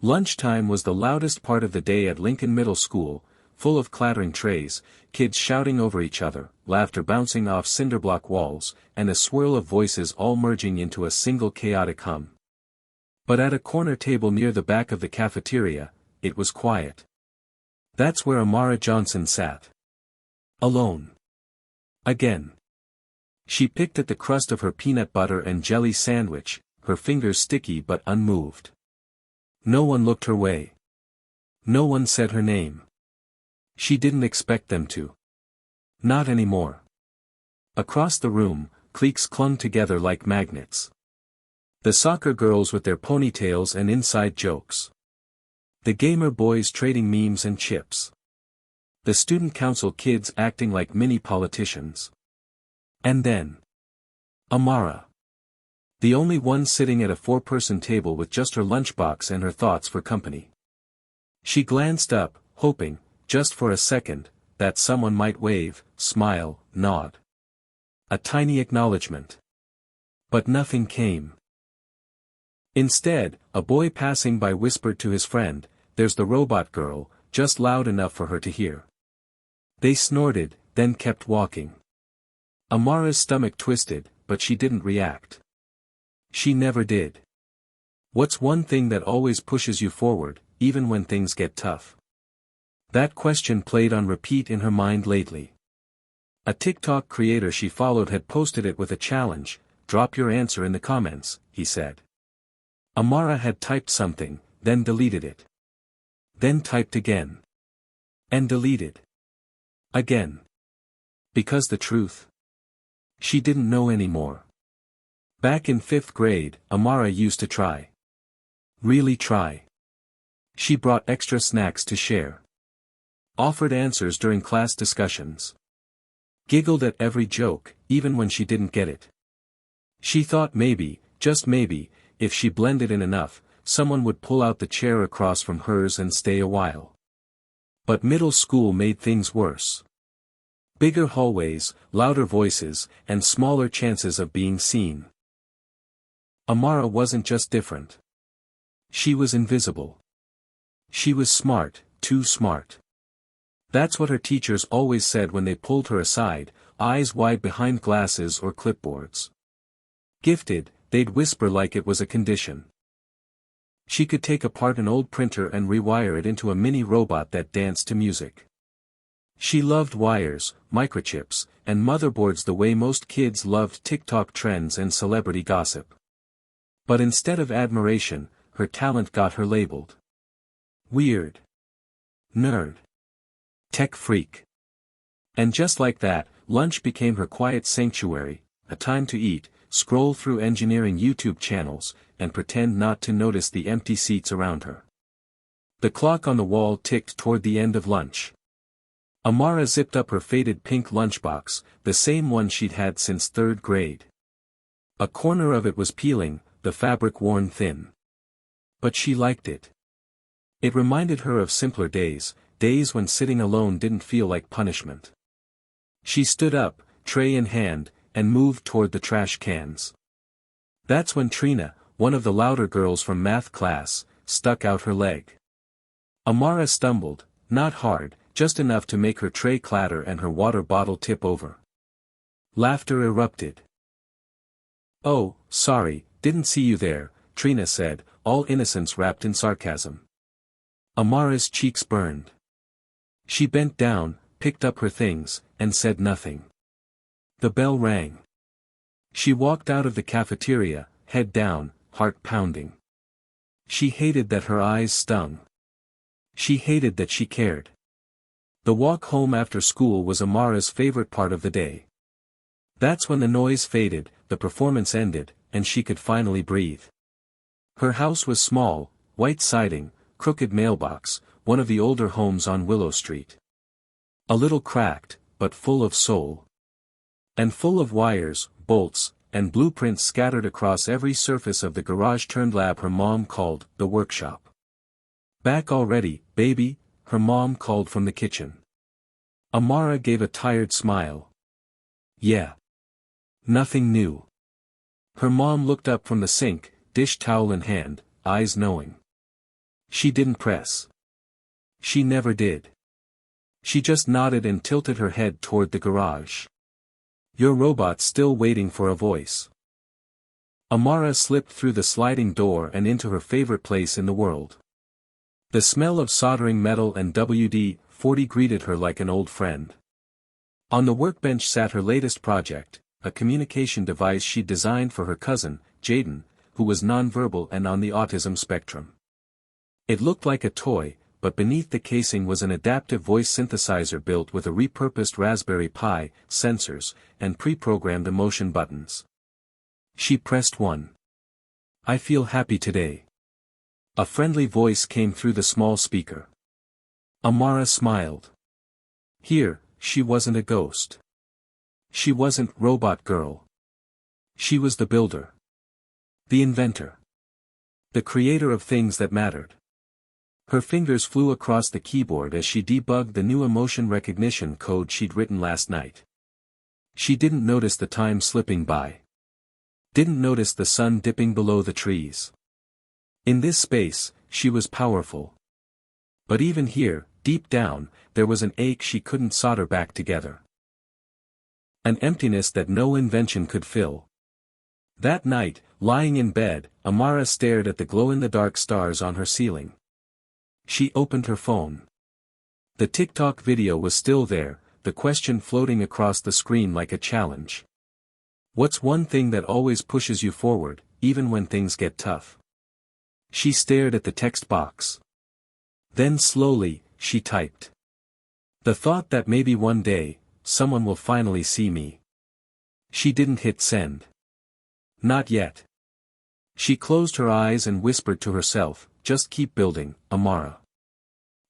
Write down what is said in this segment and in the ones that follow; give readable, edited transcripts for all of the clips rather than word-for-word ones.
Lunchtime was the loudest part of the day at Lincoln Middle School, full of clattering trays, kids shouting over each other, laughter bouncing off cinderblock walls, and a swirl of voices all merging into a single chaotic hum. But at a corner table near the back of the cafeteria, it was quiet. That's where Amara Johnson sat. Alone. Again. She picked at the crust of her peanut butter and jelly sandwich, her fingers sticky but unmoved. No one looked her way. No one said her name. She didn't expect them to. Not anymore. Across the room, cliques clung together like magnets. The soccer girls with their ponytails and inside jokes. The gamer boys trading memes and chips. The student council kids acting like mini politicians. And then Amara. The only one sitting at a four-person table with just her lunchbox and her thoughts for company. She glanced up, hoping, just for a second, that someone might wave, smile, nod. A tiny acknowledgement. But nothing came. Instead, a boy passing by whispered to his friend, "There's the robot girl," just loud enough for her to hear. They snorted, then kept walking. Amara's stomach twisted, but she didn't react. She never did. What's one thing that always pushes you forward, even when things get tough? That question played on repeat in her mind lately. A TikTok creator she followed had posted it with a challenge, "Drop your answer in the comments," he said. Amara had typed something, then deleted it. Then typed again. And deleted. Again. Because the truth? She didn't know anymore. Back in 5th grade, Amara used to try. Really try. She brought extra snacks to share. Offered answers during class discussions. Giggled at every joke, even when she didn't get it. She thought maybe, just maybe, if she blended in enough, someone would pull out the chair across from hers and stay a while. But middle school made things worse. Bigger hallways, louder voices, and smaller chances of being seen. Amara wasn't just different. She was invisible. She was smart, too smart. That's what her teachers always said when they pulled her aside, eyes wide behind glasses or clipboards. Gifted, they'd whisper like it was a condition. She could take apart an old printer and rewire it into a mini robot that danced to music. She loved wires, microchips, and motherboards the way most kids loved TikTok trends and celebrity gossip. But instead of admiration, her talent got her labeled weird, nerd, tech freak. And just like that, lunch became her quiet sanctuary, a time to eat, scroll through engineering YouTube channels, and pretend not to notice the empty seats around her. The clock on the wall ticked toward the end of lunch. Amara zipped up her faded pink lunchbox, the same one she'd had since 3rd grade. A corner of it was peeling, the fabric worn thin. But she liked it. It reminded her of simpler days, days when sitting alone didn't feel like punishment. She stood up, tray in hand, and moved toward the trash cans. That's when Trina, one of the louder girls from math class, stuck out her leg. Amara stumbled, not hard, just enough to make her tray clatter and her water bottle tip over. Laughter erupted. "Oh, sorry, didn't see you there," Trina said, all innocence wrapped in sarcasm. Amara's cheeks burned. She bent down, picked up her things, and said nothing. The bell rang. She walked out of the cafeteria, head down, heart pounding. She hated that her eyes stung. She hated that she cared. The walk home after school was Amara's favorite part of the day. That's when the noise faded, the performance ended, and she could finally breathe. Her house was small, white siding, crooked mailbox, one of the older homes on Willow Street. A little cracked, but full of soul. And full of wires, bolts, and blueprints scattered across every surface of the garage-turned-lab her mom called the workshop. "Back already, baby," her mom called from the kitchen. Amara gave a tired smile. "Yeah. Nothing new." Her mom looked up from the sink, dish towel in hand, eyes knowing. She didn't press. She never did. She just nodded and tilted her head toward the garage. Your robot's still waiting for a voice. Amara slipped through the sliding door and into her favorite place in the world. The smell of soldering metal and WD-40 greeted her like an old friend. On the workbench sat her latest project, a communication device she'd designed for her cousin, Jaden, who was nonverbal and on the autism spectrum. It looked like a toy, but beneath the casing was an adaptive voice synthesizer built with a repurposed Raspberry Pi, sensors, and pre-programmed emotion buttons. She pressed one. I feel happy today. A friendly voice came through the small speaker. Amara smiled. Here, she wasn't a ghost. She wasn't robot girl. She was the builder. The inventor. The creator of things that mattered. Her fingers flew across the keyboard as she debugged the new emotion recognition code she'd written last night. She didn't notice the time slipping by. Didn't notice the sun dipping below the trees. In this space, she was powerful. But even here, deep down, there was an ache she couldn't solder back together. An emptiness that no invention could fill. That night, lying in bed, Amara stared at the glow-in-the-dark stars on her ceiling. She opened her phone. The TikTok video was still there, the question floating across the screen like a challenge. What's one thing that always pushes you forward, even when things get tough? She stared at the text box. Then slowly, she typed. The thought that maybe one day, someone will finally see me. She didn't hit send. Not yet. She closed her eyes and whispered to herself, just keep building, Amara.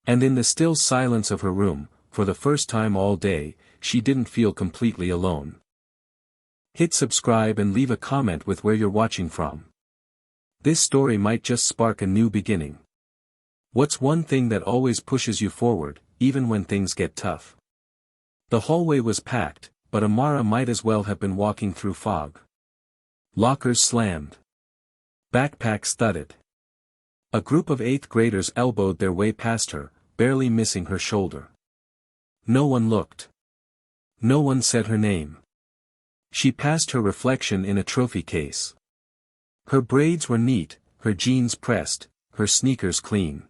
And in the still silence of her room, for the first time all day, she didn't feel completely alone. Hit subscribe and leave a comment with where you're watching from. This story might just spark a new beginning. What's one thing that always pushes you forward, even when things get tough? The hallway was packed, but Amara might as well have been walking through fog. Lockers slammed. Backpacks thudded. A group of 8th graders elbowed their way past her, barely missing her shoulder. No one looked. No one said her name. She passed her reflection in a trophy case. Her braids were neat, her jeans pressed, her sneakers clean.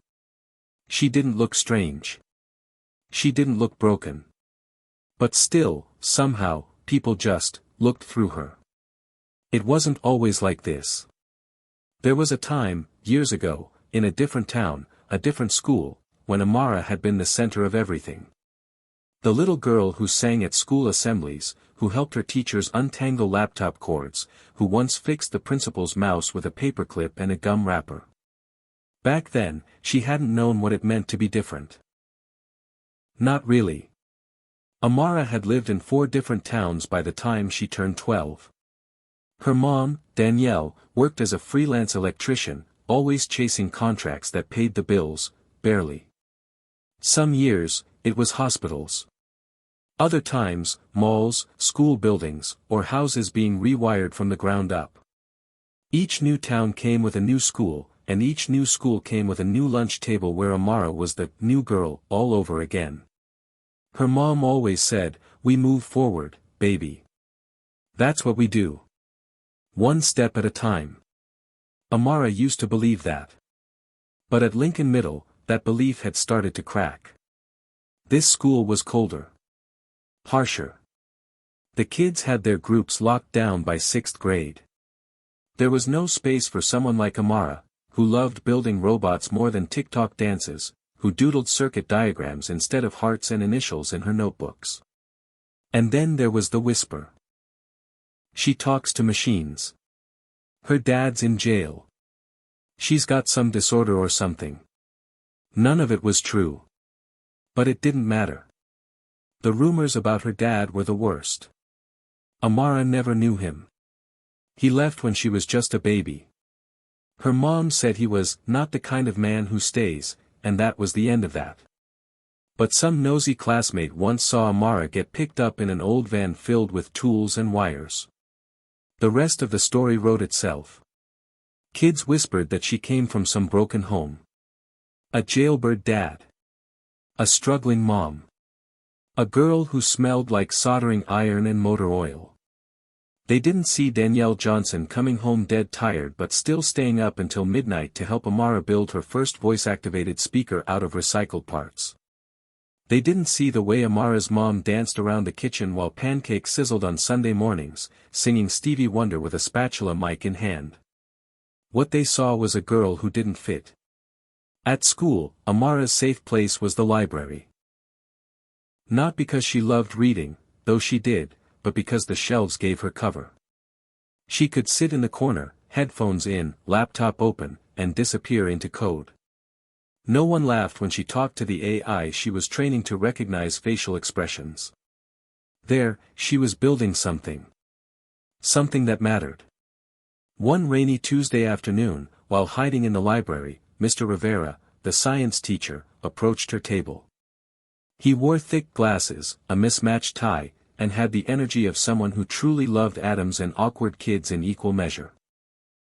She didn't look strange. She didn't look broken. But still, somehow, people just looked through her. It wasn't always like this. There was a time, years ago, in a different town, a different school, when Amara had been the center of everything. The little girl who sang at school assemblies, who helped her teachers untangle laptop cords, who once fixed the principal's mouse with a paperclip and a gum wrapper. Back then, she hadn't known what it meant to be different. Not really. Amara had lived in 4 different towns by the time she turned 12. Her mom, Danielle, worked as a freelance electrician, always chasing contracts that paid the bills, barely. Some years, it was hospitals. Other times, malls, school buildings, or houses being rewired from the ground up. Each new town came with a new school, and each new school came with a new lunch table where Amara was the new girl all over again. Her mom always said, "We move forward, baby. That's what we do. One step at a time." Amara used to believe that. But at Lincoln Middle, that belief had started to crack. This school was colder. Harsher. The kids had their groups locked down by 6th grade. There was no space for someone like Amara, who loved building robots more than TikTok dances, who doodled circuit diagrams instead of hearts and initials in her notebooks. And then there was the whisper. She talks to machines. Her dad's in jail. She's got some disorder or something. None of it was true. But it didn't matter. The rumors about her dad were the worst. Amara never knew him. He left when she was just a baby. Her mom said he was not the kind of man who stays, and that was the end of that. But some nosy classmate once saw Amara get picked up in an old van filled with tools and wires. The rest of the story wrote itself. Kids whispered that she came from some broken home. A jailbird dad. A struggling mom. A girl who smelled like soldering iron and motor oil. They didn't see Danielle Johnson coming home dead tired but still staying up until midnight to help Amara build her first voice-activated speaker out of recycled parts. They didn't see the way Amara's mom danced around the kitchen while pancakes sizzled on Sunday mornings, singing Stevie Wonder with a spatula mic in hand. What they saw was a girl who didn't fit. At school, Amara's safe place was the library. Not because she loved reading, though she did, but because the shelves gave her cover. She could sit in the corner, headphones in, laptop open, and disappear into code. No one laughed when she talked to the AI she was training to recognize facial expressions. There, she was building something. Something that mattered. One rainy Tuesday afternoon, while hiding in the library, Mr. Rivera, the science teacher, approached her table. He wore thick glasses, a mismatched tie, and had the energy of someone who truly loved atoms and awkward kids in equal measure.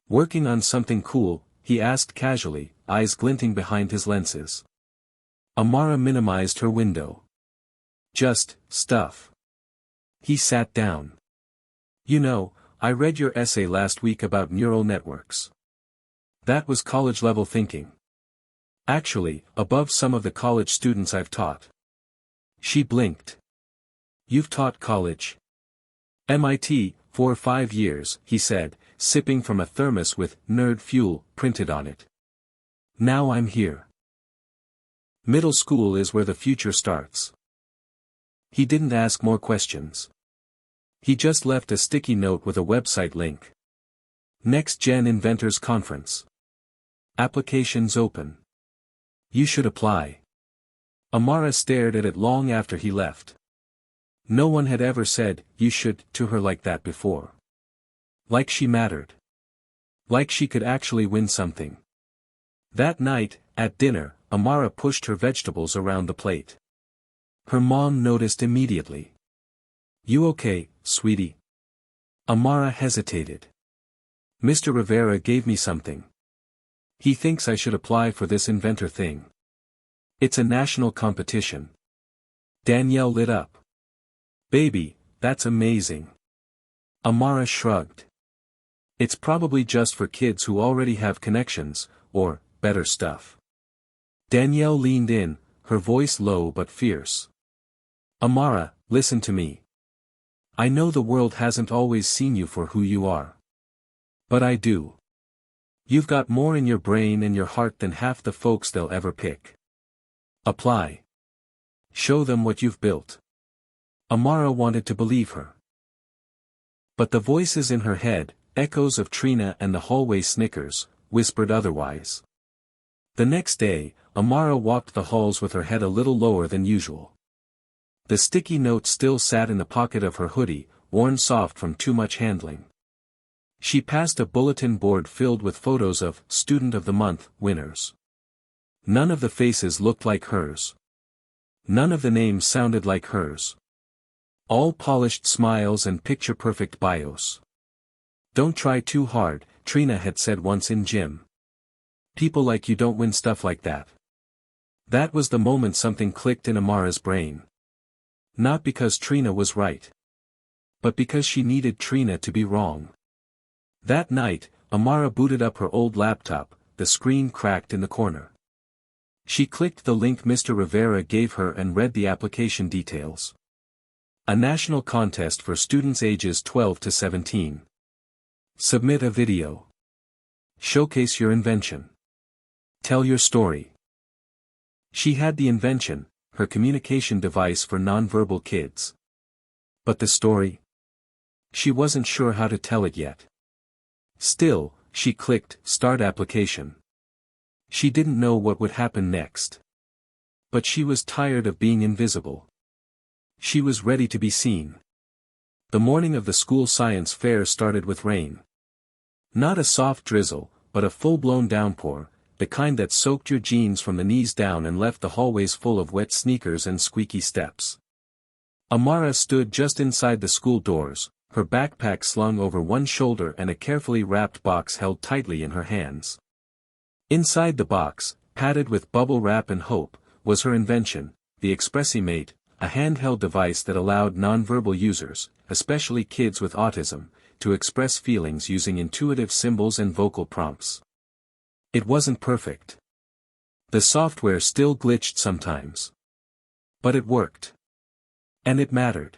Working on something cool, he asked casually, eyes glinting behind his lenses. Amara minimized her window. Just, stuff. He sat down. You know, I read your essay last week about neural networks. That was college-level thinking. Actually, above some of the college students I've taught. She blinked. You've taught college? MIT, 4 or 5 years, he said, sipping from a thermos with "Nerd Fuel" printed on it. Now I'm here. Middle school is where the future starts. He didn't ask more questions. He just left a sticky note with a website link. Next Gen Inventors Conference. Applications open. You should apply. Amara stared at it long after he left. No one had ever said, "you should," to her like that before. Like she mattered. Like she could actually win something. That night, at dinner, Amara pushed her vegetables around the plate. Her mom noticed immediately. You okay, sweetie? Amara hesitated. Mr. Rivera gave me something. He thinks I should apply for this inventor thing. It's a national competition. Danielle lit up. Baby, that's amazing. Amara shrugged. It's probably just for kids who already have connections, or, better stuff. Danielle leaned in, her voice low but fierce. Amara, listen to me. I know the world hasn't always seen you for who you are. But I do. You've got more in your brain and your heart than half the folks they'll ever pick. Apply. Show them what you've built. Amara wanted to believe her. But the voices in her head, echoes of Trina and the hallway snickers, whispered otherwise. The next day, Amara walked the halls with her head a little lower than usual. The sticky note still sat in the pocket of her hoodie, worn soft from too much handling. She passed a bulletin board filled with photos of Student of the Month winners. None of the faces looked like hers. None of the names sounded like hers. All polished smiles and picture-perfect bios. Don't try too hard, Trina had said once in gym. People like you don't win stuff like that. That was the moment something clicked in Amara's brain. Not because Trina was right. But because she needed Trina to be wrong. That night, Amara booted up her old laptop, the screen cracked in the corner. She clicked the link Mr. Rivera gave her and read the application details. A national contest for students ages 12 to 17. Submit a video. Showcase your invention. Tell your story. She had the invention, her communication device for nonverbal kids. But the story? She wasn't sure how to tell it yet. Still, she clicked Start Application. She didn't know what would happen next. But she was tired of being invisible. She was ready to be seen. The morning of the school science fair started with rain. Not a soft drizzle, but a full-blown downpour, the kind that soaked your jeans from the knees down and left the hallways full of wet sneakers and squeaky steps. Amara stood just inside the school doors, her backpack slung over one shoulder and a carefully wrapped box held tightly in her hands. Inside the box, padded with bubble wrap and hope, was her invention, the Expressimate, a handheld device that allowed nonverbal users, especially kids with autism, to express feelings using intuitive symbols and vocal prompts. It wasn't perfect. The software still glitched sometimes. But it worked. And it mattered.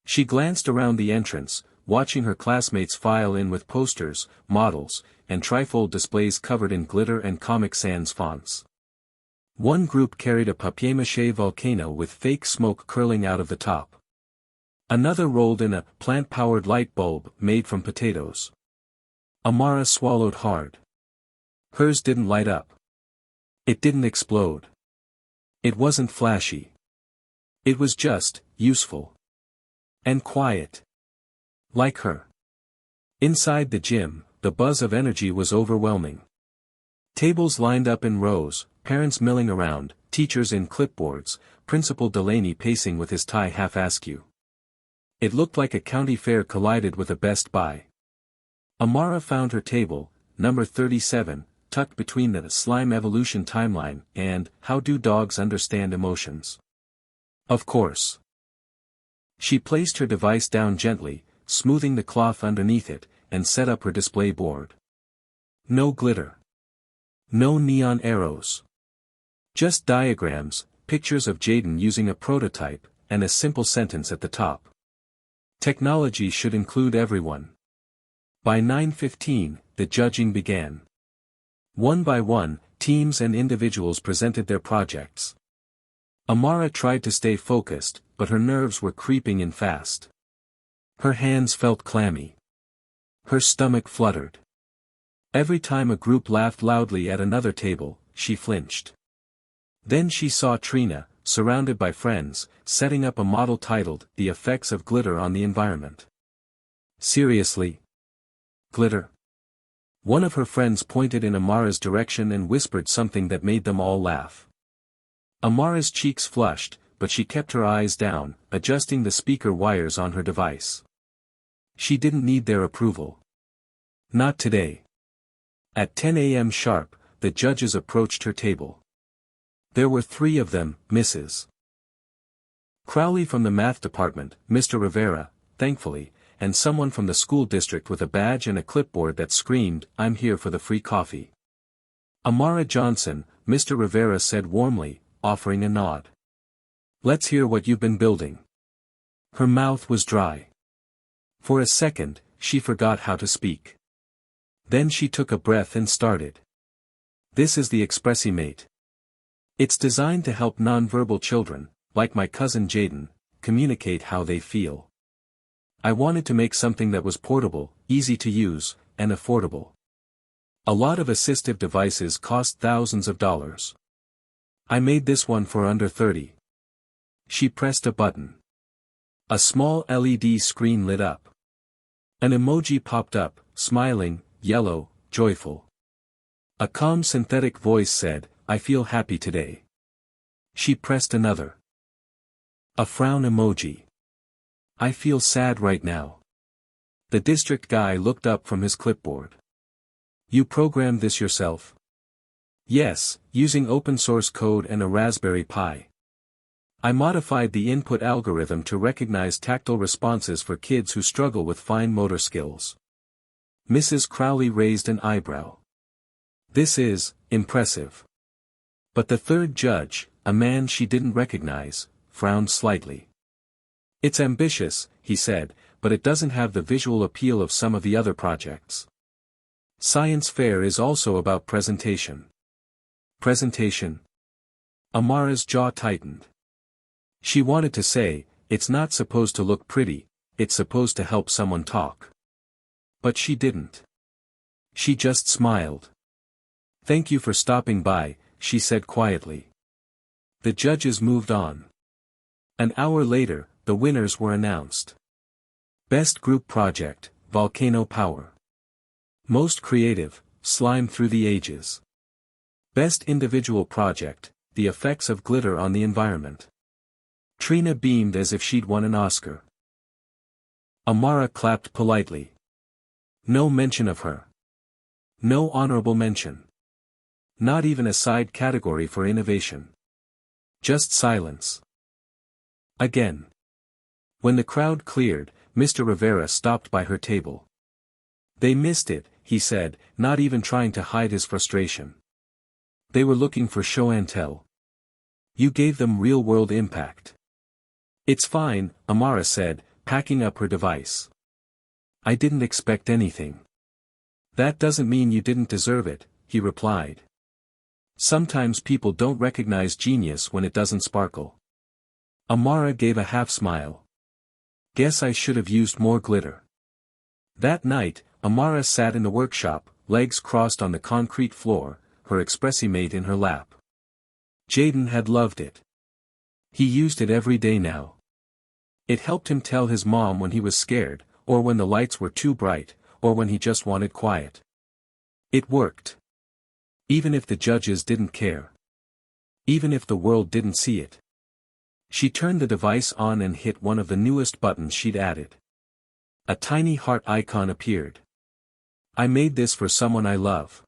She glanced around the entrance, watching her classmates file in with posters, models, and trifold displays covered in glitter and Comic Sans fonts. One group carried a papier-mâché volcano with fake smoke curling out of the top. Another rolled in a plant-powered light bulb made from potatoes. Amara swallowed hard. Hers didn't light up. It didn't explode. It wasn't flashy. It was just useful. And quiet. Like her. Inside the gym, the buzz of energy was overwhelming. Tables lined up in rows, parents milling around, teachers in clipboards, Principal Delaney pacing with his tie half askew. It looked like a county fair collided with a Best Buy. Amara found her table, number 37, tucked between the Slime Evolution Timeline and How Do Dogs Understand Emotions? Of course. She placed her device down gently, smoothing the cloth underneath it, and set up her display board. No glitter. No neon arrows. Just diagrams, pictures of Jaden using a prototype, and a simple sentence at the top. Technology should include everyone. By 9:15, the judging began. One by one, teams and individuals presented their projects. Amara tried to stay focused, but her nerves were creeping in fast. Her hands felt clammy. Her stomach fluttered. Every time a group laughed loudly at another table, she flinched. Then she saw Trina, surrounded by friends, setting up a model titled The Effects of Glitter on the Environment. Seriously? Glitter? One of her friends pointed in Amara's direction and whispered something that made them all laugh. Amara's cheeks flushed, but she kept her eyes down, adjusting the speaker wires on her device. She didn't need their approval. Not today. At 10 a.m. sharp, the judges approached her table. There were 3 of them, Mrs. Crowley from the math department, Mr. Rivera, thankfully, and someone from the school district with a badge and a clipboard that screamed, "I'm here for the free coffee." Amara Johnson, Mr. Rivera said warmly, offering a nod. "Let's hear what you've been building." Her mouth was dry. For a second, she forgot how to speak. Then she took a breath and started. This is the Expressimate. It's designed to help nonverbal children, like my cousin Jaden, communicate how they feel. I wanted to make something that was portable, easy to use, and affordable. A lot of assistive devices cost thousands of dollars. I made this one for under 30. She pressed a button. A small LED screen lit up. An emoji popped up, smiling, yellow, joyful. A calm synthetic voice said, "I feel happy today." She pressed another. A frown emoji. "I feel sad right now." The district guy looked up from his clipboard. "You programmed this yourself?" "Yes, using open source code and a Raspberry Pi. I modified the input algorithm to recognize tactile responses for kids who struggle with fine motor skills." Mrs. Crowley raised an eyebrow. "This is impressive." But the third judge, a man she didn't recognize, frowned slightly. "It's ambitious," he said, "but it doesn't have the visual appeal of some of the other projects. Science fair is also about presentation." Presentation? Amara's jaw tightened. She wanted to say, "It's not supposed to look pretty, it's supposed to help someone talk." But she didn't. She just smiled. "Thank you for stopping by," she said quietly. The judges moved on. An hour later, the winners were announced. Best Group Project, Volcano Power. Most Creative, Slime Through the Ages. Best Individual Project, The Effects of Glitter on the Environment. Trina beamed as if she'd won an Oscar. Amara clapped politely. No mention of her. No honorable mention. Not even a side category for innovation. Just silence. Again. When the crowd cleared, Mr. Rivera stopped by her table. They missed it, he said, not even trying to hide his frustration. They were looking for show and tell. You gave them real-world impact. It's fine, Amara said, packing up her device. I didn't expect anything. That doesn't mean you didn't deserve it, he replied. Sometimes people don't recognize genius when it doesn't sparkle. Amara gave a half-smile. Guess I should have used more glitter. That night, Amara sat in the workshop, legs crossed on the concrete floor, her Expressimate in her lap. Jaden had loved it. He used it every day now. It helped him tell his mom when he was scared, or when the lights were too bright, or when he just wanted quiet. It worked. Even if the judges didn't care. Even if the world didn't see it. She turned the device on and hit one of the newest buttons she'd added. A tiny heart icon appeared. I made this for someone I love.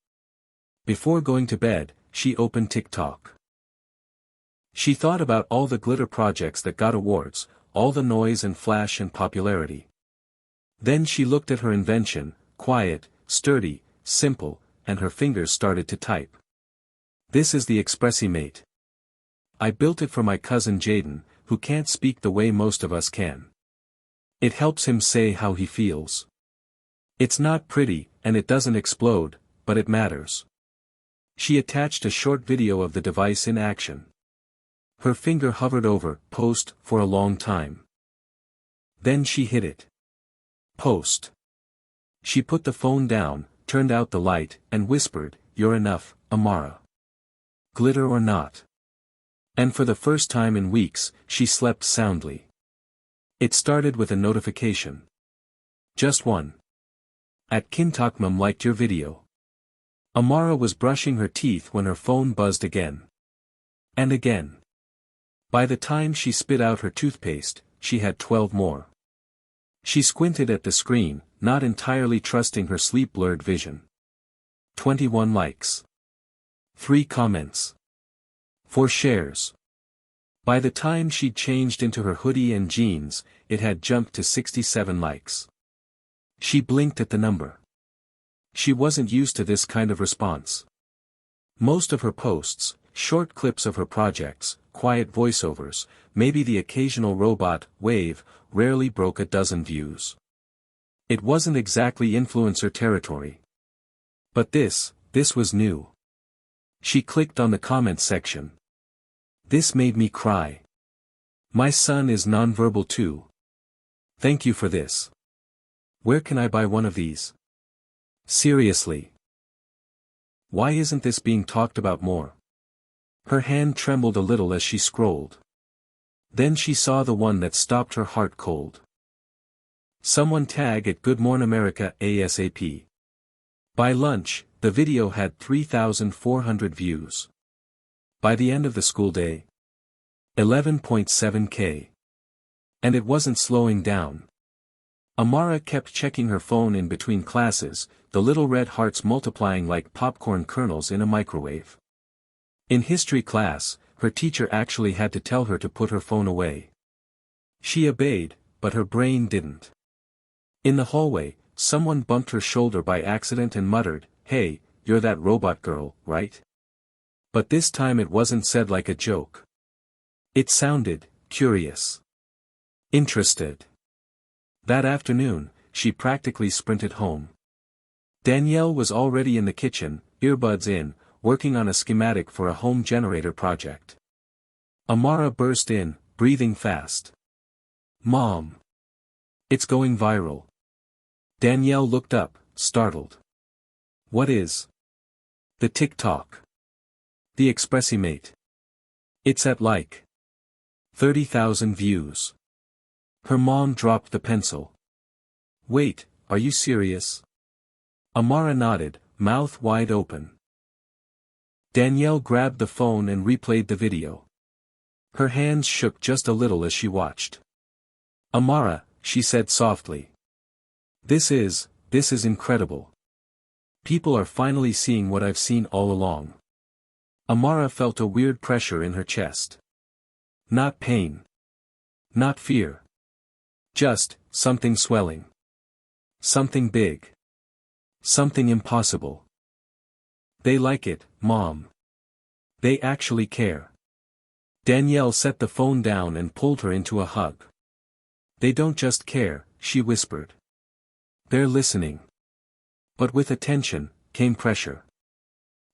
Before going to bed, she opened TikTok. She thought about all the glitter projects that got awards, all the noise and flash and popularity. Then she looked at her invention, quiet, sturdy, simple, and her fingers started to type. This is the Expressimate. I built it for my cousin Jaden, who can't speak the way most of us can. It helps him say how he feels. It's not pretty, and it doesn't explode, but it matters. She attached a short video of the device in action. Her finger hovered over post for a long time. Then she hit it. Post. She put the phone down, turned out the light, and whispered, "You're enough, Amara. Glitter or not." And for the first time in weeks, she slept soundly. It started with a notification. Just one. At Kintakmum liked your video. Amara was brushing her teeth when her phone buzzed again. And again. By the time she spit out her toothpaste, she had 12 more. She squinted at the screen, not entirely trusting her sleep-blurred vision. 21 likes. 3 comments. 4 shares. By the time she'd changed into her hoodie and jeans, it had jumped to 67 likes. She blinked at the number. She wasn't used to this kind of response. Most of her posts, short clips of her projects, quiet voiceovers, maybe the occasional robot wave, rarely broke a dozen views. It wasn't exactly influencer territory. But this was new. She clicked on the comments section. This made me cry. My son is nonverbal too. Thank you for this. Where can I buy one of these? Seriously. Why isn't this being talked about more? Her hand trembled a little as she scrolled. Then she saw the one that stopped her heart cold. Someone tag at Good Morn America ASAP. By lunch, the video had 3,400 views. By the end of the school day, 11.7K. And it wasn't slowing down. Amara kept checking her phone in between classes, the little red hearts multiplying like popcorn kernels in a microwave. In history class, her teacher actually had to tell her to put her phone away. She obeyed, but her brain didn't. In the hallway, someone bumped her shoulder by accident and muttered, "Hey, you're that robot girl, right?" But this time it wasn't said like a joke. It sounded curious. Interested. That afternoon, she practically sprinted home. Danielle was already in the kitchen, earbuds in, working on a schematic for a home generator project. Amara burst in, breathing fast. "Mom! It's going viral." Danielle looked up, startled. "What is?" "The TikTok. The Expressimate. It's at like 30,000 views." Her mom dropped the pencil. "Wait, are you serious?" Amara nodded, mouth wide open. Danielle grabbed the phone and replayed the video. Her hands shook just a little as she watched. "Amara," she said softly. This is incredible. People are finally seeing what I've seen all along. Amara felt a weird pressure in her chest. Not pain. Not fear. Just, something swelling. Something big. Something impossible. They like it, Mom. They actually care. Danielle set the phone down and pulled her into a hug. They don't just care, she whispered. They're listening. But with attention, came pressure.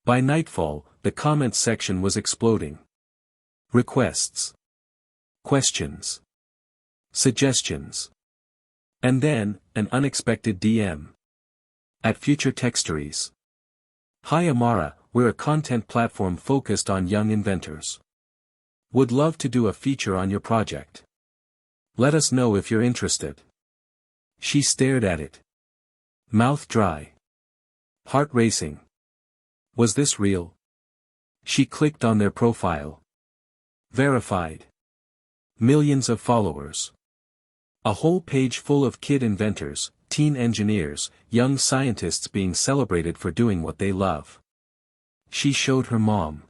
By nightfall, the comments section was exploding. Requests. Questions. Suggestions. And then, an unexpected DM. At Future Texturies. Hi Amara, we're a content platform focused on young inventors. Would love to do a feature on your project. Let us know if you're interested. She stared at it. Mouth dry. Heart racing. Was this real? She clicked on their profile. Verified. Millions of followers. A whole page full of kid inventors, teen engineers, young scientists being celebrated for doing what they love. She showed her mom.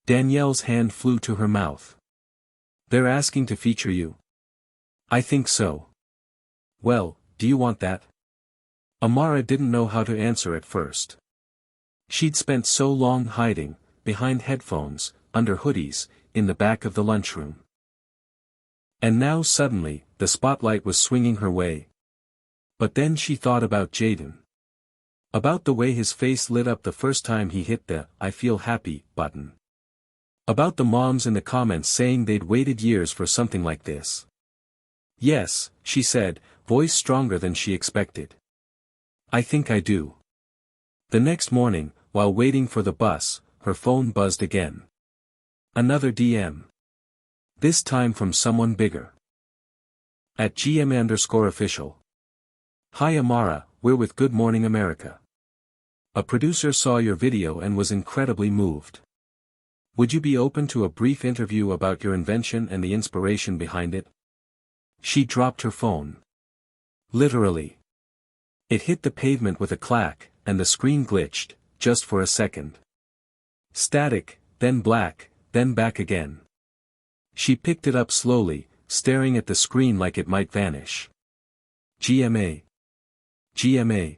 Danielle's hand flew to her mouth. They're asking to feature you. I think so. Well, do you want that? Amara didn't know how to answer at first. She'd spent so long hiding, behind headphones, under hoodies, in the back of the lunchroom. And now suddenly, the spotlight was swinging her way. But then she thought about Jaden. About the way his face lit up the first time he hit the "I feel happy" button. About the moms in the comments saying they'd waited years for something like this. Yes, she said, voice stronger than she expected. I think I do. The next morning, while waiting for the bus, her phone buzzed again. Another DM. This time from someone bigger. At GM_official. Hi Amara, we're with Good Morning America. A producer saw your video and was incredibly moved. Would you be open to a brief interview about your invention and the inspiration behind it? She dropped her phone. Literally. It hit the pavement with a clack, and the screen glitched, just for a second. Static, then black, then back again. She picked it up slowly, staring at the screen like it might vanish. GMA. GMA.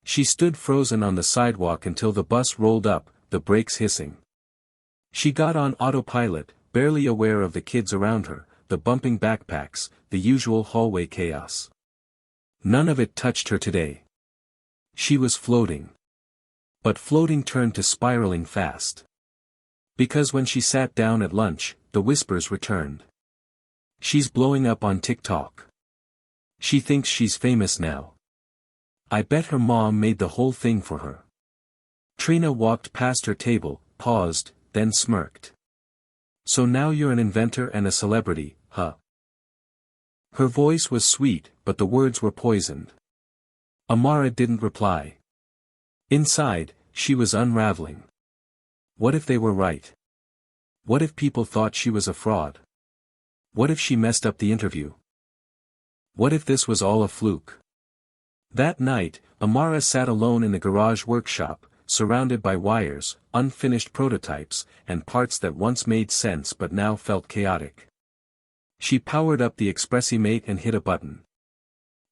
She stood frozen on the sidewalk until the bus rolled up, the brakes hissing. She got on autopilot, barely aware of the kids around her, the bumping backpacks, the usual hallway chaos. None of it touched her today. She was floating. But floating turned to spiraling fast. Because when she sat down at lunch, the whispers returned. She's blowing up on TikTok. She thinks she's famous now. I bet her mom made the whole thing for her. Trina walked past her table, paused, then smirked. So now you're an inventor and a celebrity, huh? Her voice was sweet, but the words were poisoned. Amara didn't reply. Inside, she was unraveling. What if they were right? What if people thought she was a fraud? What if she messed up the interview? What if this was all a fluke? That night, Amara sat alone in the garage workshop, surrounded by wires, unfinished prototypes, and parts that once made sense but now felt chaotic. She powered up the Expressimate and hit a button.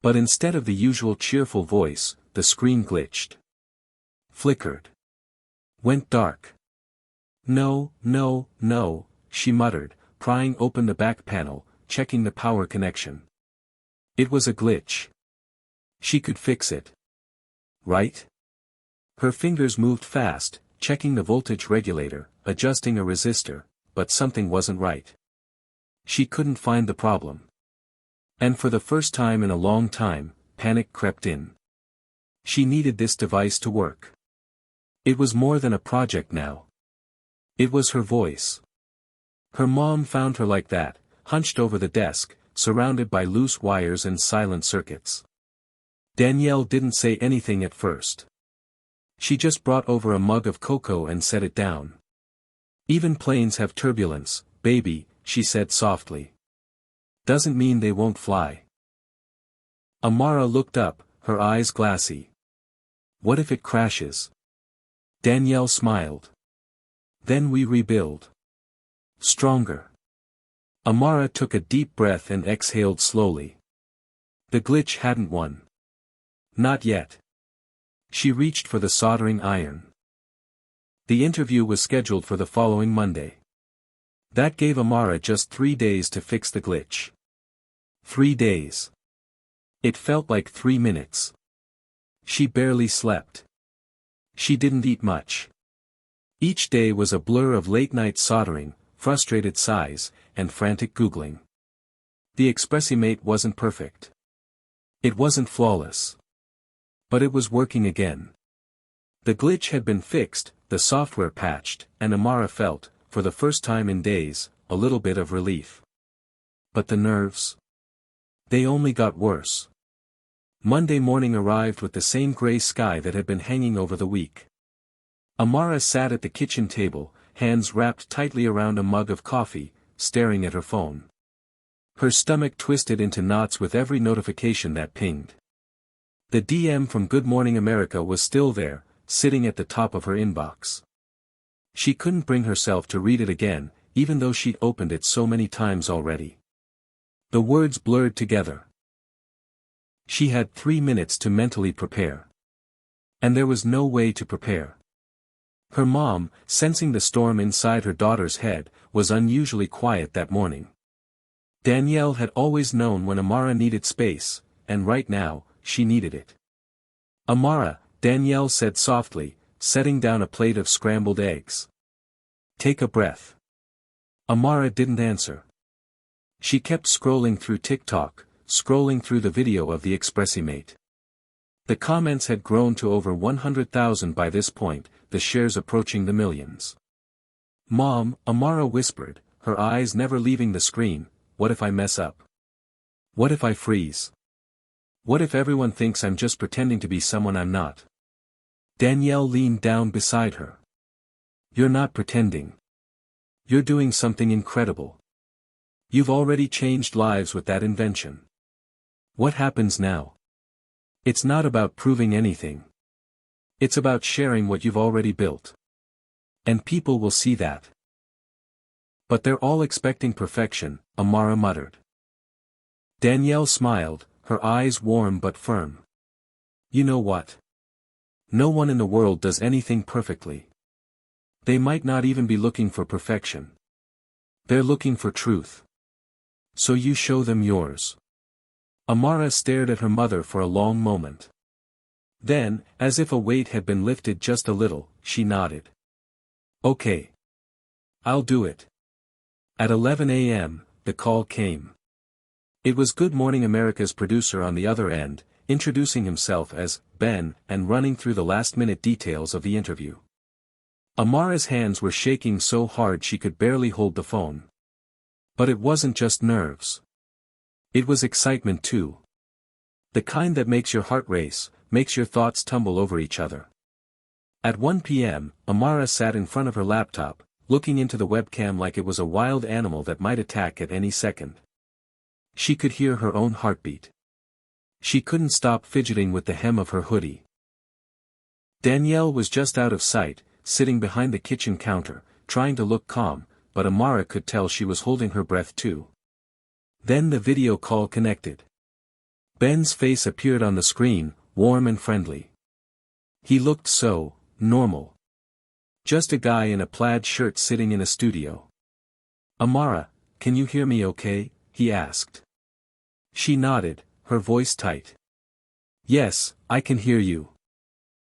But instead of the usual cheerful voice, the screen glitched. Flickered. Went dark. No, no, no, she muttered, prying open the back panel, checking the power connection. It was a glitch. She could fix it. Right? Her fingers moved fast, checking the voltage regulator, adjusting a resistor, but something wasn't right. She couldn't find the problem. And for the first time in a long time, panic crept in. She needed this device to work. It was more than a project now. It was her voice. Her mom found her like that, hunched over the desk, surrounded by loose wires and silent circuits. Danielle didn't say anything at first. She just brought over a mug of cocoa and set it down. Even planes have turbulence, baby, she said softly. Doesn't mean they won't fly. Amara looked up, her eyes glassy. What if it crashes? Danielle smiled. Then we rebuild. Stronger. Amara took a deep breath and exhaled slowly. The glitch hadn't won. Not yet. She reached for the soldering iron. The interview was scheduled for the following Monday. That gave Amara just 3 days to fix the glitch. 3 days. It felt like 3 minutes. She barely slept. She didn't eat much. Each day was a blur of late-night soldering, frustrated sighs, and frantic Googling. The Expressimate wasn't perfect. It wasn't flawless. But it was working again. The glitch had been fixed, the software patched, and Amara felt, for the first time in days, a little bit of relief. But the nerves? They only got worse. Monday morning arrived with the same gray sky that had been hanging over the week. Amara sat at the kitchen table, hands wrapped tightly around a mug of coffee, staring at her phone. Her stomach twisted into knots with every notification that pinged. The DM from Good Morning America was still there, sitting at the top of her inbox. She couldn't bring herself to read it again, even though she'd opened it so many times already. The words blurred together. She had 3 minutes to mentally prepare. And there was no way to prepare. Her mom, sensing the storm inside her daughter's head, was unusually quiet that morning. Danielle had always known when Amara needed space, and right now, she needed it. Amara, Danielle said softly, setting down a plate of scrambled eggs. Take a breath. Amara didn't answer. She kept scrolling through TikTok, scrolling through the video of the Expressimate. The comments had grown to over 100,000 by this point, the shares approaching the millions. Mom, Amara whispered, her eyes never leaving the screen, what if I mess up? What if I freeze? What if everyone thinks I'm just pretending to be someone I'm not? Danielle leaned down beside her. You're not pretending. You're doing something incredible. You've already changed lives with that invention. What happens now? It's not about proving anything. It's about sharing what you've already built. And people will see that. But they're all expecting perfection, Amara muttered. Danielle smiled, her eyes warm but firm. You know what? No one in the world does anything perfectly. They might not even be looking for perfection. They're looking for truth. So you show them yours. Amara stared at her mother for a long moment. Then, as if a weight had been lifted just a little, she nodded. Okay. I'll do it. At 11 a.m., the call came. It was Good Morning America's producer on the other end, introducing himself as Ben and running through the last-minute details of the interview. Amara's hands were shaking so hard she could barely hold the phone. But it wasn't just nerves. It was excitement too. The kind that makes your heart race, makes your thoughts tumble over each other. At 1 p.m., Amara sat in front of her laptop, looking into the webcam like it was a wild animal that might attack at any second. She could hear her own heartbeat. She couldn't stop fidgeting with the hem of her hoodie. Danielle was just out of sight, sitting behind the kitchen counter, trying to look calm, but Amara could tell she was holding her breath too. Then the video call connected. Ben's face appeared on the screen, warm and friendly. He looked so normal. Just a guy in a plaid shirt sitting in a studio. Amara, can you hear me okay? He asked. She nodded, her voice tight. Yes, I can hear you.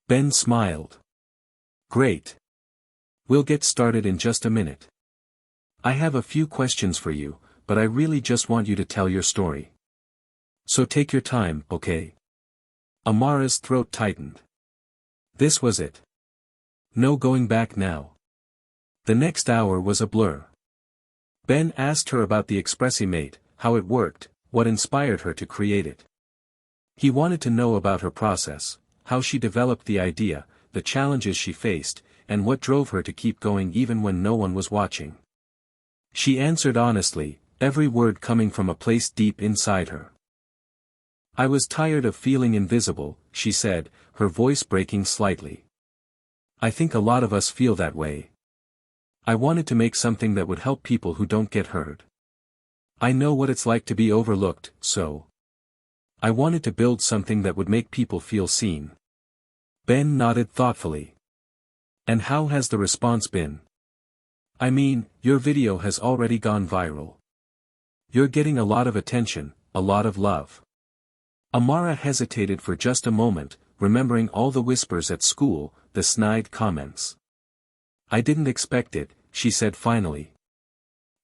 Ben smiled. Great. We'll get started in just a minute. I have a few questions for you, but I really just want you to tell your story. So take your time, okay? Amara's throat tightened. This was it. No going back now. The next hour was a blur. Ben asked her about the Expressimate, how it worked, what inspired her to create it. He wanted to know about her process, how she developed the idea, the challenges she faced, and what drove her to keep going even when no one was watching. She answered honestly, every word coming from a place deep inside her. I was tired of feeling invisible, she said, her voice breaking slightly. I think a lot of us feel that way. I wanted to make something that would help people who don't get heard. I know what it's like to be overlooked, so I wanted to build something that would make people feel seen. Ben nodded thoughtfully. And how has the response been? I mean, your video has already gone viral. You're getting a lot of attention, a lot of love. Amara hesitated for just a moment, remembering all the whispers at school, the snide comments. I didn't expect it, she said finally.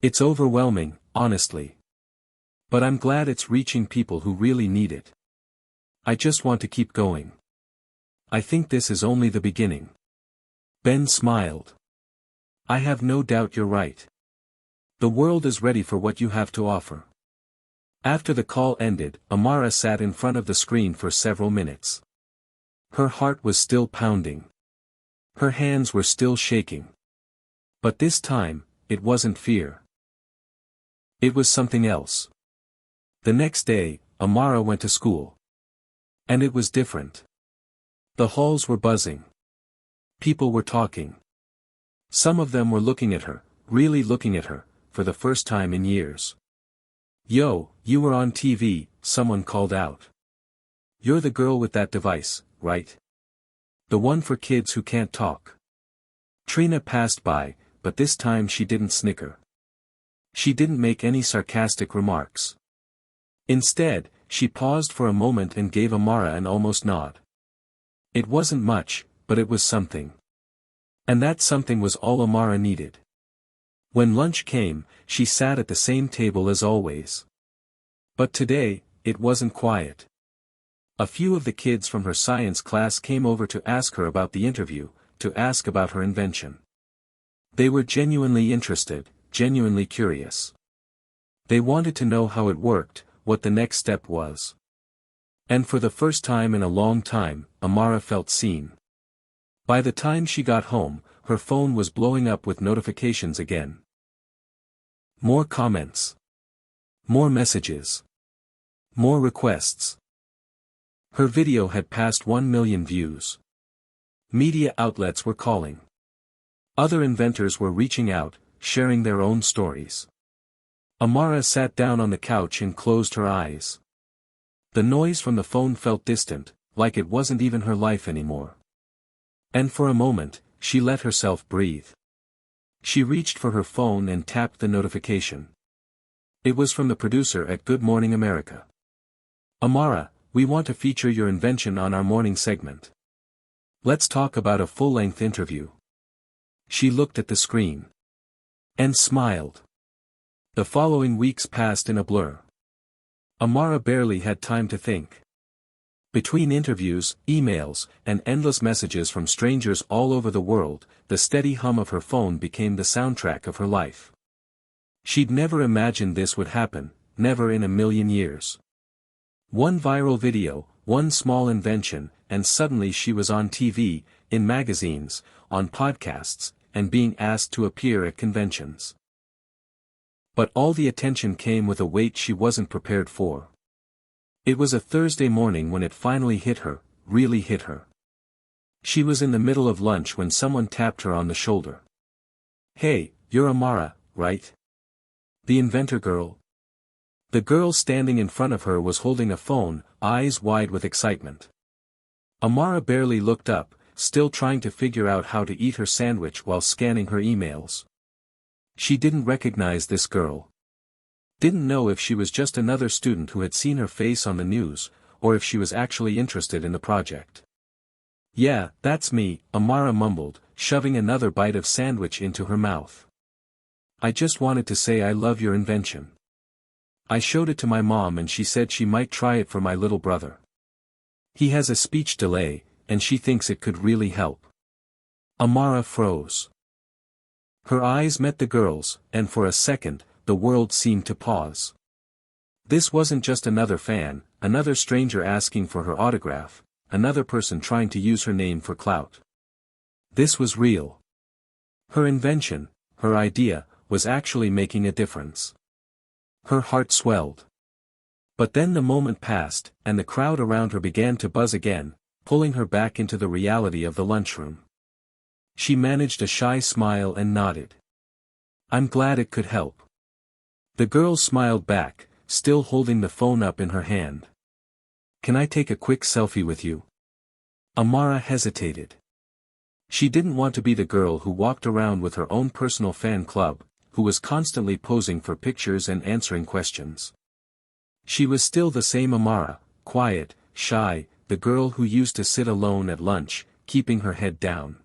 It's overwhelming, honestly. But I'm glad it's reaching people who really need it. I just want to keep going. I think this is only the beginning. Ben smiled. I have no doubt you're right. The world is ready for what you have to offer. After the call ended, Amara sat in front of the screen for several minutes. Her heart was still pounding. Her hands were still shaking. But this time, it wasn't fear. It was something else. The next day, Amara went to school. And it was different. The halls were buzzing. People were talking. Some of them were looking at her, really looking at her, for the first time in years. Yo, you were on TV, someone called out. You're the girl with that device, right? The one for kids who can't talk. Trina passed by, but this time she didn't snicker. She didn't make any sarcastic remarks. Instead, she paused for a moment and gave Amara an almost nod. It wasn't much, but it was something. And that something was all Amara needed. When lunch came, she sat at the same table as always. But today, it wasn't quiet. A few of the kids from her science class came over to ask her about the interview, to ask about her invention. They were genuinely interested, genuinely curious. They wanted to know how it worked, what the next step was. And for the first time in a long time, Amara felt seen. By the time she got home, her phone was blowing up with notifications again. More comments. More messages. More requests. Her video had passed 1 million views. Media outlets were calling. Other inventors were reaching out, sharing their own stories. Amara sat down on the couch and closed her eyes. The noise from the phone felt distant, like it wasn't even her life anymore. And for a moment, she let herself breathe. She reached for her phone and tapped the notification. It was from the producer at Good Morning America. Amara, we want to feature your invention on our morning segment. Let's talk about a full-length interview. She looked at the screen. And smiled. The following weeks passed in a blur. Amara barely had time to think. Between interviews, emails, and endless messages from strangers all over the world, the steady hum of her phone became the soundtrack of her life. She'd never imagined this would happen, never in a million years. One viral video, one small invention, and suddenly she was on TV, in magazines, on podcasts, and being asked to appear at conventions. But all the attention came with a weight she wasn't prepared for. It was a Thursday morning when it finally hit her, really hit her. She was in the middle of lunch when someone tapped her on the shoulder. Hey, you're Amara, right? The inventor girl? The girl standing in front of her was holding a phone, eyes wide with excitement. Amara barely looked up, still trying to figure out how to eat her sandwich while scanning her emails. She didn't recognize this girl. Didn't know if she was just another student who had seen her face on the news, or if she was actually interested in the project. Yeah, that's me, Amara mumbled, shoving another bite of sandwich into her mouth. I just wanted to say I love your invention. I showed it to my mom and she said she might try it for my little brother. He has a speech delay, and she thinks it could really help. Amara froze. Her eyes met the girl's, and for a second, the world seemed to pause. This wasn't just another fan, another stranger asking for her autograph, another person trying to use her name for clout. This was real. Her invention, her idea, was actually making a difference. Her heart swelled. But then the moment passed, and the crowd around her began to buzz again, pulling her back into the reality of the lunchroom. She managed a shy smile and nodded. I'm glad it could help. The girl smiled back, still holding the phone up in her hand. Can I take a quick selfie with you? Amara hesitated. She didn't want to be the girl who walked around with her own personal fan club, who was constantly posing for pictures and answering questions. She was still the same Amara, quiet, shy, the girl who used to sit alone at lunch, keeping her head down.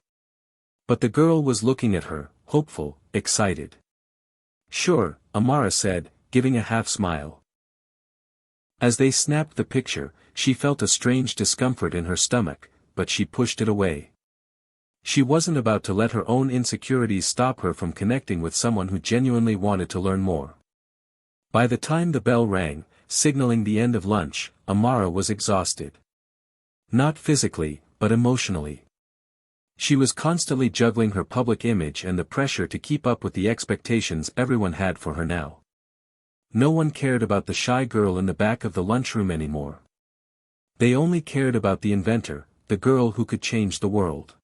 But the girl was looking at her, hopeful, excited. Sure, Amara said, giving a half smile. As they snapped the picture, she felt a strange discomfort in her stomach, but she pushed it away. She wasn't about to let her own insecurities stop her from connecting with someone who genuinely wanted to learn more. By the time the bell rang, signaling the end of lunch, Amara was exhausted. Not physically, but emotionally. She was constantly juggling her public image and the pressure to keep up with the expectations everyone had for her now. No one cared about the shy girl in the back of the lunchroom anymore. They only cared about the inventor, the girl who could change the world.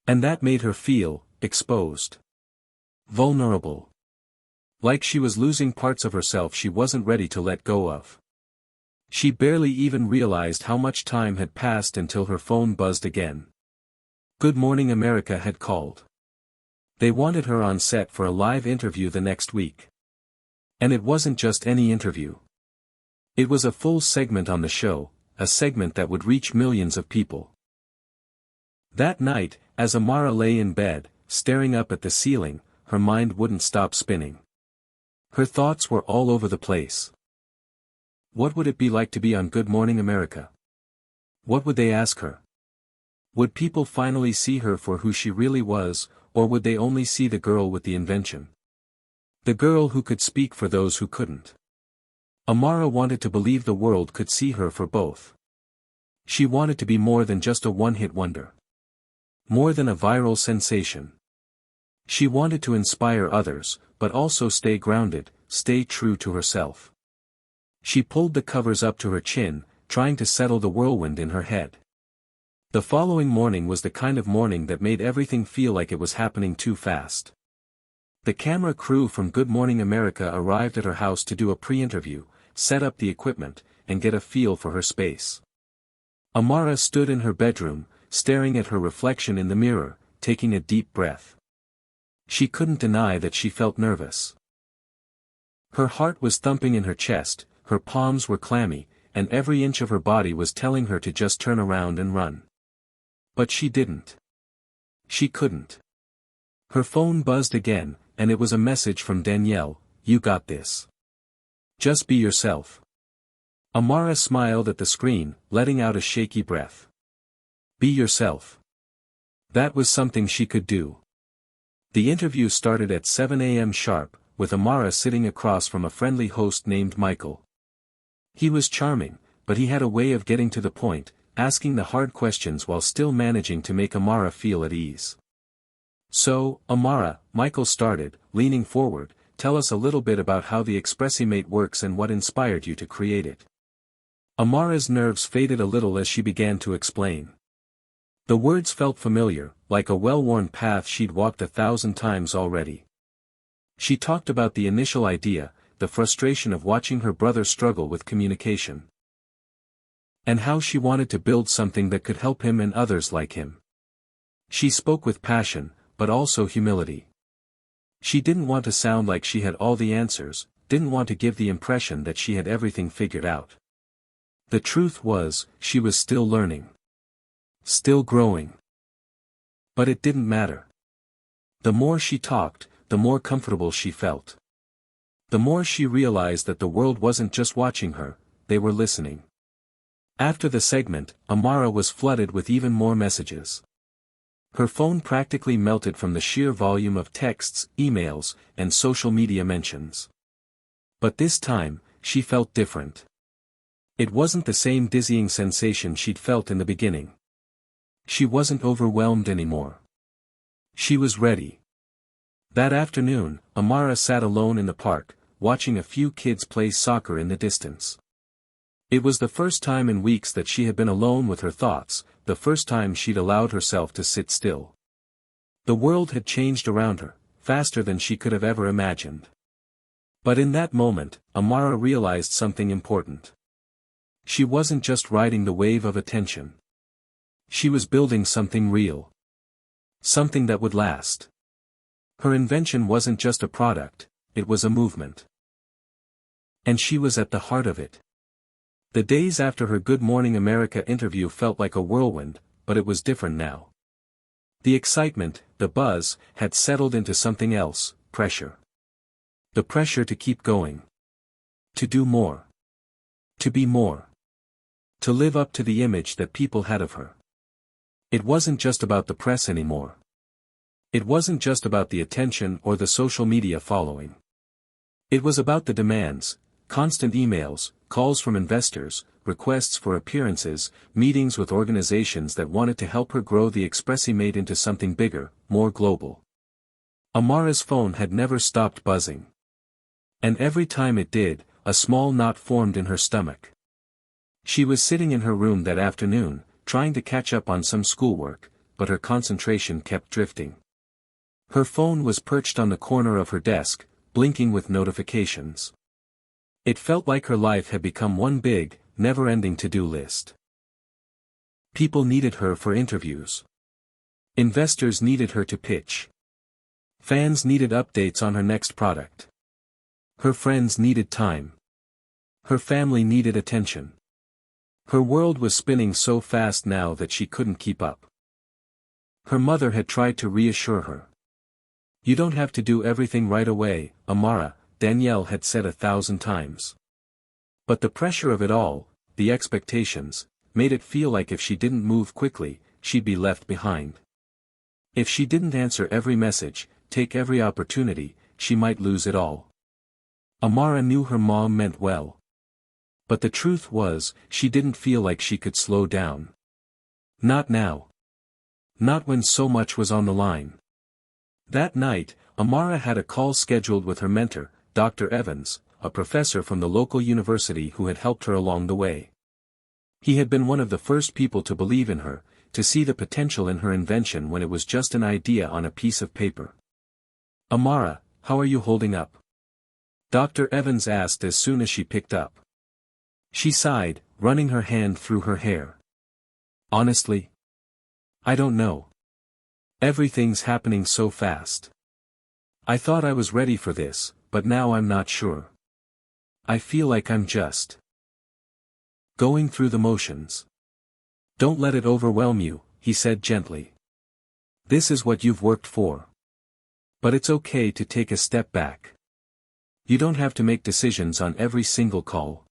And that made her feel exposed. Vulnerable. Like she was losing parts of herself she wasn't ready to let go of. She barely even realized how much time had passed until her phone buzzed again. Good Morning America had called. They wanted her on set for a live interview the next week. And it wasn't just any interview. It was a full segment on the show, a segment that would reach millions of people. That night, as Amara lay in bed, staring up at the ceiling, her mind wouldn't stop spinning. Her thoughts were all over the place. What would it be like to be on Good Morning America? What would they ask her? Would people finally see her for who she really was, or would they only see the girl with the invention? The girl who could speak for those who couldn't. Amara wanted to believe the world could see her for both. She wanted to be more than just a one-hit wonder. More than a viral sensation. She wanted to inspire others, but also stay grounded, stay true to herself. She pulled the covers up to her chin, trying to settle the whirlwind in her head. The following morning was the kind of morning that made everything feel like it was happening too fast. The camera crew from Good Morning America arrived at her house to do a pre-interview, set up the equipment, and get a feel for her space. Amara stood in her bedroom, staring at her reflection in the mirror, taking a deep breath. She couldn't deny that she felt nervous. Her heart was thumping in her chest, her palms were clammy, and every inch of her body was telling her to just turn around and run. But she didn't. She couldn't. Her phone buzzed again, and it was a message from Danielle, "You got this. Just be yourself." Amara smiled at the screen, letting out a shaky breath. Be yourself. That was something she could do. The interview started at 7 a.m. sharp, with Amara sitting across from a friendly host named Michael. He was charming, but he had a way of getting to the point, asking the hard questions while still managing to make Amara feel at ease. So, Amara, Michael started, leaning forward, tell us a little bit about how the Expressimate works and what inspired you to create it. Amara's nerves faded a little as she began to explain. The words felt familiar, like a well-worn path she'd walked 1,000 times already. She talked about the initial idea, the frustration of watching her brother struggle with communication. And how she wanted to build something that could help him and others like him. She spoke with passion, but also humility. She didn't want to sound like she had all the answers, didn't want to give the impression that she had everything figured out. The truth was, she was still learning. Still growing. But it didn't matter. The more she talked, the more comfortable she felt. The more she realized that the world wasn't just watching her, they were listening. After the segment, Amara was flooded with even more messages. Her phone practically melted from the sheer volume of texts, emails, and social media mentions. But this time, she felt different. It wasn't the same dizzying sensation she'd felt in the beginning. She wasn't overwhelmed anymore. She was ready. That afternoon, Amara sat alone in the park, watching a few kids play soccer in the distance. It was the first time in weeks that she had been alone with her thoughts, the first time she'd allowed herself to sit still. The world had changed around her, faster than she could have ever imagined. But in that moment, Amara realized something important. She wasn't just riding the wave of attention. She was building something real. Something that would last. Her invention wasn't just a product, it was a movement. And she was at the heart of it. The days after her Good Morning America interview felt like a whirlwind, but it was different now. The excitement, the buzz, had settled into something else, pressure. The pressure to keep going. To do more. To be more. To live up to the image that people had of her. It wasn't just about the press anymore. It wasn't just about the attention or the social media following. It was about the demands, constant emails, calls from investors, requests for appearances, meetings with organizations that wanted to help her grow the Expressi made into something bigger, more global. Amara's phone had never stopped buzzing. And every time it did, a small knot formed in her stomach. She was sitting in her room that afternoon, trying to catch up on some schoolwork, but her concentration kept drifting. Her phone was perched on the corner of her desk, blinking with notifications. It felt like her life had become one big, never-ending to-do list. People needed her for interviews. Investors needed her to pitch. Fans needed updates on her next product. Her friends needed time. Her family needed attention. Her world was spinning so fast now that she couldn't keep up. Her mother had tried to reassure her. "You don't have to do everything right away, Amara," Danielle had said 1,000 times. But the pressure of it all, the expectations, made it feel like if she didn't move quickly, she'd be left behind. If she didn't answer every message, take every opportunity, she might lose it all. Amara knew her mom meant well. But the truth was, she didn't feel like she could slow down. Not now. Not when so much was on the line. That night, Amara had a call scheduled with her mentor, Dr. Evans, a professor from the local university who had helped her along the way. He had been one of the first people to believe in her, to see the potential in her invention when it was just an idea on a piece of paper. "Amara, how are you holding up?" Dr. Evans asked as soon as she picked up. She sighed, running her hand through her hair. "Honestly? I don't know. Everything's happening so fast. I thought I was ready for this, but now I'm not sure. I feel like I'm just going through the motions." "Don't let it overwhelm you," he said gently. "This is what you've worked for. But it's okay to take a step back. You don't have to make decisions on every single call.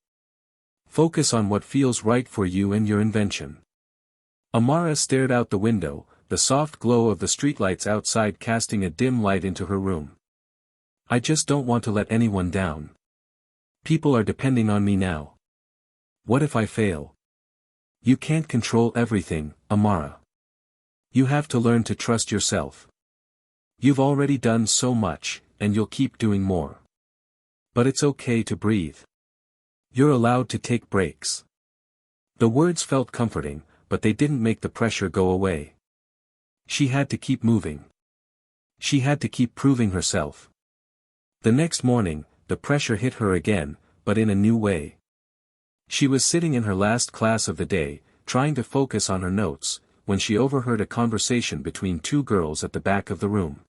Focus on what feels right for you and your invention." Amara stared out the window, the soft glow of the streetlights outside casting a dim light into her room. "I just don't want to let anyone down. People are depending on me now. What if I fail?" "You can't control everything, Amara. You have to learn to trust yourself. You've already done so much, and you'll keep doing more. But it's okay to breathe. You're allowed to take breaks." The words felt comforting, but they didn't make the pressure go away. She had to keep moving. She had to keep proving herself. The next morning, the pressure hit her again, but in a new way. She was sitting in her last class of the day, trying to focus on her notes, when she overheard a conversation between two girls at the back of the room.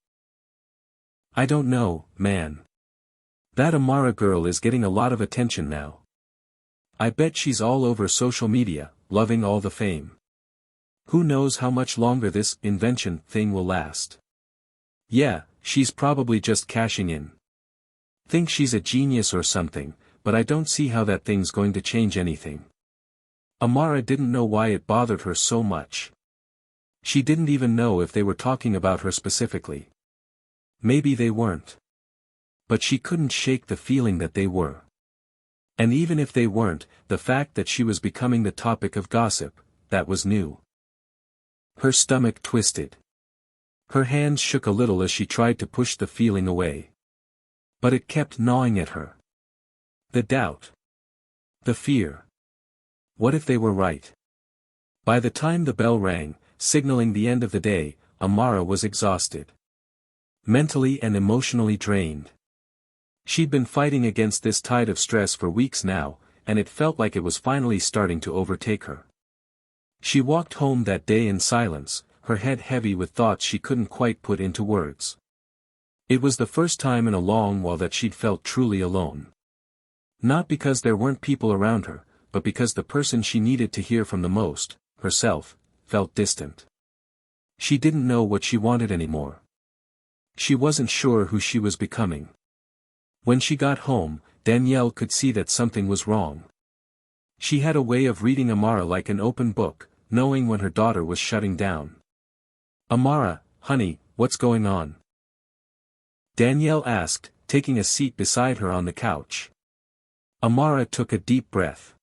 "I don't know, man. That Amara girl is getting a lot of attention now. I bet she's all over social media, loving all the fame. Who knows how much longer this invention thing will last? Yeah, she's probably just cashing in. Think she's a genius or something, but I don't see how that thing's going to change anything." Amara didn't know why it bothered her so much. She didn't even know if they were talking about her specifically. Maybe they weren't. But she couldn't shake the feeling that they were. And even if they weren't, the fact that she was becoming the topic of gossip, that was new. Her stomach twisted. Her hands shook a little as she tried to push the feeling away. But it kept gnawing at her. The doubt. The fear. What if they were right? By the time the bell rang, signaling the end of the day, Amara was exhausted. mentally and emotionally drained. She'd been fighting against this tide of stress for weeks now, and it felt like it was finally starting to overtake her. She walked home that day in silence, her head heavy with thoughts she couldn't quite put into words. It was the first time in a long while that she'd felt truly alone. Not because there weren't people around her, but because the person she needed to hear from the most, herself, felt distant. She didn't know what she wanted anymore. She wasn't sure who she was becoming. When she got home, Danielle could see that something was wrong. She had a way of reading Amara like an open book, knowing when her daughter was shutting down. "Amara, honey, what's going on?" Danielle asked, taking a seat beside her on the couch. Amara took a deep breath.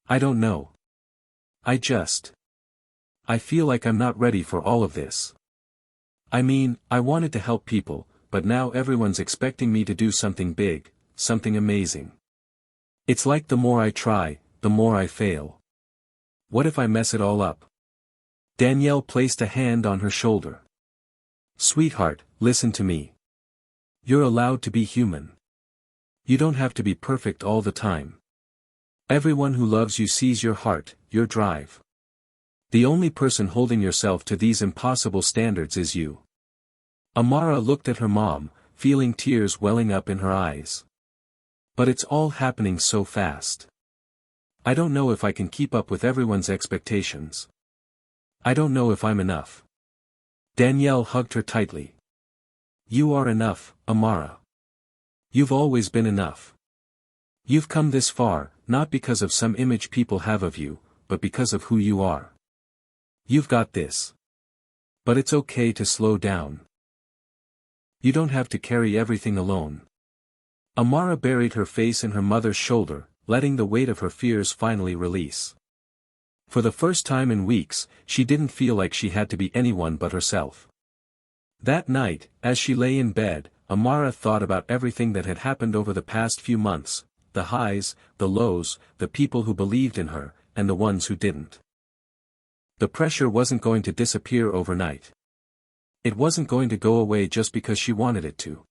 "I don't know. I feel like I'm not ready for all of this. I mean, I wanted to help people, but now everyone's expecting me to do something big, something amazing. It's like the more I try, the more I fail. What if I mess it all up?" Danielle placed a hand on her shoulder. "Sweetheart, listen to me. You're allowed to be human. You don't have to be perfect all the time. Everyone who loves you sees your heart, your drive. The only person holding yourself to these impossible standards is you." Amara looked at her mom, feeling tears welling up in her eyes. "But it's all happening so fast. I don't know if I can keep up with everyone's expectations. I don't know if I'm enough." Danielle hugged her tightly. "You are enough, Amara. You've always been enough. You've come this far, not because of some image people have of you, but because of who you are. You've got this. But it's okay to slow down. You don't have to carry everything alone." Amara buried her face in her mother's shoulder, letting the weight of her fears finally release. For the first time in weeks, she didn't feel like she had to be anyone but herself. That night, as she lay in bed, Amara thought about everything that had happened over the past few months, the highs, the lows, the people who believed in her, and the ones who didn't. The pressure wasn't going to disappear overnight. It wasn't going to go away just because she wanted it to.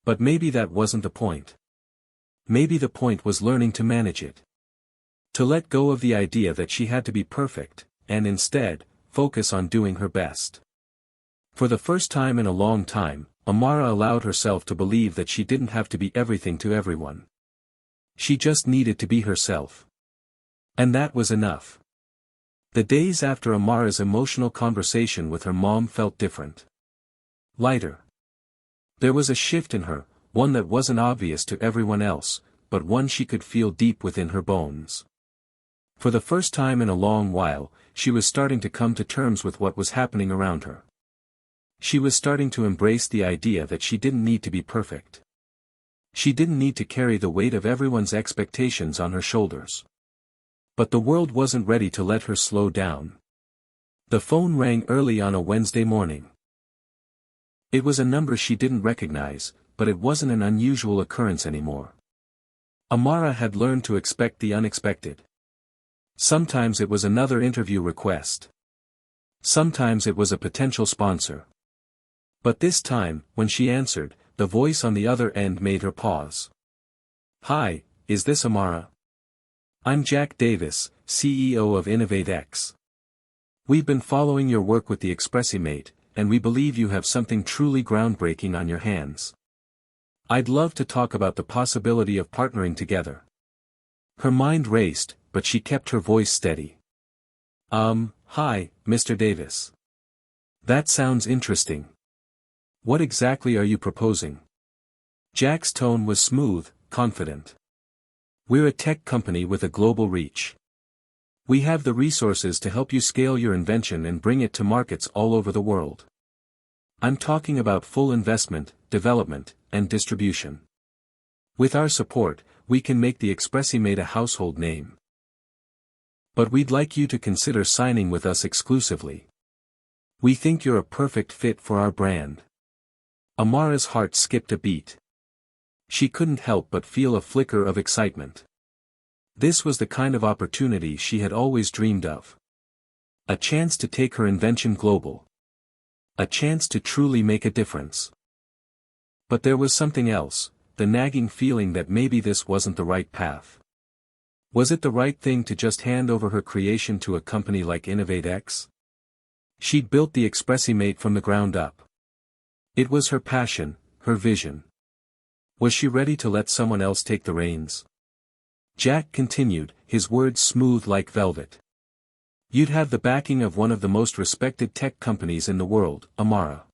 But maybe that wasn't the point. Maybe the point was learning to manage it. To let go of the idea that she had to be perfect, and instead, focus on doing her best. For the first time in a long time, Amara allowed herself to believe that she didn't have to be everything to everyone. She just needed to be herself. And that was enough. The days after Amara's emotional conversation with her mom felt different. Lighter. There was a shift in her, one that wasn't obvious to everyone else, but one she could feel deep within her bones. For the first time in a long while, she was starting to come to terms with what was happening around her. She was starting to embrace the idea that she didn't need to be perfect. She didn't need to carry the weight of everyone's expectations on her shoulders. But the world wasn't ready to let her slow down. The phone rang early on a Wednesday morning. It was a number she didn't recognize, but it wasn't an unusual occurrence anymore. Amara had learned to expect the unexpected. Sometimes it was another interview request. Sometimes it was a potential sponsor. But this time, when she answered, the voice on the other end made her pause. "Hi, is this Amara? I'm Jack Davis, CEO of InnovateX. We've been following your work with the Expressimate, and we believe you have something truly groundbreaking on your hands. I'd love to talk about the possibility of partnering together." Her mind raced, but she kept her voice steady. Hi, Mr. Davis. That sounds interesting. What exactly are you proposing?" Jack's tone was smooth, confident. "We're a tech company with a global reach. We have the resources to help you scale your invention and bring it to markets all over the world. I'm talking about full investment, development, and distribution. With our support, we can make the Expressimate a household name. But we'd like you to consider signing with us exclusively. We think you're a perfect fit for our brand." Amara's heart skipped a beat. She couldn't help but feel a flicker of excitement. This was the kind of opportunity she had always dreamed of. A chance to take her invention global. A chance to truly make a difference. But there was something else, the nagging feeling that maybe this wasn't the right path. Was it the right thing to just hand over her creation to a company like InnovateX? She'd built the Expressimate from the ground up. It was her passion, her vision. Was she ready to let someone else take the reins? Jack continued, his words smooth like velvet. You'd have the backing of one of the most respected tech companies in the world, Amara.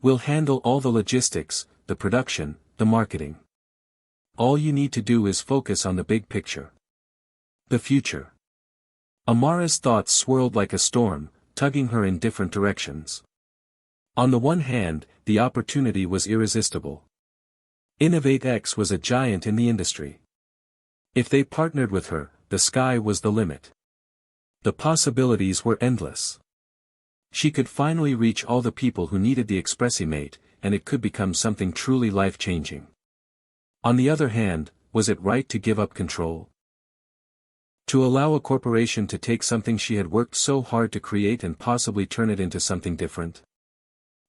We'll handle all the logistics, the production, the marketing. All you need to do is focus on the big picture. The future. Amara's thoughts swirled like a storm, tugging her in different directions. On the one hand, the opportunity was irresistible. InnovateX was a giant in the industry. If they partnered with her, the sky was the limit. The possibilities were endless. She could finally reach all the people who needed the Expressimate, and it could become something truly life-changing. On the other hand, was it right to give up control? To allow a corporation to take something she had worked so hard to create and possibly turn it into something different?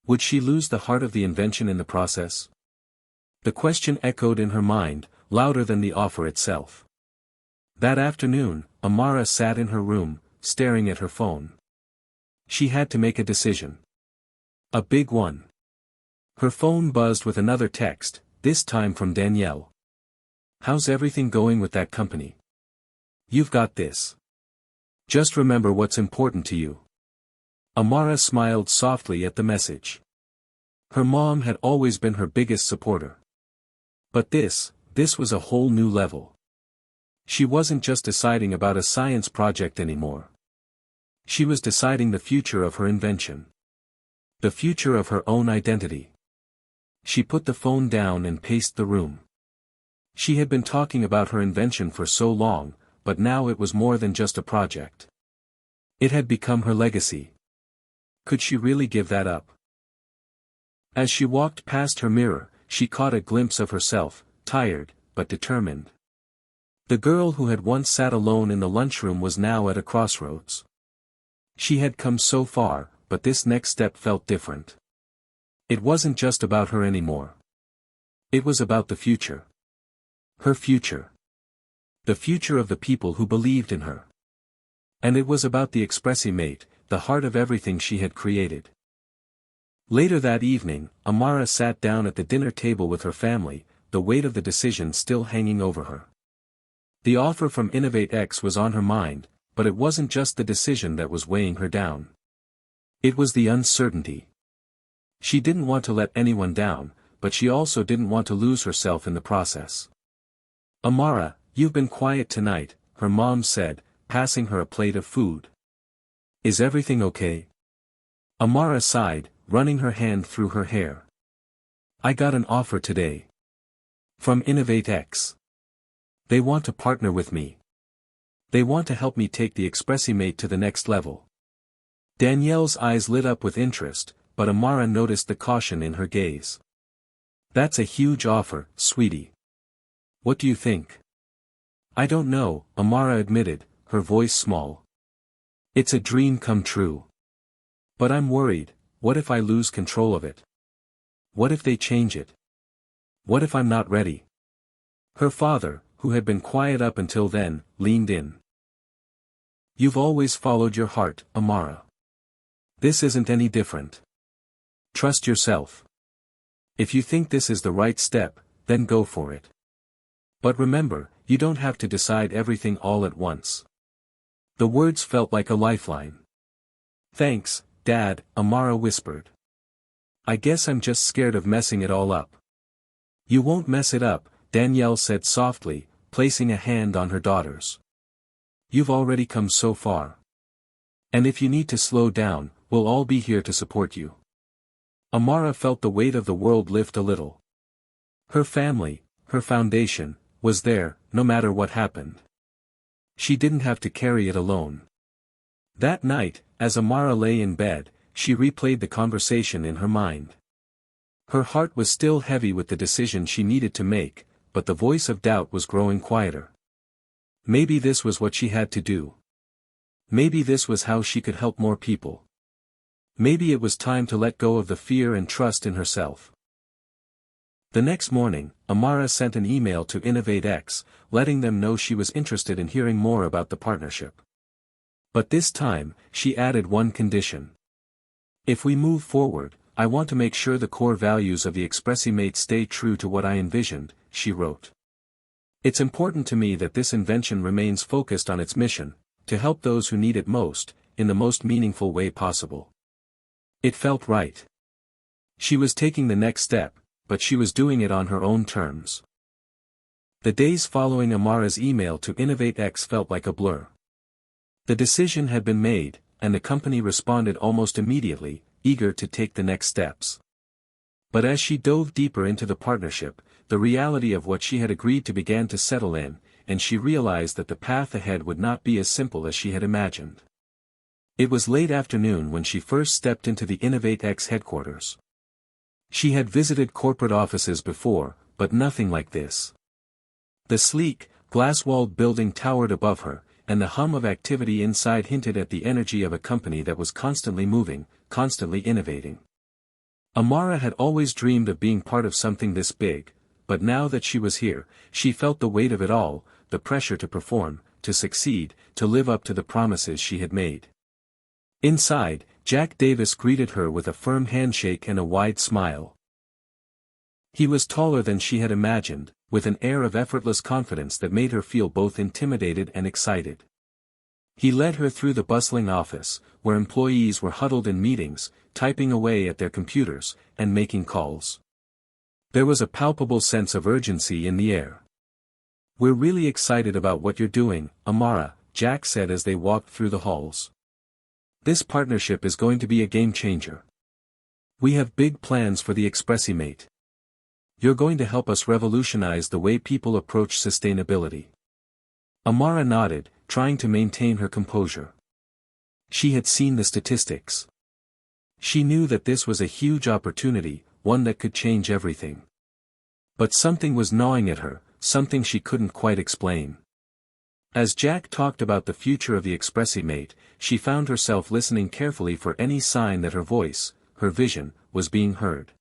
Would she lose the heart of the invention in the process? The question echoed in her mind, louder than the offer itself. That afternoon, Amara sat in her room, staring at her phone. She had to make a decision. A big one. Her phone buzzed with another text, this time from Danielle. How's everything going with that company? You've got this. Just remember what's important to you. Amara smiled softly at the message. Her mom had always been her biggest supporter. But this was a whole new level. She wasn't just deciding about a science project anymore. She was deciding the future of her invention. The future of her own identity. She put the phone down and paced the room. She had been talking about her invention for so long, but now it was more than just a project. It had become her legacy. Could she really give that up? As she walked past her mirror, she caught a glimpse of herself, tired, but determined. The girl who had once sat alone in the lunchroom was now at a crossroads. She had come so far, but this next step felt different. It wasn't just about her anymore. It was about the future. Her future. The future of the people who believed in her. And it was about the Expressimate, the heart of everything she had created. Later that evening, Amara sat down at the dinner table with her family, the weight of the decision still hanging over her. The offer from InnovateX was on her mind, but it wasn't just the decision that was weighing her down. It was the uncertainty. She didn't want to let anyone down, but she also didn't want to lose herself in the process. Amara, you've been quiet tonight, her mom said, passing her a plate of food. Is everything okay? Amara sighed, running her hand through her hair. I got an offer today. From InnovateX. They want to partner with me. They want to help me take the Expressimate to the next level. Danielle's eyes lit up with interest, but Amara noticed the caution in her gaze. That's a huge offer, sweetie. What do you think? I don't know, Amara admitted, her voice small. It's a dream come true. But I'm worried, what if I lose control of it? What if they change it? What if I'm not ready? Her father, who had been quiet up until then, leaned in. You've always followed your heart, Amara. This isn't any different. Trust yourself. If you think this is the right step, then go for it. But remember, you don't have to decide everything all at once. The words felt like a lifeline. Thanks, Dad, Amara whispered. I guess I'm just scared of messing it all up. You won't mess it up, Danielle said softly, placing a hand on her daughter's. You've already come so far. And if you need to slow down, we'll all be here to support you. Amara felt the weight of the world lift a little. Her family, her foundation, was there, no matter what happened. She didn't have to carry it alone. That night, as Amara lay in bed, she replayed the conversation in her mind. Her heart was still heavy with the decision she needed to make, but the voice of doubt was growing quieter. Maybe this was what she had to do. Maybe this was how she could help more people. Maybe it was time to let go of the fear and trust in herself. The next morning, Amara sent an email to InnovateX, letting them know she was interested in hearing more about the partnership. But this time, she added one condition. If we move forward, I want to make sure the core values of the Expressimate stay true to what I envisioned, she wrote. It's important to me that this invention remains focused on its mission, to help those who need it most, in the most meaningful way possible. It felt right. She was taking the next step, but she was doing it on her own terms. The days following Amara's email to InnovateX felt like a blur. The decision had been made, and the company responded almost immediately, eager to take the next steps. But as she dove deeper into the partnership, the reality of what she had agreed to began to settle in, and she realized that the path ahead would not be as simple as she had imagined. It was late afternoon when she first stepped into the InnovateX headquarters. She had visited corporate offices before, but nothing like this. The sleek, glass-walled building towered above her, and the hum of activity inside hinted at the energy of a company that was constantly moving, constantly innovating. Amara had always dreamed of being part of something this big, but now that she was here, she felt the weight of it all, the pressure to perform, to succeed, to live up to the promises she had made. Inside, Jack Davis greeted her with a firm handshake and a wide smile. He was taller than she had imagined, with an air of effortless confidence that made her feel both intimidated and excited. He led her through the bustling office, where employees were huddled in meetings, typing away at their computers, and making calls. There was a palpable sense of urgency in the air. "We're really excited about what you're doing, Amara," Jack said as they walked through the halls. "This partnership is going to be a game changer. We have big plans for the Expressimate. You're going to help us revolutionize the way people approach sustainability." Amara nodded, trying to maintain her composure. She had seen the statistics. She knew that this was a huge opportunity, one that could change everything. But something was gnawing at her, something she couldn't quite explain. As Jack talked about the future of the Expressimate, she found herself listening carefully for any sign that her voice, her vision, was being heard.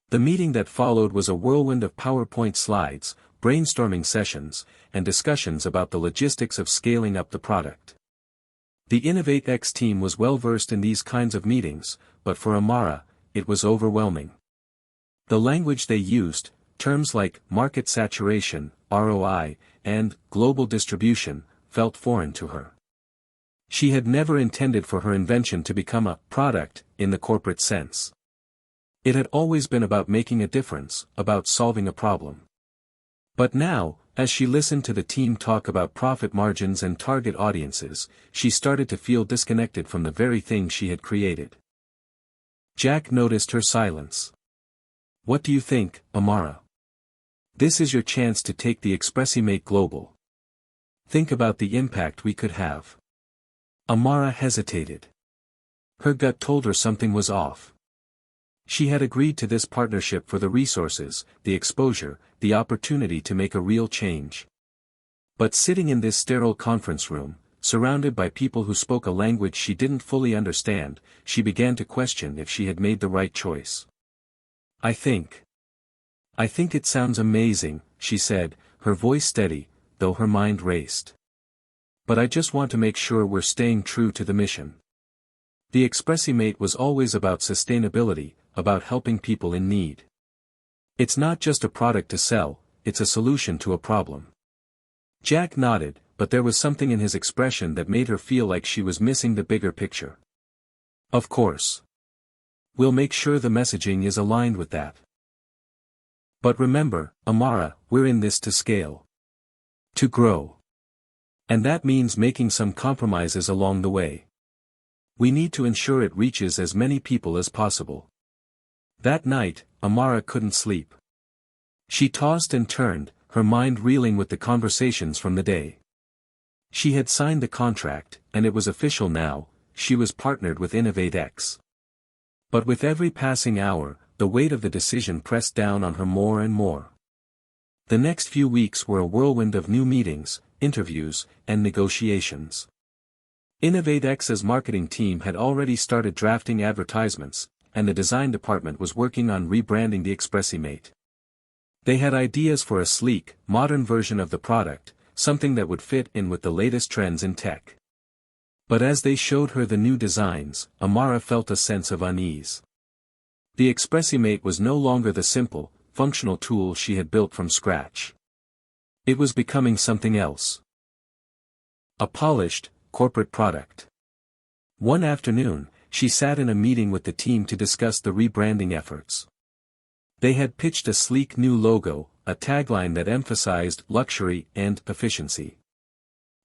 The meeting that followed was a whirlwind of PowerPoint slides, brainstorming sessions, and discussions about the logistics of scaling up the product. The InnovateX team was well versed in these kinds of meetings, but for Amara, it was overwhelming. The language they used, terms like market saturation, ROI, and global distribution, felt foreign to her. She had never intended for her invention to become a product in the corporate sense. It had always been about making a difference, about solving a problem. But now, as she listened to the team talk about profit margins and target audiences, she started to feel disconnected from the very thing she had created. Jack noticed her silence. "What do you think, Amara? This is your chance to take the Expressimate global. Think about the impact we could have." Amara hesitated. Her gut told her something was off. She had agreed to this partnership for the resources, the exposure, the opportunity to make a real change. But sitting in this sterile conference room, surrounded by people who spoke a language she didn't fully understand, she began to question if she had made the right choice. I think it sounds amazing," she said, her voice steady, though her mind raced. "But I just want to make sure we're staying true to the mission. The Expressimate was always about sustainability, about helping people in need. It's not just a product to sell, it's a solution to a problem." Jack nodded, but there was something in his expression that made her feel like she was missing the bigger picture. "Of course. We'll make sure the messaging is aligned with that. But remember, Amara, we're in this to scale. To grow. And that means making some compromises along the way. We need to ensure it reaches as many people as possible." That night, Amara couldn't sleep. She tossed and turned, her mind reeling with the conversations from the day. She had signed the contract, and it was official now, she was partnered with InnovateX. But with every passing hour, the weight of the decision pressed down on her more and more. The next few weeks were a whirlwind of new meetings, interviews, and negotiations. InnovateX's marketing team had already started drafting advertisements, and the design department was working on rebranding the ExpressiMate. They had ideas for a sleek, modern version of the product, something that would fit in with the latest trends in tech. But as they showed her the new designs, Amara felt a sense of unease. The ExpressiMate was no longer the simple, functional tool she had built from scratch. It was becoming something else. A polished, corporate product. One afternoon, she sat in a meeting with the team to discuss the rebranding efforts. They had pitched a sleek new logo, a tagline that emphasized luxury and efficiency.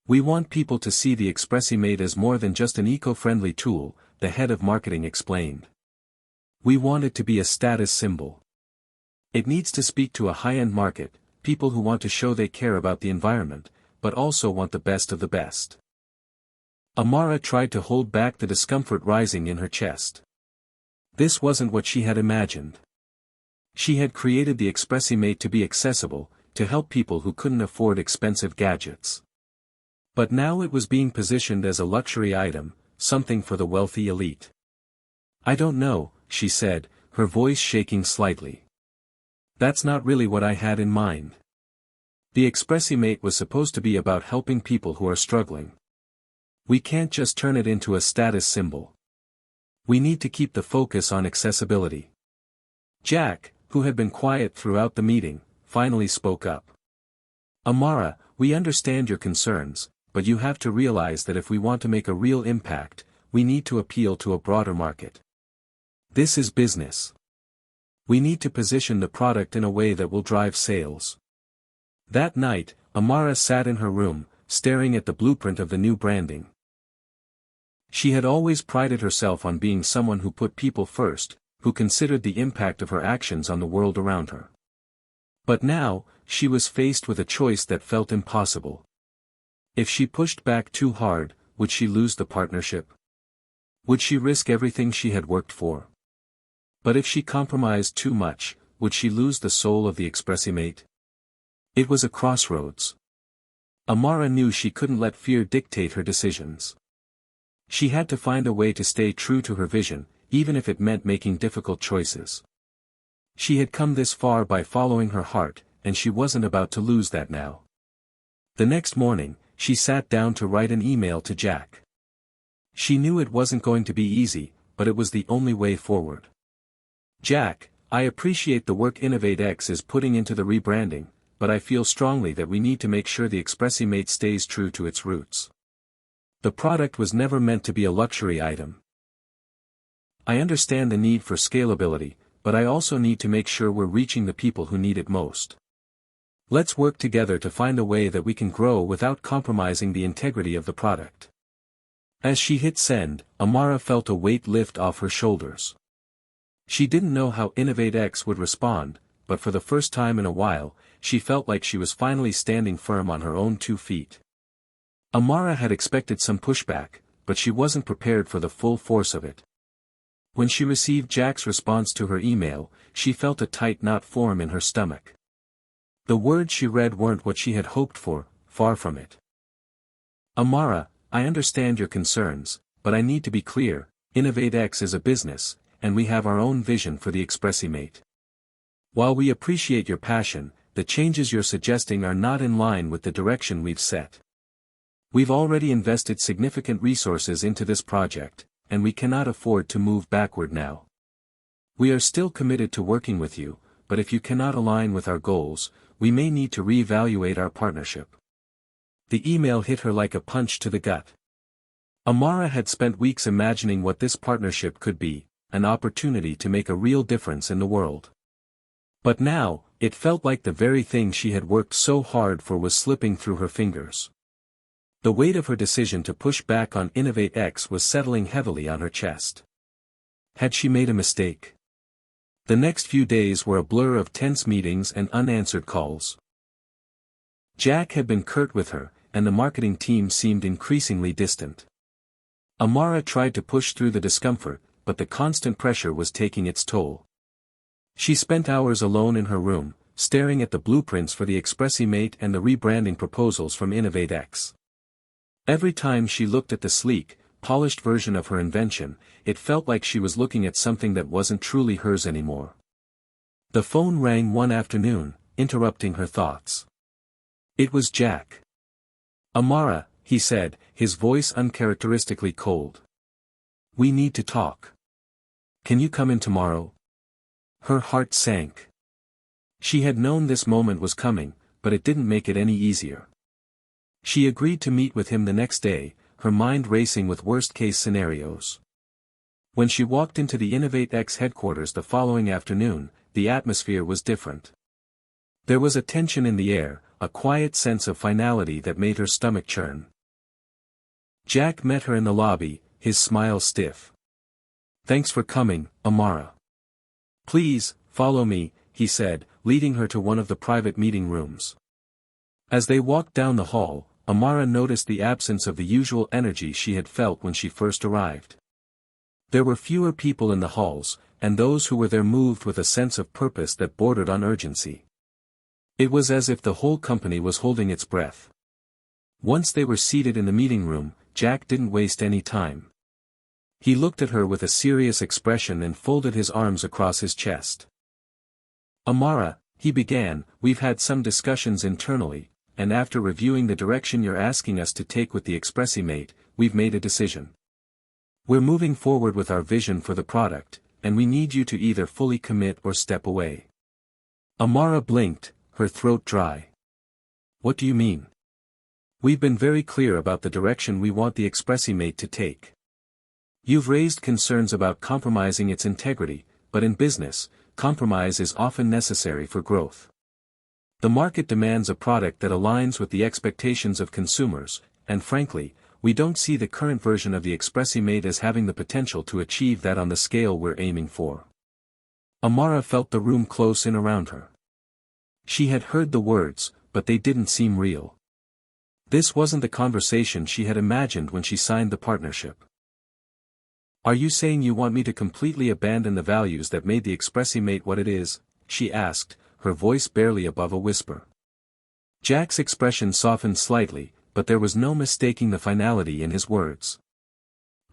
"We want people to see the ExpressiMate as more than just an eco-friendly tool," the head of marketing explained. "We want it to be a status symbol. It needs to speak to a high-end market, people who want to show they care about the environment, but also want the best of the best." Amara tried to hold back the discomfort rising in her chest. This wasn't what she had imagined. She had created the ExpressiMate to be accessible, to help people who couldn't afford expensive gadgets. But now it was being positioned as a luxury item, something for the wealthy elite. "I don't know," she said, her voice shaking slightly. "That's not really what I had in mind. The ExpressiMate was supposed to be about helping people who are struggling. We can't just turn it into a status symbol. We need to keep the focus on accessibility." Jack, who had been quiet throughout the meeting, finally spoke up. "Amara, we understand your concerns, but you have to realize that if we want to make a real impact, we need to appeal to a broader market. This is business. We need to position the product in a way that will drive sales." That night, Amara sat in her room, staring at the blueprint of the new branding. She had always prided herself on being someone who put people first, who considered the impact of her actions on the world around her. But now, she was faced with a choice that felt impossible. If she pushed back too hard, would she lose the partnership? Would she risk everything she had worked for? But if she compromised too much, would she lose the soul of the ExpressiMate? It was a crossroads. Amara knew she couldn't let fear dictate her decisions. She had to find a way to stay true to her vision, even if it meant making difficult choices. She had come this far by following her heart, and she wasn't about to lose that now. The next morning, she sat down to write an email to Jack. She knew it wasn't going to be easy, but it was the only way forward. "Jack, I appreciate the work InnovateX is putting into the rebranding, but I feel strongly that we need to make sure the ExpressiMate stays true to its roots. The product was never meant to be a luxury item. I understand the need for scalability, but I also need to make sure we're reaching the people who need it most. Let's work together to find a way that we can grow without compromising the integrity of the product." As she hit send, Amara felt a weight lift off her shoulders. She didn't know how InnovateX would respond, but for the first time in a while, she felt like she was finally standing firm on her own 2 feet. Amara had expected some pushback, but she wasn't prepared for the full force of it. When she received Jack's response to her email, she felt a tight knot form in her stomach. The words she read weren't what she had hoped for, far from it. "Amara, I understand your concerns, but I need to be clear, InnovateX is a business, and we have our own vision for the ExpressiMate. While we appreciate your passion, the changes you're suggesting are not in line with the direction we've set. We've already invested significant resources into this project, and we cannot afford to move backward now. We are still committed to working with you, but if you cannot align with our goals, we may need to reevaluate our partnership." The email hit her like a punch to the gut. Amara had spent weeks imagining what this partnership could be, an opportunity to make a real difference in the world. But now, it felt like the very thing she had worked so hard for was slipping through her fingers. The weight of her decision to push back on InnovateX was settling heavily on her chest. Had she made a mistake? The next few days were a blur of tense meetings and unanswered calls. Jack had been curt with her, and the marketing team seemed increasingly distant. Amara tried to push through the discomfort, but the constant pressure was taking its toll. She spent hours alone in her room, staring at the blueprints for the ExpressiMate and the rebranding proposals from InnovateX. Every time she looked at the sleek, polished version of her invention, it felt like she was looking at something that wasn't truly hers anymore. The phone rang one afternoon, interrupting her thoughts. It was Jack. "Amara," he said, his voice uncharacteristically cold. "We need to talk. Can you come in tomorrow?" Her heart sank. She had known this moment was coming, but it didn't make it any easier. She agreed to meet with him the next day, her mind racing with worst-case scenarios. When she walked into the Innovate X headquarters the following afternoon, the atmosphere was different. There was a tension in the air, a quiet sense of finality that made her stomach churn. Jack met her in the lobby, his smile stiff. "Thanks for coming, Amara. Please, follow me," he said, leading her to one of the private meeting rooms. As they walked down the hall, Amara noticed the absence of the usual energy she had felt when she first arrived. There were fewer people in the halls, and those who were there moved with a sense of purpose that bordered on urgency. It was as if the whole company was holding its breath. Once they were seated in the meeting room, Jack didn't waste any time. He looked at her with a serious expression and folded his arms across his chest. "Amara," he began, "we've had some discussions internally, and after reviewing the direction you're asking us to take with the Expressimate, we've made a decision. We're moving forward with our vision for the product, and we need you to either fully commit or step away." Amara blinked, her throat dry. "What do you mean?" "We've been very clear about the direction we want the Expressimate to take. You've raised concerns about compromising its integrity, but in business, compromise is often necessary for growth. The market demands a product that aligns with the expectations of consumers, and frankly, we don't see the current version of the Expressimate as having the potential to achieve that on the scale we're aiming for." Amara felt the room close in around her. She had heard the words, but they didn't seem real. This wasn't the conversation she had imagined when she signed the partnership. "Are you saying you want me to completely abandon the values that made the Expressimate what it is?" she asked, her voice barely above a whisper. Jack's expression softened slightly, but there was no mistaking the finality in his words.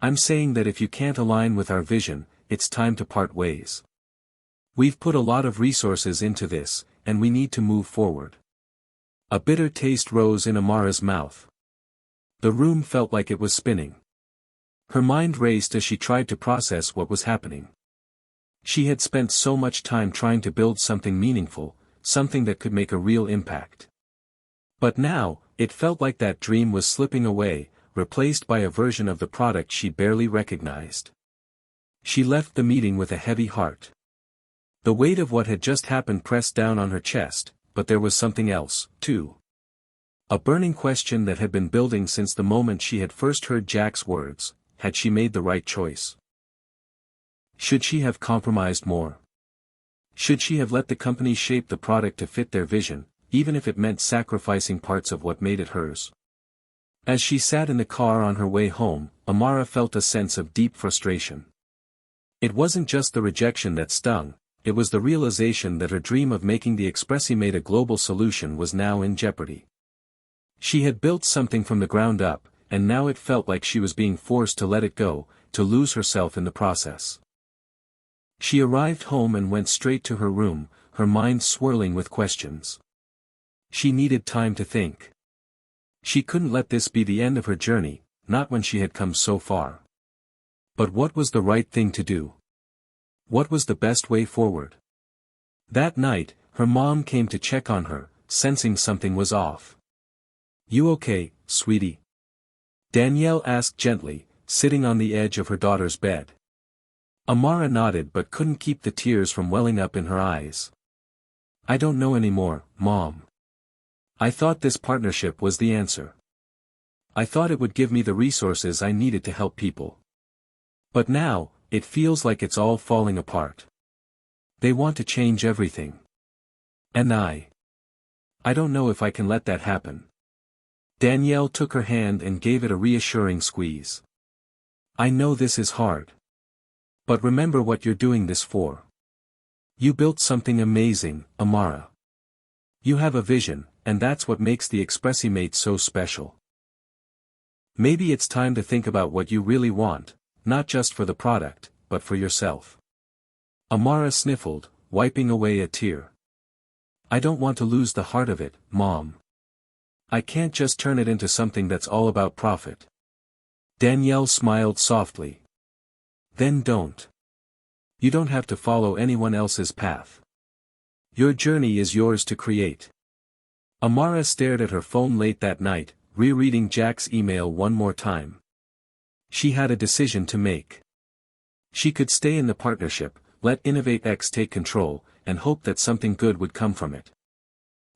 "I'm saying that if you can't align with our vision, it's time to part ways. We've put a lot of resources into this, and we need to move forward." A bitter taste rose in Amara's mouth. The room felt like it was spinning. Her mind raced as she tried to process what was happening. She had spent so much time trying to build something meaningful, something that could make a real impact. But now, it felt like that dream was slipping away, replaced by a version of the product she barely recognized. She left the meeting with a heavy heart. The weight of what had just happened pressed down on her chest, but there was something else, too. A burning question that had been building since the moment she had first heard Jack's words: had she made the right choice? Should she have compromised more? Should she have let the company shape the product to fit their vision, even if it meant sacrificing parts of what made it hers? As she sat in the car on her way home, Amara felt a sense of deep frustration. It wasn't just the rejection that stung, it was the realization that her dream of making the Expressimate a global solution was now in jeopardy. She had built something from the ground up, and now it felt like she was being forced to let it go, to lose herself in the process. She arrived home and went straight to her room, her mind swirling with questions. She needed time to think. She couldn't let this be the end of her journey, not when she had come so far. But what was the right thing to do? What was the best way forward? That night, her mom came to check on her, sensing something was off. "You okay, sweetie?" Danielle asked gently, sitting on the edge of her daughter's bed. Amara nodded but couldn't keep the tears from welling up in her eyes. "I don't know anymore, Mom. I thought this partnership was the answer. I thought it would give me the resources I needed to help people. But now, it feels like it's all falling apart. They want to change everything. And I don't know if I can let that happen." Danielle took her hand and gave it a reassuring squeeze. "I know this is hard. But remember what you're doing this for. You built something amazing, Amara. You have a vision, and that's what makes the Expressimate so special." Maybe it's time to think about what you really want, not just for the product, but for yourself. Amara sniffled, wiping away a tear. I don't want to lose the heart of it, Mom. I can't just turn it into something that's all about profit. Danielle smiled softly. Then don't. You don't have to follow anyone else's path. Your journey is yours to create. Amara stared at her phone late that night, rereading Jack's email one more time. She had a decision to make. She could stay in the partnership, let InnovateX take control, and hope that something good would come from it.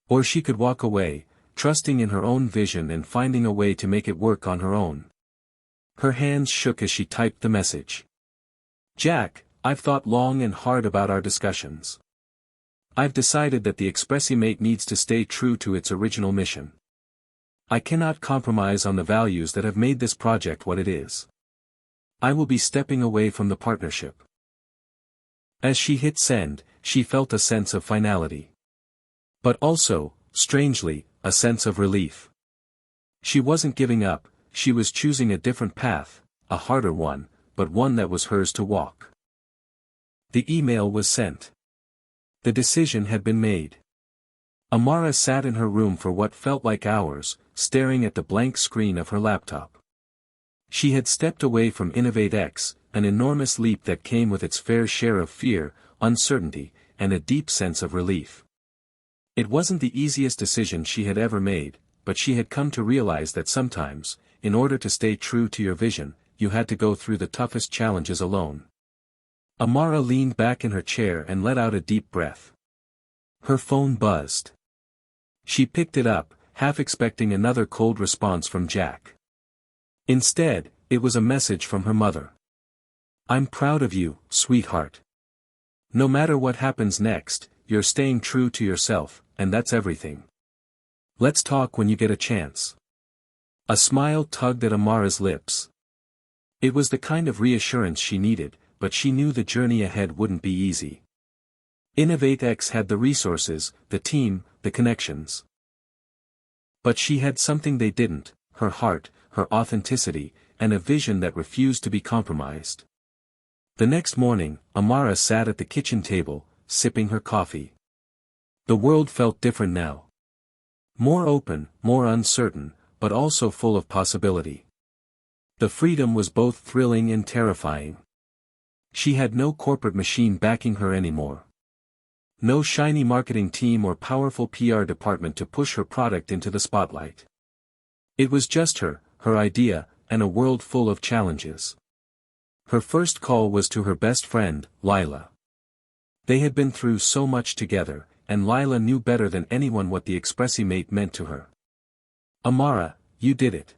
Or she could walk away, trusting in her own vision and finding a way to make it work on her own. Her hands shook as she typed the message. Jack, I've thought long and hard about our discussions. I've decided that the Expressimate needs to stay true to its original mission. I cannot compromise on the values that have made this project what it is. I will be stepping away from the partnership. As she hit send, she felt a sense of finality. But also, strangely, a sense of relief. She wasn't giving up, she was choosing a different path, a harder one, but one that was hers to walk. The email was sent. The decision had been made. Amara sat in her room for what felt like hours, staring at the blank screen of her laptop. She had stepped away from InnovateX, an enormous leap that came with its fair share of fear, uncertainty, and a deep sense of relief. It wasn't the easiest decision she had ever made, but she had come to realize that sometimes, in order to stay true to your vision, you had to go through the toughest challenges alone. Amara leaned back in her chair and let out a deep breath. Her phone buzzed. She picked it up, half expecting another cold response from Jack. Instead, it was a message from her mother. I'm proud of you, sweetheart. No matter what happens next, you're staying true to yourself, and that's everything. Let's talk when you get a chance. A smile tugged at Amara's lips. It was the kind of reassurance she needed, but she knew the journey ahead wouldn't be easy. InnovateX had the resources, the team, the connections. But she had something they didn't, her heart, her authenticity, and a vision that refused to be compromised. The next morning, Amara sat at the kitchen table, sipping her coffee. The world felt different now. More open, more uncertain, but also full of possibility. The freedom was both thrilling and terrifying. She had no corporate machine backing her anymore. No shiny marketing team or powerful PR department to push her product into the spotlight. It was just her idea, and a world full of challenges. Her first call was to her best friend, Lila. They had been through so much together, and Lila knew better than anyone what the Expressimate meant to her. Amara, you did it.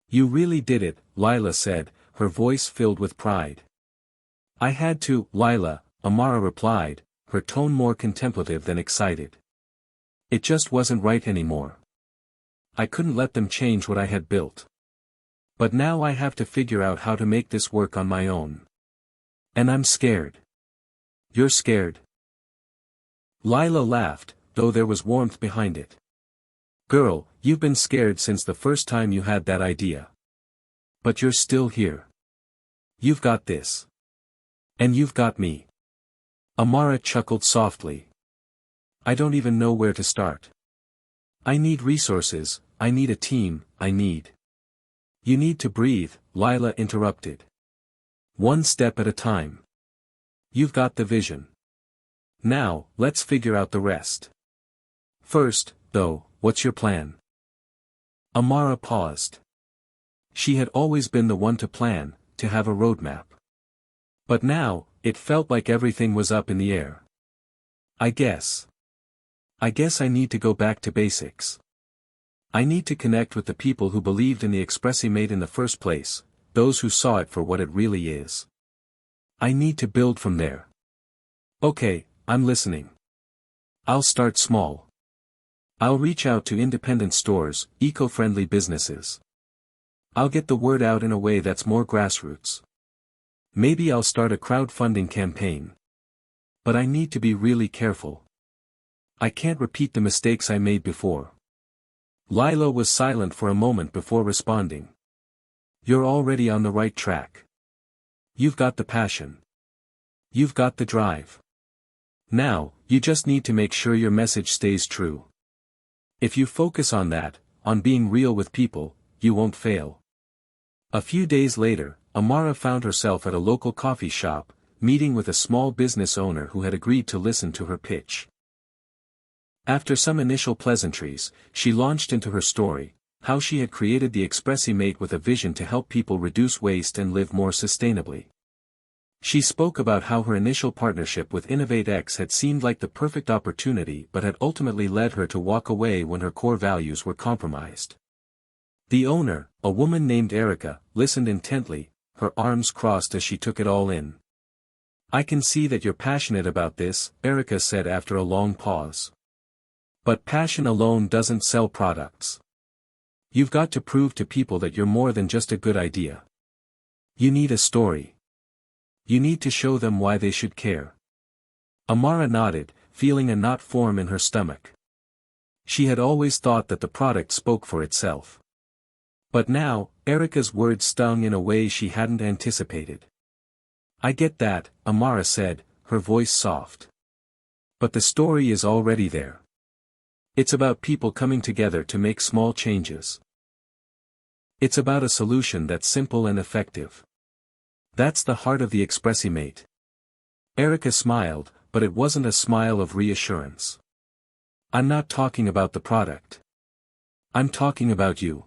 You really did it, Lila said, her voice filled with pride. I had to, Lila, Amara replied, her tone more contemplative than excited. It just wasn't right anymore. I couldn't let them change what I had built. But now I have to figure out how to make this work on my own. And I'm scared. You're scared? Lila laughed, though there was warmth behind it. Girl, you've been scared since the first time you had that idea. But you're still here. You've got this. And you've got me. Amara chuckled softly. I don't even know where to start. I need resources, I need a team, You need to breathe, Lila interrupted. One step at a time. You've got the vision. Now, let's figure out the rest. First, though, what's your plan? Amara paused. She had always been the one to plan, to have a roadmap. But now, it felt like everything was up in the air. I guess I need to go back to basics. I need to connect with the people who believed in the Expressimate in the first place, those who saw it for what it really is. I need to build from there. Okay, I'm listening. I'll start small. I'll reach out to independent stores, eco-friendly businesses. I'll get the word out in a way that's more grassroots. Maybe I'll start a crowdfunding campaign. But I need to be really careful. I can't repeat the mistakes I made before. Lila was silent for a moment before responding. You're already on the right track. You've got the passion. You've got the drive. Now, you just need to make sure your message stays true. If you focus on that, on being real with people, you won't fail. A few days later, Amara found herself at a local coffee shop, meeting with a small business owner who had agreed to listen to her pitch. After some initial pleasantries, she launched into her story, how she had created the Expressimate with a vision to help people reduce waste and live more sustainably. She spoke about how her initial partnership with InnovateX had seemed like the perfect opportunity but had ultimately led her to walk away when her core values were compromised. The owner, a woman named Erica, listened intently, her arms crossed as she took it all in. "I can see that you're passionate about this," Erica said after a long pause. "But passion alone doesn't sell products. You've got to prove to people that you're more than just a good idea. You need a story. You need to show them why they should care." Amara nodded, feeling a knot form in her stomach. She had always thought that the product spoke for itself. But now, Erica's words stung in a way she hadn't anticipated. "I get that," Amara said, her voice soft. "But the story is already there. It's about people coming together to make small changes. It's about a solution that's simple and effective. That's the heart of the Expressimate." Erica smiled, but it wasn't a smile of reassurance. "I'm not talking about the product. I'm talking about you.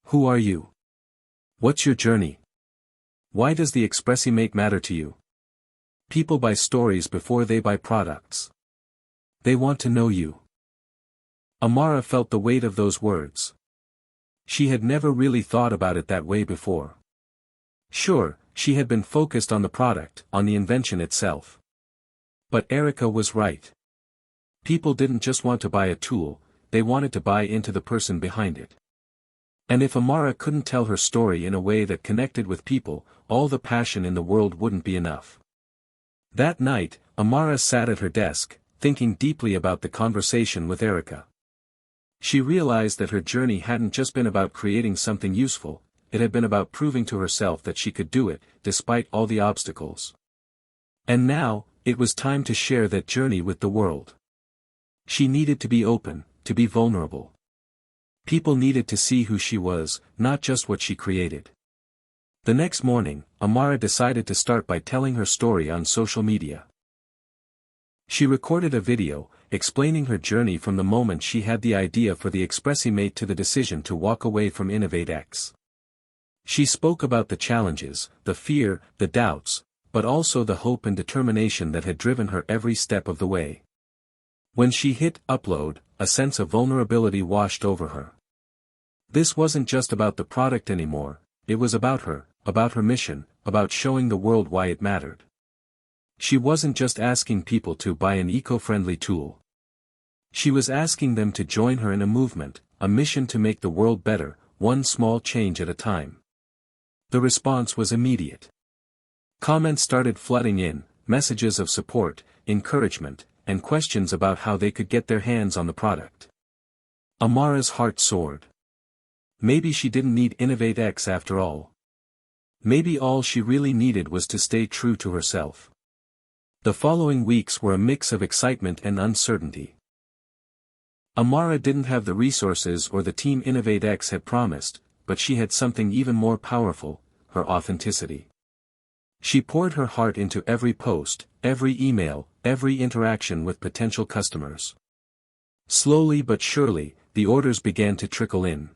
Who are you? What's your journey? Why does the Expressimate matter to you? People buy stories before they buy products. They want to know you." Amara felt the weight of those words. She had never really thought about it that way before. Sure, she had been focused on the product, on the invention itself. But Erica was right. People didn't just want to buy a tool, they wanted to buy into the person behind it. And if Amara couldn't tell her story in a way that connected with people, all the passion in the world wouldn't be enough. That night, Amara sat at her desk, thinking deeply about the conversation with Erica. She realized that her journey hadn't just been about creating something useful, it had been about proving to herself that she could do it, despite all the obstacles. And now, it was time to share that journey with the world. She needed to be open, to be vulnerable. People needed to see who she was, not just what she created. The next morning, Amara decided to start by telling her story on social media. She recorded a video, explaining her journey from the moment she had the idea for the Expressimate to the decision to walk away from InnovateX. She spoke about the challenges, the fear, the doubts, but also the hope and determination that had driven her every step of the way. When she hit upload, a sense of vulnerability washed over her. This wasn't just about the product anymore, it was about her mission, about showing the world why it mattered. She wasn't just asking people to buy an eco-friendly tool. She was asking them to join her in a movement, a mission to make the world better, one small change at a time. The response was immediate. Comments started flooding in, messages of support, encouragement, and questions about how they could get their hands on the product. Amara's heart soared. Maybe she didn't need InnovateX after all. Maybe all she really needed was to stay true to herself. The following weeks were a mix of excitement and uncertainty. Amara didn't have the resources or the team InnovateX had promised, but she had something even more powerful, her authenticity. She poured her heart into every post, every email, every interaction with potential customers. Slowly but surely, the orders began to trickle in.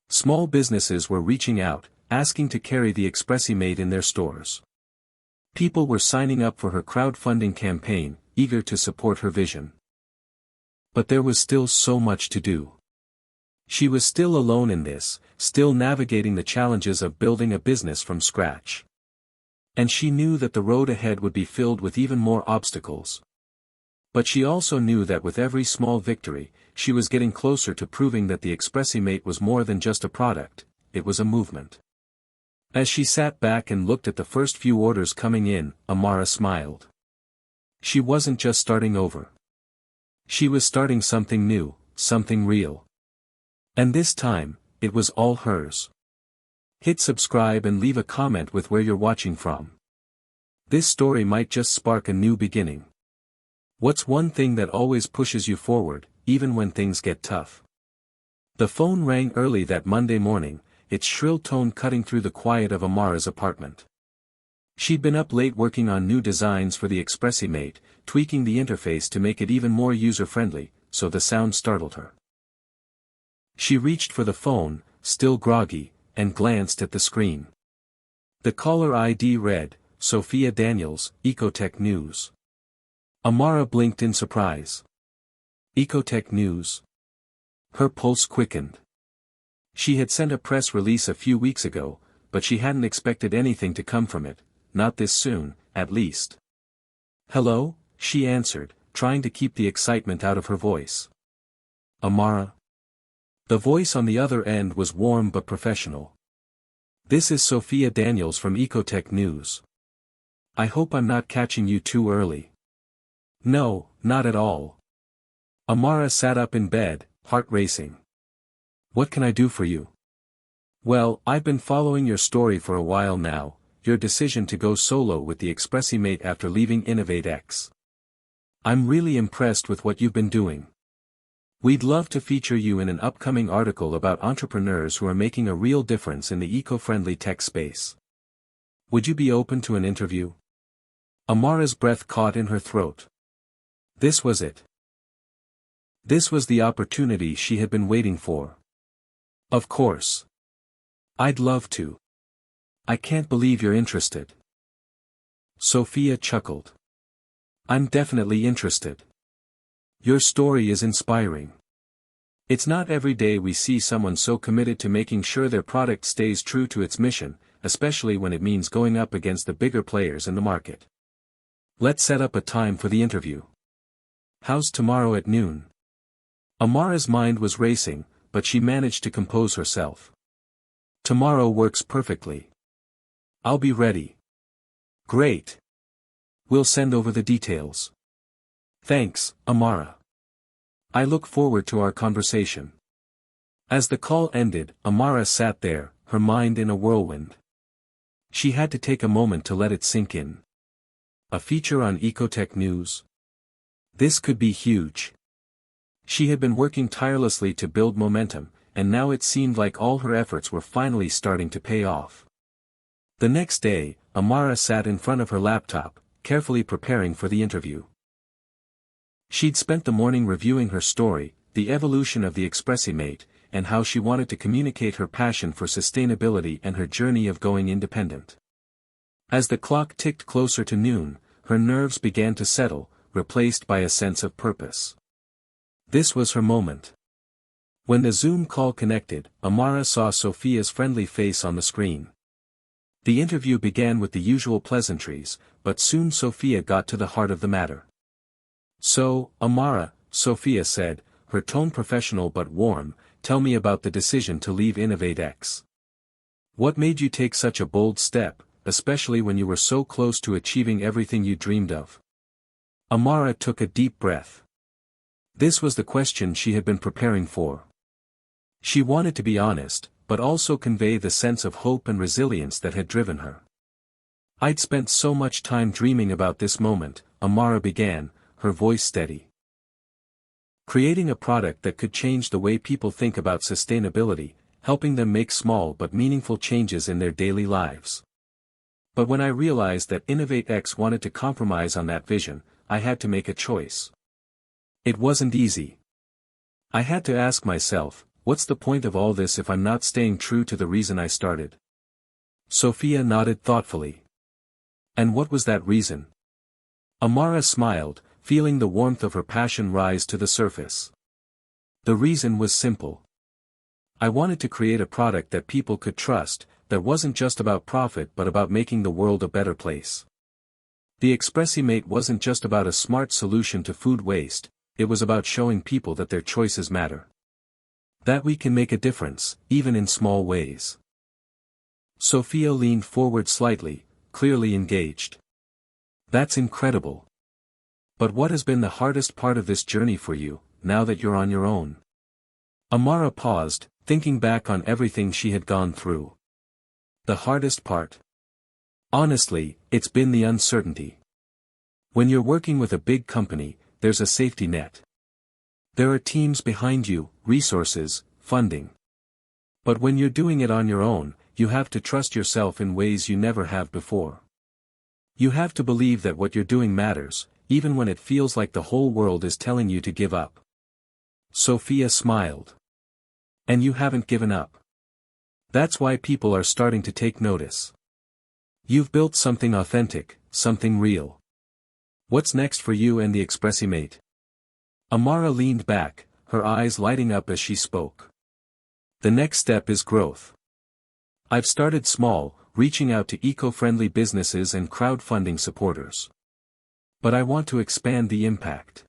Small businesses were reaching out, asking to carry the Expressimate in their stores. People were signing up for her crowdfunding campaign, eager to support her vision. But there was still so much to do. She was still alone in this, still navigating the challenges of building a business from scratch. And she knew that the road ahead would be filled with even more obstacles. But she also knew that with every small victory, she was getting closer to proving that the Expressimate was more than just a product, it was a movement. As she sat back and looked at the first few orders coming in, Amara smiled. She wasn't just starting over. She was starting something new, something real. And this time, it was all hers. Hit subscribe and leave a comment with where you're watching from. This story might just spark a new beginning. What's one thing that always pushes you forward, even when things get tough? The phone rang early that Monday morning, its shrill tone cutting through the quiet of Amara's apartment. She'd been up late working on new designs for the Expressimate, tweaking the interface to make it even more user-friendly, so the sound startled her. She reached for the phone, still groggy, and glanced at the screen. The caller ID read, Sophia Daniels, Ecotech News. Amara blinked in surprise. Ecotech News? Her pulse quickened. She had sent a press release a few weeks ago, but she hadn't expected anything to come from it, not this soon, at least. Hello, she answered, trying to keep the excitement out of her voice. Amara? The voice on the other end was warm but professional. This is Sophia Daniels from Ecotech News. I hope I'm not catching you too early. No, not at all. Amara sat up in bed, heart racing. What can I do for you? Well, I've been following your story for a while now, your decision to go solo with the Expressimate after leaving InnovateX. I'm really impressed with what you've been doing. We'd love to feature you in an upcoming article about entrepreneurs who are making a real difference in the eco-friendly tech space. Would you be open to an interview? Amara's breath caught in her throat. This was it. This was the opportunity she had been waiting for. Of course. I'd love to. I can't believe you're interested. Sophia chuckled. I'm definitely interested. Your story is inspiring. It's not every day we see someone so committed to making sure their product stays true to its mission, especially when it means going up against the bigger players in the market. Let's set up a time for the interview. How's tomorrow at noon? Amara's mind was racing, but she managed to compose herself. Tomorrow works perfectly. I'll be ready. Great. We'll send over the details. Thanks, Amara. I look forward to our conversation. As the call ended, Amara sat there, her mind in a whirlwind. She had to take a moment to let it sink in. A feature on Ecotech News? This could be huge. She had been working tirelessly to build momentum, and now it seemed like all her efforts were finally starting to pay off. The next day, Amara sat in front of her laptop, carefully preparing for the interview. She'd spent the morning reviewing her story, the evolution of the Expressimate, and how she wanted to communicate her passion for sustainability and her journey of going independent. As the clock ticked closer to noon, her nerves began to settle, replaced by a sense of purpose. This was her moment. When the Zoom call connected, Amara saw Sophia's friendly face on the screen. The interview began with the usual pleasantries, but soon Sophia got to the heart of the matter. So, Amara, Sophia said, her tone professional but warm, tell me about the decision to leave InnovateX. What made you take such a bold step, especially when you were so close to achieving everything you dreamed of? Amara took a deep breath. This was the question she had been preparing for. She wanted to be honest, but also convey the sense of hope and resilience that had driven her. I'd spent so much time dreaming about this moment, Amara began, her voice steady. Creating a product that could change the way people think about sustainability, helping them make small but meaningful changes in their daily lives. But when I realized that InnovateX wanted to compromise on that vision, I had to make a choice. It wasn't easy. I had to ask myself, what's the point of all this if I'm not staying true to the reason I started? Sophia nodded thoughtfully. And what was that reason? Amara smiled, feeling the warmth of her passion rise to the surface. The reason was simple. I wanted to create a product that people could trust, that wasn't just about profit but about making the world a better place. The Expressimate wasn't just about a smart solution to food waste, it was about showing people that their choices matter. That we can make a difference, even in small ways. Sophia leaned forward slightly, clearly engaged. That's incredible. But what has been the hardest part of this journey for you, now that you're on your own? Amara paused, thinking back on everything she had gone through. The hardest part? Honestly, it's been the uncertainty. When you're working with a big company, there's a safety net. There are teams behind you, resources, funding. But when you're doing it on your own, you have to trust yourself in ways you never have before. You have to believe that what you're doing matters, even when it feels like the whole world is telling you to give up. Sophia smiled. And you haven't given up. That's why people are starting to take notice. You've built something authentic, something real. What's next for you and the Expressimate? Amara leaned back, her eyes lighting up as she spoke. The next step is growth. I've started small, reaching out to eco-friendly businesses and crowdfunding supporters. But I want to expand the impact.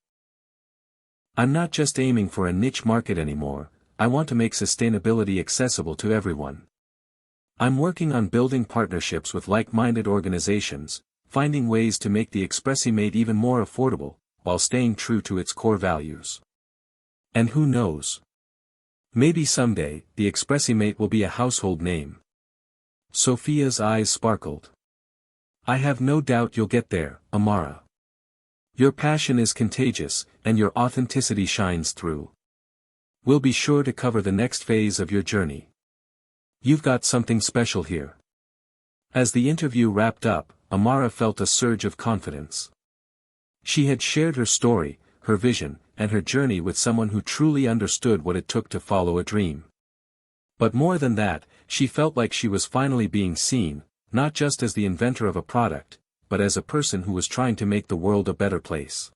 I'm not just aiming for a niche market anymore, I want to make sustainability accessible to everyone. I'm working on building partnerships with like-minded organizations, finding ways to make the Expressimate even more affordable, while staying true to its core values. And who knows? Maybe someday, the Expressimate will be a household name. Sophia's eyes sparkled. I have no doubt you'll get there, Amara. Your passion is contagious, and your authenticity shines through. We'll be sure to cover the next phase of your journey. You've got something special here. As the interview wrapped up, Amara felt a surge of confidence. She had shared her story, her vision, and her journey with someone who truly understood what it took to follow a dream. But more than that, she felt like she was finally being seen, not just as the inventor of a product, but as a person who was trying to make the world a better place.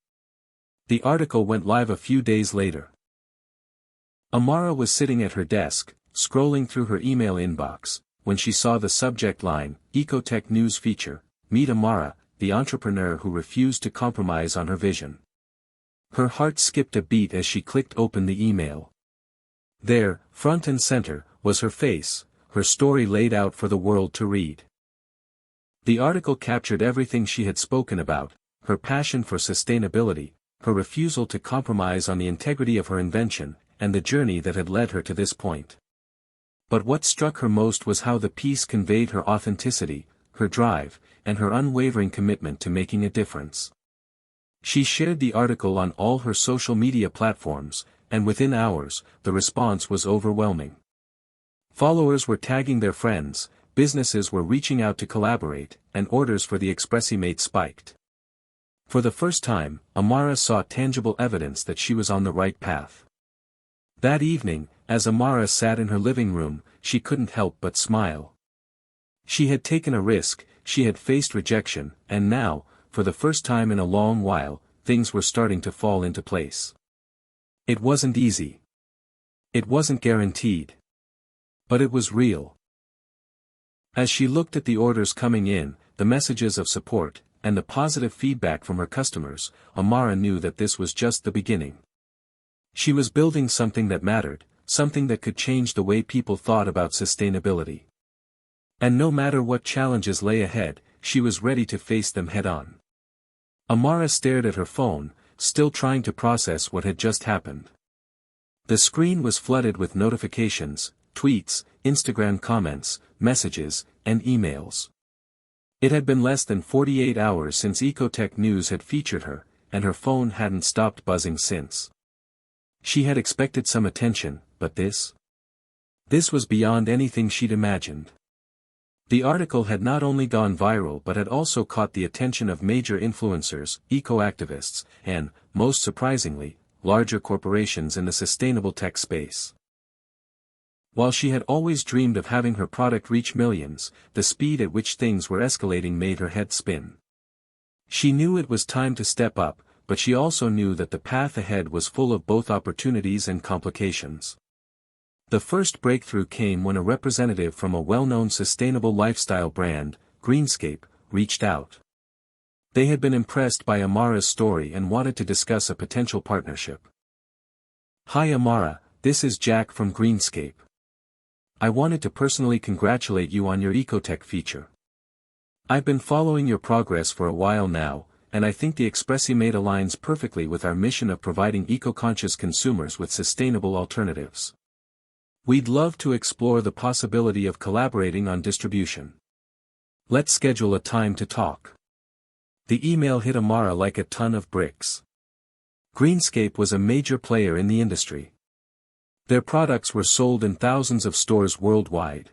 The article went live a few days later. Amara was sitting at her desk, scrolling through her email inbox, when she saw the subject line, Ecotech News Feature, Meet Amara, the entrepreneur who refused to compromise on her vision. Her heart skipped a beat as she clicked open the email. There, front and center, was her face, her story laid out for the world to read. The article captured everything she had spoken about, her passion for sustainability, her refusal to compromise on the integrity of her invention, and the journey that had led her to this point. But what struck her most was how the piece conveyed her authenticity, her drive, and her unwavering commitment to making a difference. She shared the article on all her social media platforms, and within hours, the response was overwhelming. Followers were tagging their friends, businesses were reaching out to collaborate, and orders for the Expressimate spiked. For the first time, Amara saw tangible evidence that she was on the right path. That evening, as Amara sat in her living room, she couldn't help but smile. She had taken a risk, she had faced rejection, and now, for the first time in a long while, things were starting to fall into place. It wasn't easy. It wasn't guaranteed. But it was real. As she looked at the orders coming in, the messages of support, and the positive feedback from her customers, Amara knew that this was just the beginning. She was building something that mattered, something that could change the way people thought about sustainability. And no matter what challenges lay ahead, she was ready to face them head-on. Amara stared at her phone, still trying to process what had just happened. The screen was flooded with notifications, tweets, Instagram comments, messages, and emails. It had been less than 48 hours since Ecotech News had featured her, and her phone hadn't stopped buzzing since. She had expected some attention, but this was beyond anything she'd imagined. The article had not only gone viral but had also caught the attention of major influencers, eco-activists, and, most surprisingly, larger corporations in the sustainable tech space. While she had always dreamed of having her product reach millions, the speed at which things were escalating made her head spin. She knew it was time to step up, but she also knew that the path ahead was full of both opportunities and complications. The first breakthrough came when a representative from a well-known sustainable lifestyle brand, Greenscape, reached out. They had been impressed by Amara's story and wanted to discuss a potential partnership. Hi Amara, this is Jack from Greenscape. I wanted to personally congratulate you on your Ecotech feature. I've been following your progress for a while now, and I think the Expressimate aligns perfectly with our mission of providing eco-conscious consumers with sustainable alternatives. We'd love to explore the possibility of collaborating on distribution. Let's schedule a time to talk. The email hit Amara like a ton of bricks. Greenscape was a major player in the industry. Their products were sold in thousands of stores worldwide.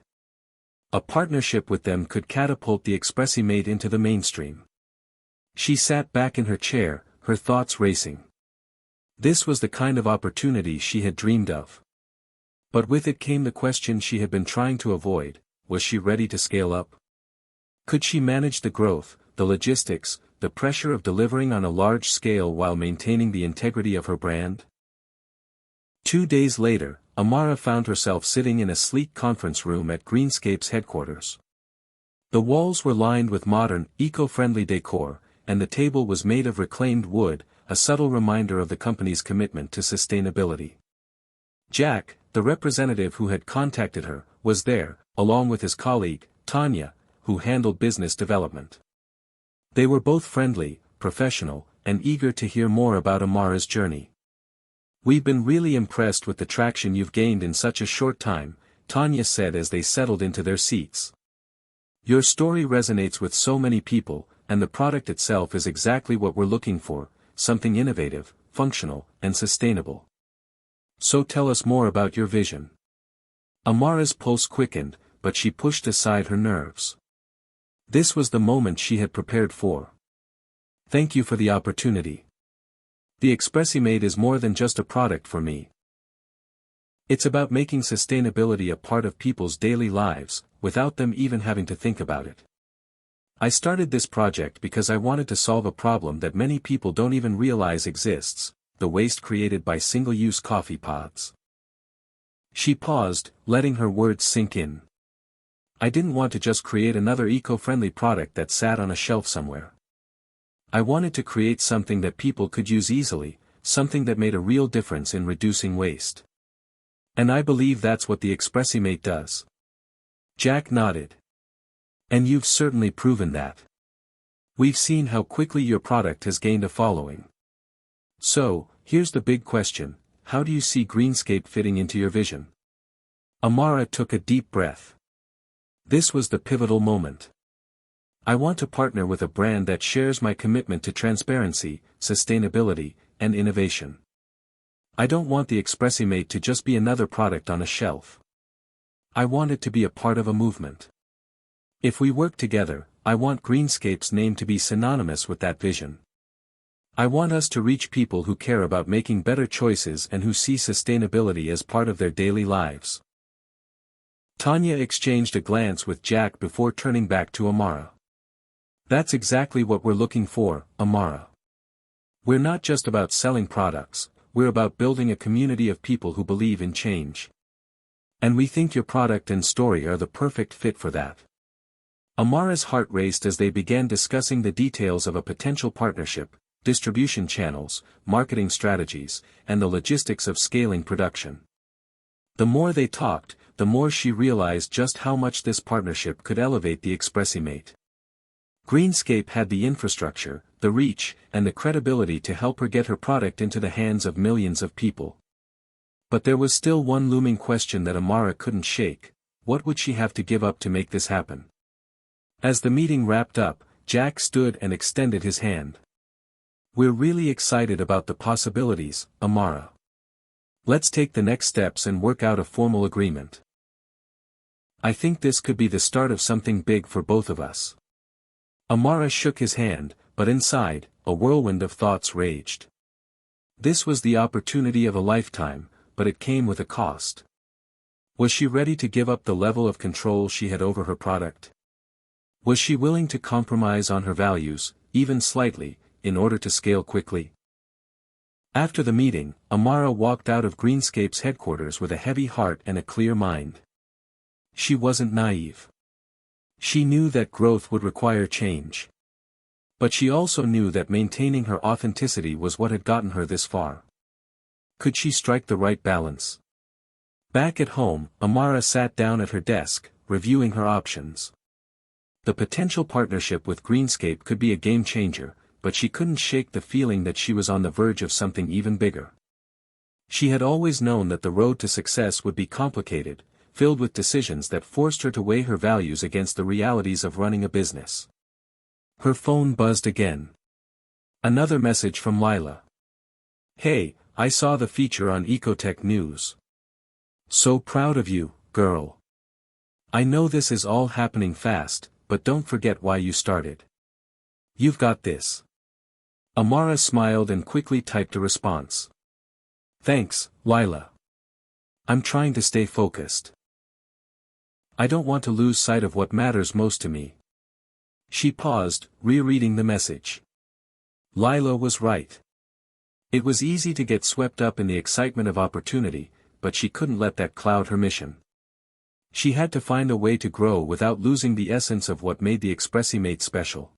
A partnership with them could catapult the Expressimate into the mainstream. She sat back in her chair, her thoughts racing. This was the kind of opportunity she had dreamed of. But with it came the question she had been trying to avoid: was she ready to scale up? Could she manage the growth, the logistics, the pressure of delivering on a large scale while maintaining the integrity of her brand? 2 days later, Amara found herself sitting in a sleek conference room at Greenscape's headquarters. The walls were lined with modern, eco-friendly decor, and the table was made of reclaimed wood, a subtle reminder of the company's commitment to sustainability. Jack, the representative who had contacted her, was there, along with his colleague, Tanya, who handled business development. They were both friendly, professional, and eager to hear more about Amara's journey. "We've been really impressed with the traction you've gained in such a short time," Tanya said as they settled into their seats. "Your story resonates with so many people, and the product itself is exactly what we're looking for, something innovative, functional, and sustainable. So tell us more about your vision." Amara's pulse quickened, but she pushed aside her nerves. This was the moment she had prepared for. "Thank you for the opportunity. The Expressimate is more than just a product for me. It's about making sustainability a part of people's daily lives, without them even having to think about it. I started this project because I wanted to solve a problem that many people don't even realize exists: the waste created by single-use coffee pods." She paused, letting her words sink in. "I didn't want to just create another eco-friendly product that sat on a shelf somewhere. I wanted to create something that people could use easily, something that made a real difference in reducing waste. And I believe that's what the Expressimate does." Jack nodded. "And you've certainly proven that. We've seen how quickly your product has gained a following. So, here's the big question: how do you see Greenscape fitting into your vision?" Amara took a deep breath. This was the pivotal moment. "I want to partner with a brand that shares my commitment to transparency, sustainability, and innovation. I don't want the Expressimate to just be another product on a shelf. I want it to be a part of a movement. If we work together, I want Greenscape's name to be synonymous with that vision. I want us to reach people who care about making better choices and who see sustainability as part of their daily lives." Tanya exchanged a glance with Jack before turning back to Amara. "That's exactly what we're looking for, Amara. We're not just about selling products, we're about building a community of people who believe in change. And we think your product and story are the perfect fit for that." Amara's heart raced as they began discussing the details of a potential partnership, distribution channels, marketing strategies, and the logistics of scaling production. The more they talked, the more she realized just how much this partnership could elevate the Expressimate. Greenscape had the infrastructure, the reach, and the credibility to help her get her product into the hands of millions of people. But there was still one looming question that Amara couldn't shake: what would she have to give up to make this happen? As the meeting wrapped up, Jack stood and extended his hand. "We're really excited about the possibilities, Amara. Let's take the next steps and work out a formal agreement. I think this could be the start of something big for both of us." Amara shook his hand, but inside, a whirlwind of thoughts raged. This was the opportunity of a lifetime, but it came with a cost. Was she ready to give up the level of control she had over her product? Was she willing to compromise on her values, even slightly, in order to scale quickly? After the meeting, Amara walked out of Greenscape's headquarters with a heavy heart and a clear mind. She wasn't naive. She knew that growth would require change. But she also knew that maintaining her authenticity was what had gotten her this far. Could she strike the right balance? Back at home, Amara sat down at her desk, reviewing her options. The potential partnership with Greenscape could be a game changer, but she couldn't shake the feeling that she was on the verge of something even bigger. She had always known that the road to success would be complicated, filled with decisions that forced her to weigh her values against the realities of running a business. Her phone buzzed again. Another message from Lila. "Hey, I saw the feature on Ecotech News. So proud of you, girl. I know this is all happening fast, but don't forget why you started. You've got this." Amara smiled and quickly typed a response. "Thanks, Lila. I'm trying to stay focused. I don't want to lose sight of what matters most to me." She paused, rereading the message. Lila was right. It was easy to get swept up in the excitement of opportunity, but she couldn't let that cloud her mission. She had to find a way to grow without losing the essence of what made the Expressimate special.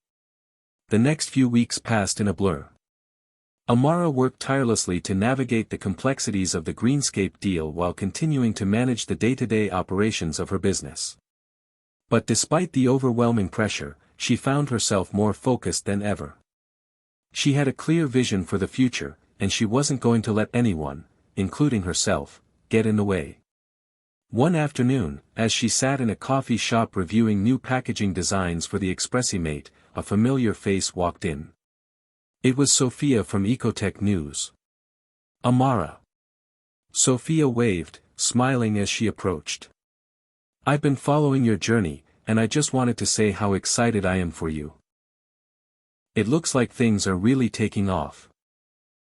The next few weeks passed in a blur. Amara worked tirelessly to navigate the complexities of the Greenscape deal while continuing to manage the day-to-day operations of her business. But despite the overwhelming pressure, she found herself more focused than ever. She had a clear vision for the future, and she wasn't going to let anyone, including herself, get in the way. One afternoon, as she sat in a coffee shop reviewing new packaging designs for the Expressimate, a familiar face walked in. It was Sophia from Ecotech News. "Amara." Sophia waved, smiling as she approached. "I've been following your journey, and I just wanted to say how excited I am for you. It looks like things are really taking off."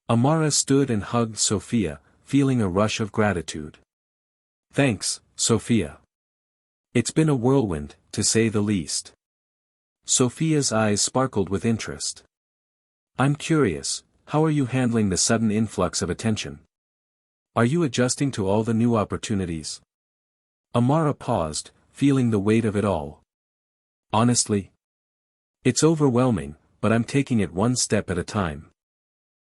Amara stood and hugged Sophia, feeling a rush of gratitude. "Thanks, Sophia. It's been a whirlwind, to say the least." Sophia's eyes sparkled with interest. "I'm curious, how are you handling the sudden influx of attention? Are you adjusting to all the new opportunities?" Amara paused, feeling the weight of it all. "Honestly, it's overwhelming, but I'm taking it one step at a time.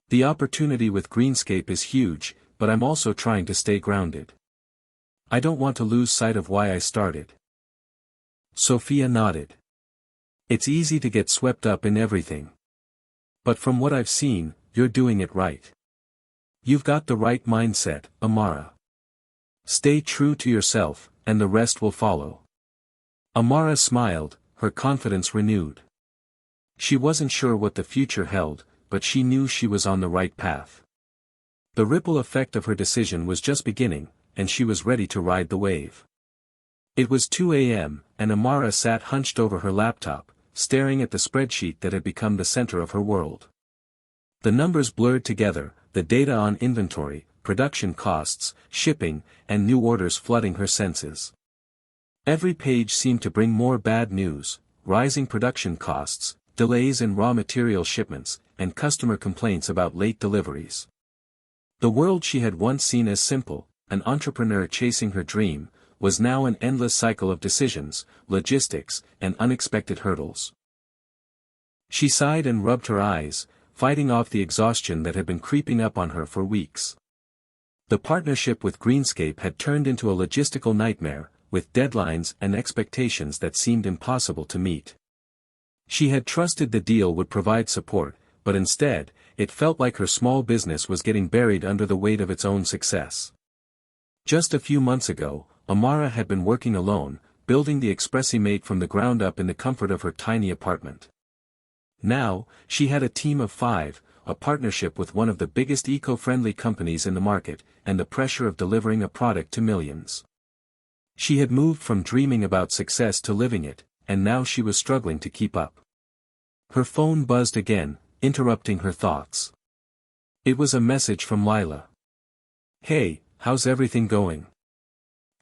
The opportunity with Greenscape is huge, but I'm also trying to stay grounded. I don't want to lose sight of why I started." Sophia nodded. "It's easy to get swept up in everything. But from what I've seen, you're doing it right. You've got the right mindset, Amara. Stay true to yourself, and the rest will follow." Amara smiled, her confidence renewed. She wasn't sure what the future held, but she knew she was on the right path. The ripple effect of her decision was just beginning, and she was ready to ride the wave. It was 2 a.m., and Amara sat hunched over her laptop, staring at the spreadsheet that had become the center of her world. The numbers blurred together, the data on inventory, production costs, shipping, and new orders flooding her senses. Every page seemed to bring more bad news: rising production costs, delays in raw material shipments, and customer complaints about late deliveries. The world she had once seen as simple, an entrepreneur chasing her dream, was now an endless cycle of decisions, logistics, and unexpected hurdles. She sighed and rubbed her eyes, fighting off the exhaustion that had been creeping up on her for weeks. The partnership with Greenscape had turned into a logistical nightmare, with deadlines and expectations that seemed impossible to meet. She had trusted the deal would provide support, but instead, it felt like her small business was getting buried under the weight of its own success. Just a few months ago, Amara had been working alone, building the Expressimate from the ground up in the comfort of her tiny apartment. Now, she had a team of 5, a partnership with one of the biggest eco-friendly companies in the market, and the pressure of delivering a product to millions. She had moved from dreaming about success to living it, and now she was struggling to keep up. Her phone buzzed again, interrupting her thoughts. It was a message from Lila. "Hey, how's everything going?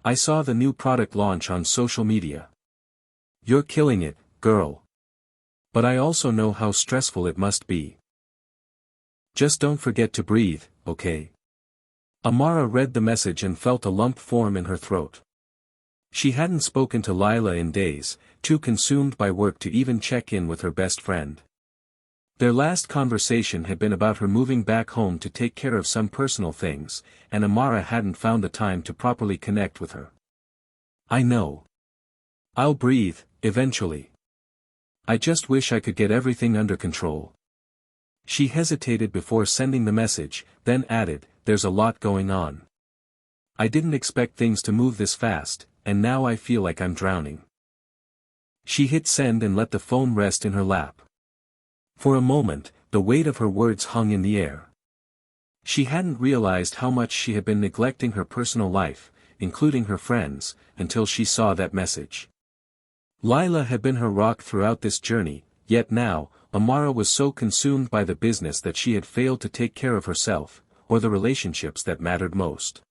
I saw the new product launch on social media. You're killing it, girl. But I also know how stressful it must be. Just don't forget to breathe, okay?" Amara read the message and felt a lump form in her throat. She hadn't spoken to Lila in days, too consumed by work to even check in with her best friend. Their last conversation had been about her moving back home to take care of some personal things, and Amara hadn't found the time to properly connect with her. "I know. I'll breathe, eventually. I just wish I could get everything under control." She hesitated before sending the message, then added, there's a lot going on. I didn't expect things to move this fast, and now I feel like I'm drowning." She hit send and let the phone rest in her lap. For a moment, the weight of her words hung in the air. She hadn't realized how much she had been neglecting her personal life, including her friends, until she saw that message. Lila had been her rock throughout this journey, yet now, Amara was so consumed by the business that she had failed to take care of herself, or the relationships that mattered most.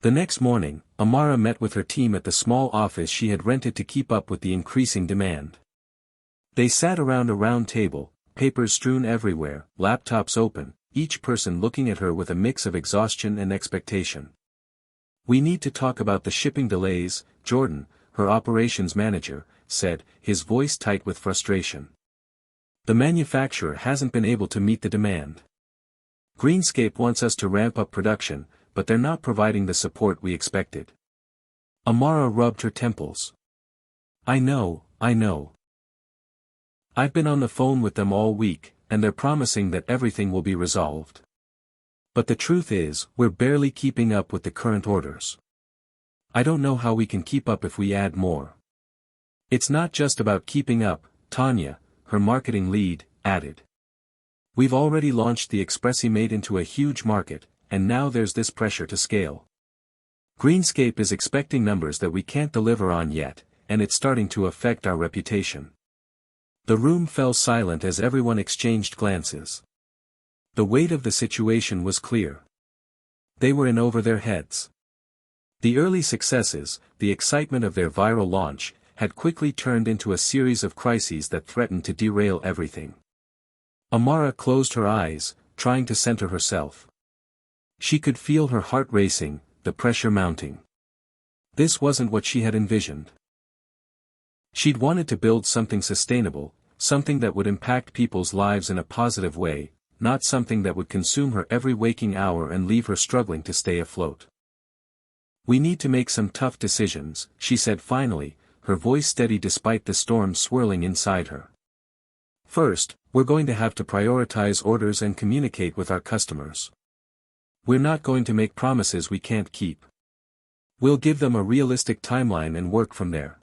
The next morning, Amara met with her team at the small office she had rented to keep up with the increasing demand. They sat around a round table, papers strewn everywhere, laptops open, each person looking at her with a mix of exhaustion and expectation. "We need to talk about the shipping delays," Jordan, her operations manager, said, his voice tight with frustration. "The manufacturer hasn't been able to meet the demand. Greenscape wants us to ramp up production, but they're not providing the support we expected." Amara rubbed her temples. I know. I've been on the phone with them all week, and they're promising that everything will be resolved. But the truth is, we're barely keeping up with the current orders. I don't know how we can keep up if we add more." "It's not just about keeping up," Tanya, her marketing lead, added. "We've already launched the Expressimate into a huge market, and now there's this pressure to scale. Greenscape is expecting numbers that we can't deliver on yet, and it's starting to affect our reputation." The room fell silent as everyone exchanged glances. The weight of the situation was clear. They were in over their heads. The early successes, the excitement of their viral launch, had quickly turned into a series of crises that threatened to derail everything. Amara closed her eyes, trying to center herself. She could feel her heart racing, the pressure mounting. This wasn't what she had envisioned. She'd wanted to build something sustainable, something that would impact people's lives in a positive way, not something that would consume her every waking hour and leave her struggling to stay afloat. "We need to make some tough decisions," she said finally, her voice steady despite the storm swirling inside her. "First, we're going to have to prioritize orders and communicate with our customers. We're not going to make promises we can't keep. We'll give them a realistic timeline and work from there.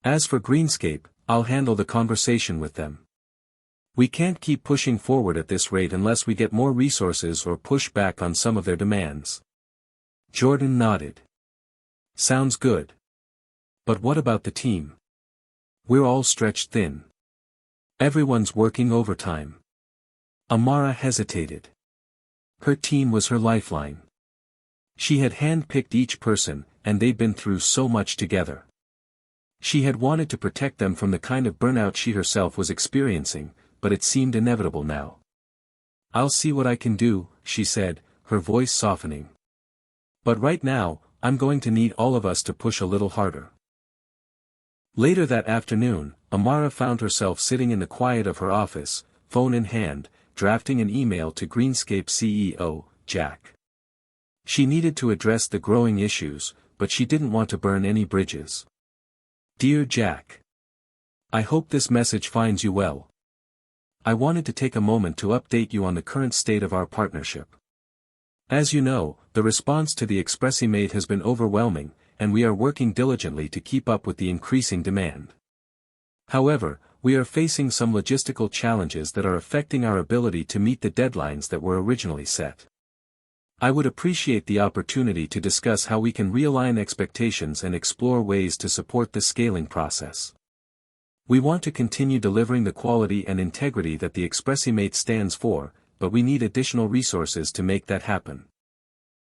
As for Greenscape, I'll handle the conversation with them. We can't keep pushing forward at this rate unless we get more resources or push back on some of their demands." Jordan nodded. "Sounds good. But what about the team? We're all stretched thin. Everyone's working overtime." Amara hesitated. Her team was her lifeline. She had handpicked each person, and they'd been through so much together. She had wanted to protect them from the kind of burnout she herself was experiencing, but it seemed inevitable now. "I'll see what I can do," she said, her voice softening. "But right now, I'm going to need all of us to push a little harder." Later that afternoon, Amara found herself sitting in the quiet of her office, phone in hand, drafting an email to Greenscape CEO, Jack. She needed to address the growing issues, but she didn't want to burn any bridges. "Dear Jack. I hope this message finds you well. I wanted to take a moment to update you on the current state of our partnership. As you know, the response to the Expressimate has been overwhelming, and we are working diligently to keep up with the increasing demand. However, we are facing some logistical challenges that are affecting our ability to meet the deadlines that were originally set. I would appreciate the opportunity to discuss how we can realign expectations and explore ways to support the scaling process. We want to continue delivering the quality and integrity that the Expressimate stands for, but we need additional resources to make that happen."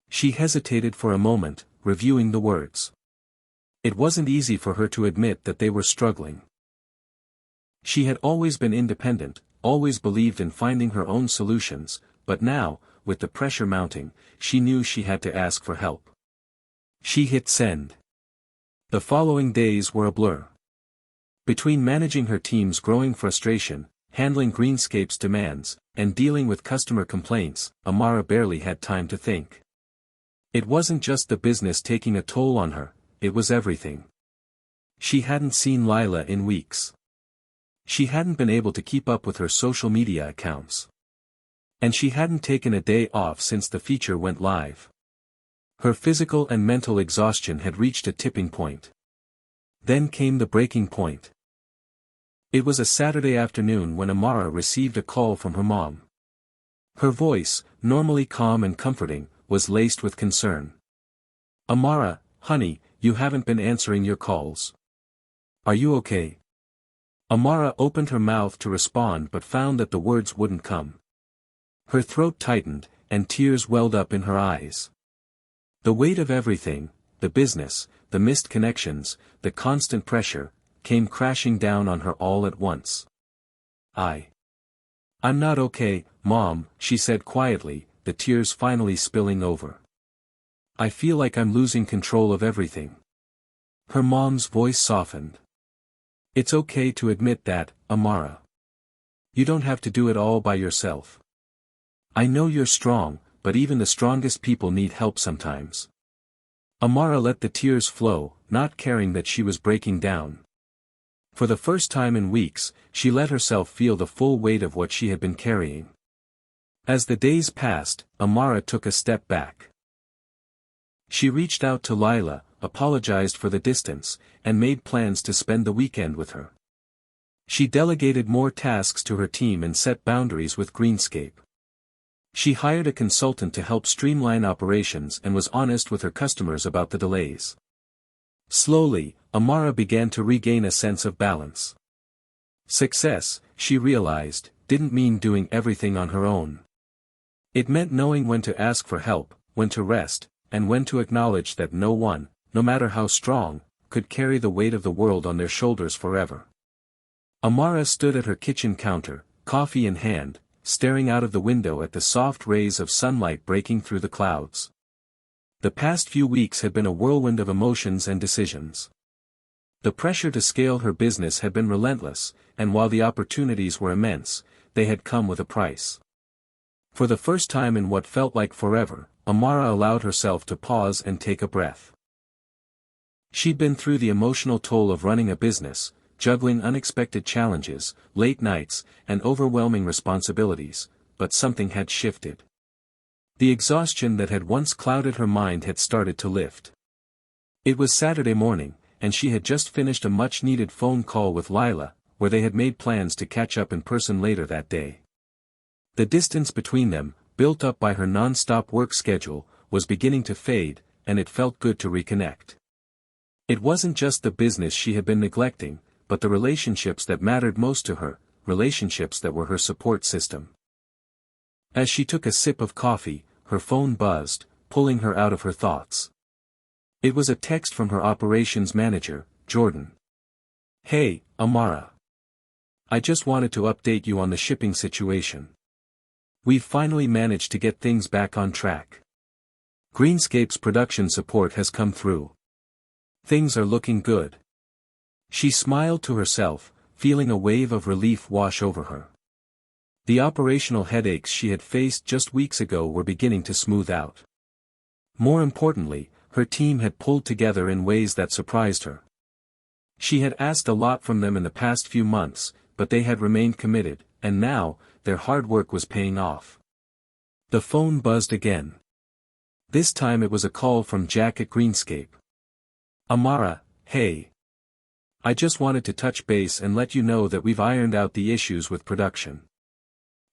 She hesitated for a moment, reviewing the words. It wasn't easy for her to admit that they were struggling. She had always been independent, always believed in finding her own solutions, but now, with the pressure mounting, she knew she had to ask for help. She hit send. The following days were a blur. Between managing her team's growing frustration, handling Greenscape's demands, and dealing with customer complaints, Amara barely had time to think. It wasn't just the business taking a toll on her, it was everything. She hadn't seen Lila in weeks. She hadn't been able to keep up with her social media accounts. And she hadn't taken a day off since the feature went live. Her physical and mental exhaustion had reached a tipping point. Then came the breaking point. It was a Saturday afternoon when Amara received a call from her mom. Her voice, normally calm and comforting, was laced with concern. "Amara, honey, you haven't been answering your calls. Are you okay?" Amara opened her mouth to respond but found that the words wouldn't come. Her throat tightened, and tears welled up in her eyes. The weight of everything, the business, the missed connections, the constant pressure, came crashing down on her all at once. I'm not okay, Mom," she said quietly, the tears finally spilling over. "I feel like I'm losing control of everything." Her mom's voice softened. "It's okay to admit that, Amara. You don't have to do it all by yourself. I know you're strong, but even the strongest people need help sometimes." Amara let the tears flow, not caring that she was breaking down. For the first time in weeks, she let herself feel the full weight of what she had been carrying. As the days passed, Amara took a step back. She reached out to Lila, apologized for the distance, and made plans to spend the weekend with her. She delegated more tasks to her team and set boundaries with Greenscape. She hired a consultant to help streamline operations and was honest with her customers about the delays. Slowly, Amara began to regain a sense of balance. Success, she realized, didn't mean doing everything on her own. It meant knowing when to ask for help, when to rest, and when to acknowledge that no one, no matter how strong, could carry the weight of the world on their shoulders forever. Amara stood at her kitchen counter, coffee in hand, staring out of the window at the soft rays of sunlight breaking through the clouds. The past few weeks had been a whirlwind of emotions and decisions. The pressure to scale her business had been relentless, and while the opportunities were immense, they had come with a price. For the first time in what felt like forever, Amara allowed herself to pause and take a breath. She'd been through the emotional toll of running a business, juggling unexpected challenges, late nights, and overwhelming responsibilities, but something had shifted. The exhaustion that had once clouded her mind had started to lift. It was Saturday morning, and she had just finished a much-needed phone call with Lila, where they had made plans to catch up in person later that day. The distance between them, built up by her non-stop work schedule, was beginning to fade, and it felt good to reconnect. It wasn't just the business she had been neglecting, but the relationships that mattered most to her, relationships that were her support system. As she took a sip of coffee, her phone buzzed, pulling her out of her thoughts. It was a text from her operations manager, Jordan. "Hey, Amara. I just wanted to update you on the shipping situation. We've finally managed to get things back on track. Greenscape's production support has come through. Things are looking good." She smiled to herself, feeling a wave of relief wash over her. The operational headaches she had faced just weeks ago were beginning to smooth out. More importantly, her team had pulled together in ways that surprised her. She had asked a lot from them in the past few months, but they had remained committed, and now, their hard work was paying off. The phone buzzed again. This time it was a call from Jack at Greenscape. "Amara, hey. I just wanted to touch base and let you know that we've ironed out the issues with production.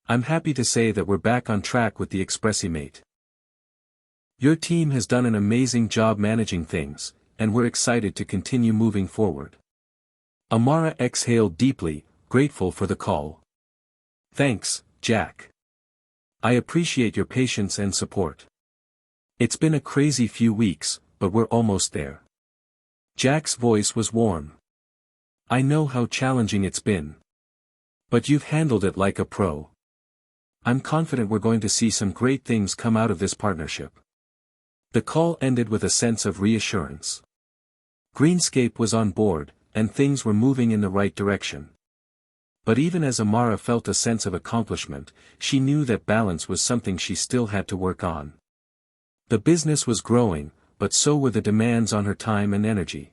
I'm happy to say that we're back on track with the Expressimate. Your team has done an amazing job managing things, and we're excited to continue moving forward." Amara exhaled deeply, grateful for the call. "Thanks, Jack. I appreciate your patience and support. It's been a crazy few weeks, but we're almost there." Jack's voice was warm. "I know how challenging it's been. But you've handled it like a pro. I'm confident we're going to see some great things come out of this partnership." The call ended with a sense of reassurance. Greenscape was on board, and things were moving in the right direction. But even as Amara felt a sense of accomplishment, she knew that balance was something she still had to work on. The business was growing, but so were the demands on her time and energy.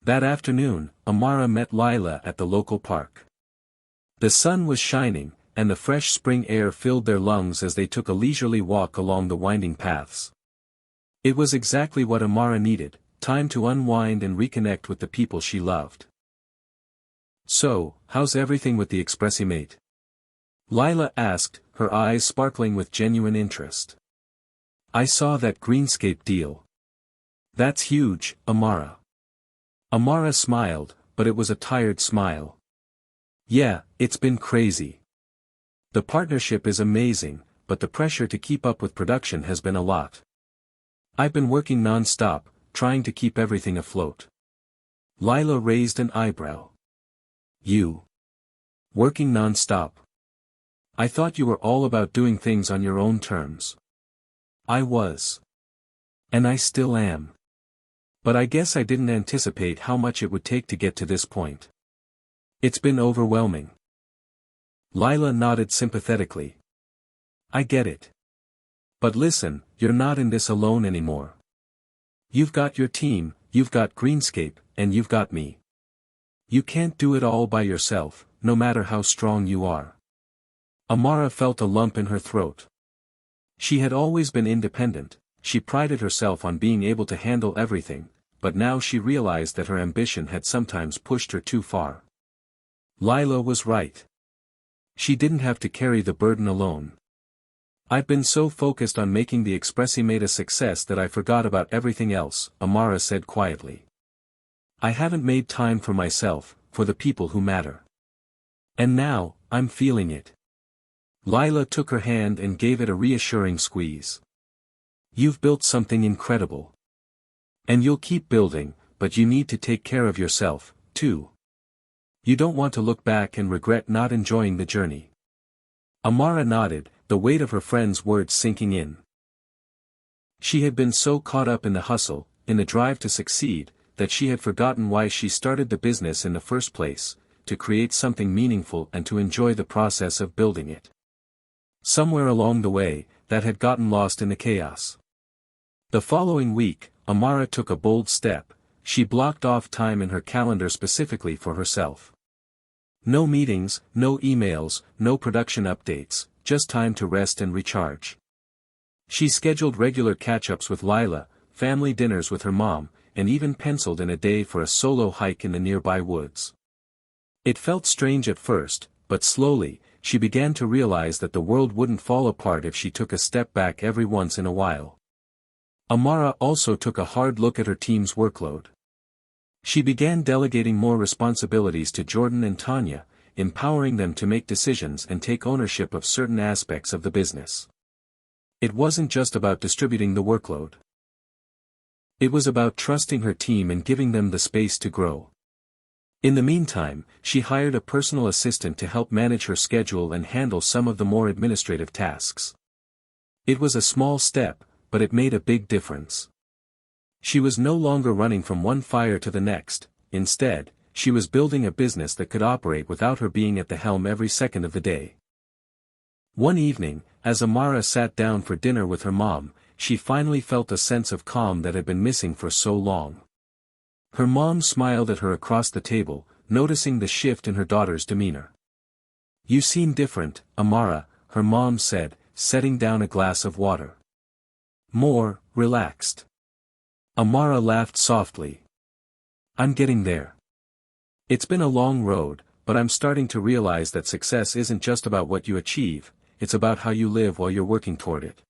That afternoon, Amara met Lila at the local park. The sun was shining, and the fresh spring air filled their lungs as they took a leisurely walk along the winding paths. It was exactly what Amara needed, time to unwind and reconnect with the people she loved. "So, how's everything with the Expressimate?" Lila asked, her eyes sparkling with genuine interest. "I saw that Greenscape deal." "That's huge, Amara." Amara smiled, but it was a tired smile. "Yeah, it's been crazy. The partnership is amazing, but the pressure to keep up with production has been a lot. I've been working non-stop, trying to keep everything afloat." Lila raised an eyebrow. "You? Working non-stop? I thought you were all about doing things on your own terms." "I was. And I still am. But I guess I didn't anticipate how much it would take to get to this point. It's been overwhelming." Lila nodded sympathetically. "I get it. But listen, you're not in this alone anymore. You've got your team, you've got Greenscape, and you've got me. You can't do it all by yourself, no matter how strong you are." Amara felt a lump in her throat. She had always been independent, she prided herself on being able to handle everything, but now she realized that her ambition had sometimes pushed her too far. Lila was right. She didn't have to carry the burden alone. "I've been so focused on making the Expressimate a success that I forgot about everything else," Amara said quietly. "I haven't made time for myself, for the people who matter. And now, I'm feeling it." Lila took her hand and gave it a reassuring squeeze. "You've built something incredible. And you'll keep building, but you need to take care of yourself, too. You don't want to look back and regret not enjoying the journey." Amara nodded, the weight of her friend's words sinking in. She had been so caught up in the hustle, in the drive to succeed, that she had forgotten why she started the business in the first place, to create something meaningful and to enjoy the process of building it. Somewhere along the way, that had gotten lost in the chaos. The following week, Amara took a bold step. She blocked off time in her calendar specifically for herself. No meetings, no emails, no production updates, just time to rest and recharge. She scheduled regular catch-ups with Lila, family dinners with her mom, and even penciled in a day for a solo hike in the nearby woods. It felt strange at first, but slowly, she began to realize that the world wouldn't fall apart if she took a step back every once in a while. Amara also took a hard look at her team's workload. She began delegating more responsibilities to Jordan and Tanya, empowering them to make decisions and take ownership of certain aspects of the business. It wasn't just about distributing the workload. It was about trusting her team and giving them the space to grow. In the meantime, she hired a personal assistant to help manage her schedule and handle some of the more administrative tasks. It was a small step, but it made a big difference. She was no longer running from one fire to the next. Instead, she was building a business that could operate without her being at the helm every second of the day. One evening, as Amara sat down for dinner with her mom, she finally felt a sense of calm that had been missing for so long. Her mom smiled at her across the table, noticing the shift in her daughter's demeanor. "You seem different, Amara," her mom said, setting down a glass of water. "More relaxed." Amara laughed softly. "I'm getting there. It's been a long road, but I'm starting to realize that success isn't just about what you achieve, it's about how you live while you're working toward it."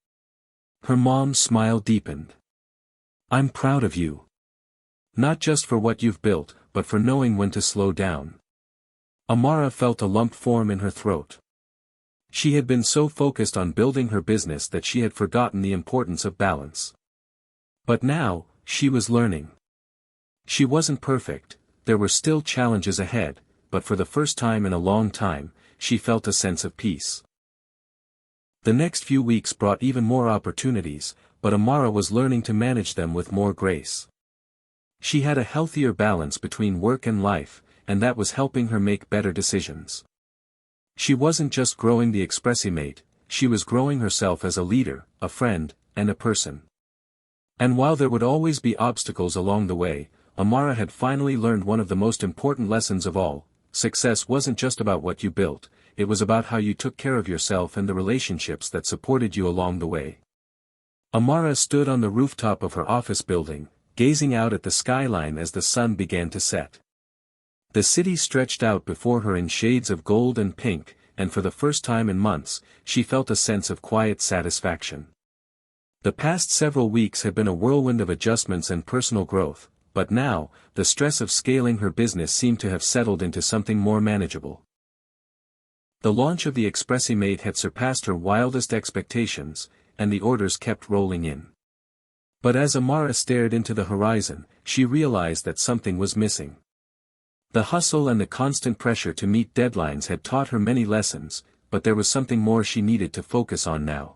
Her mom's smile deepened. "I'm proud of you. Not just for what you've built, but for knowing when to slow down." Amara felt a lump form in her throat. She had been so focused on building her business that she had forgotten the importance of balance. But now, she was learning. She wasn't perfect, there were still challenges ahead, but for the first time in a long time, she felt a sense of peace. The next few weeks brought even more opportunities, but Amara was learning to manage them with more grace. She had a healthier balance between work and life, and that was helping her make better decisions. She wasn't just growing the Expressimate, she was growing herself as a leader, a friend, and a person. And while there would always be obstacles along the way, Amara had finally learned one of the most important lessons of all: success wasn't just about what you built, it was about how you took care of yourself and the relationships that supported you along the way. Amara stood on the rooftop of her office building, gazing out at the skyline as the sun began to set. The city stretched out before her in shades of gold and pink, and for the first time in months, she felt a sense of quiet satisfaction. The past several weeks had been a whirlwind of adjustments and personal growth, but now, the stress of scaling her business seemed to have settled into something more manageable. The launch of the Expressimate had surpassed her wildest expectations, and the orders kept rolling in. But as Amara stared into the horizon, she realized that something was missing. The hustle and the constant pressure to meet deadlines had taught her many lessons, but there was something more she needed to focus on now.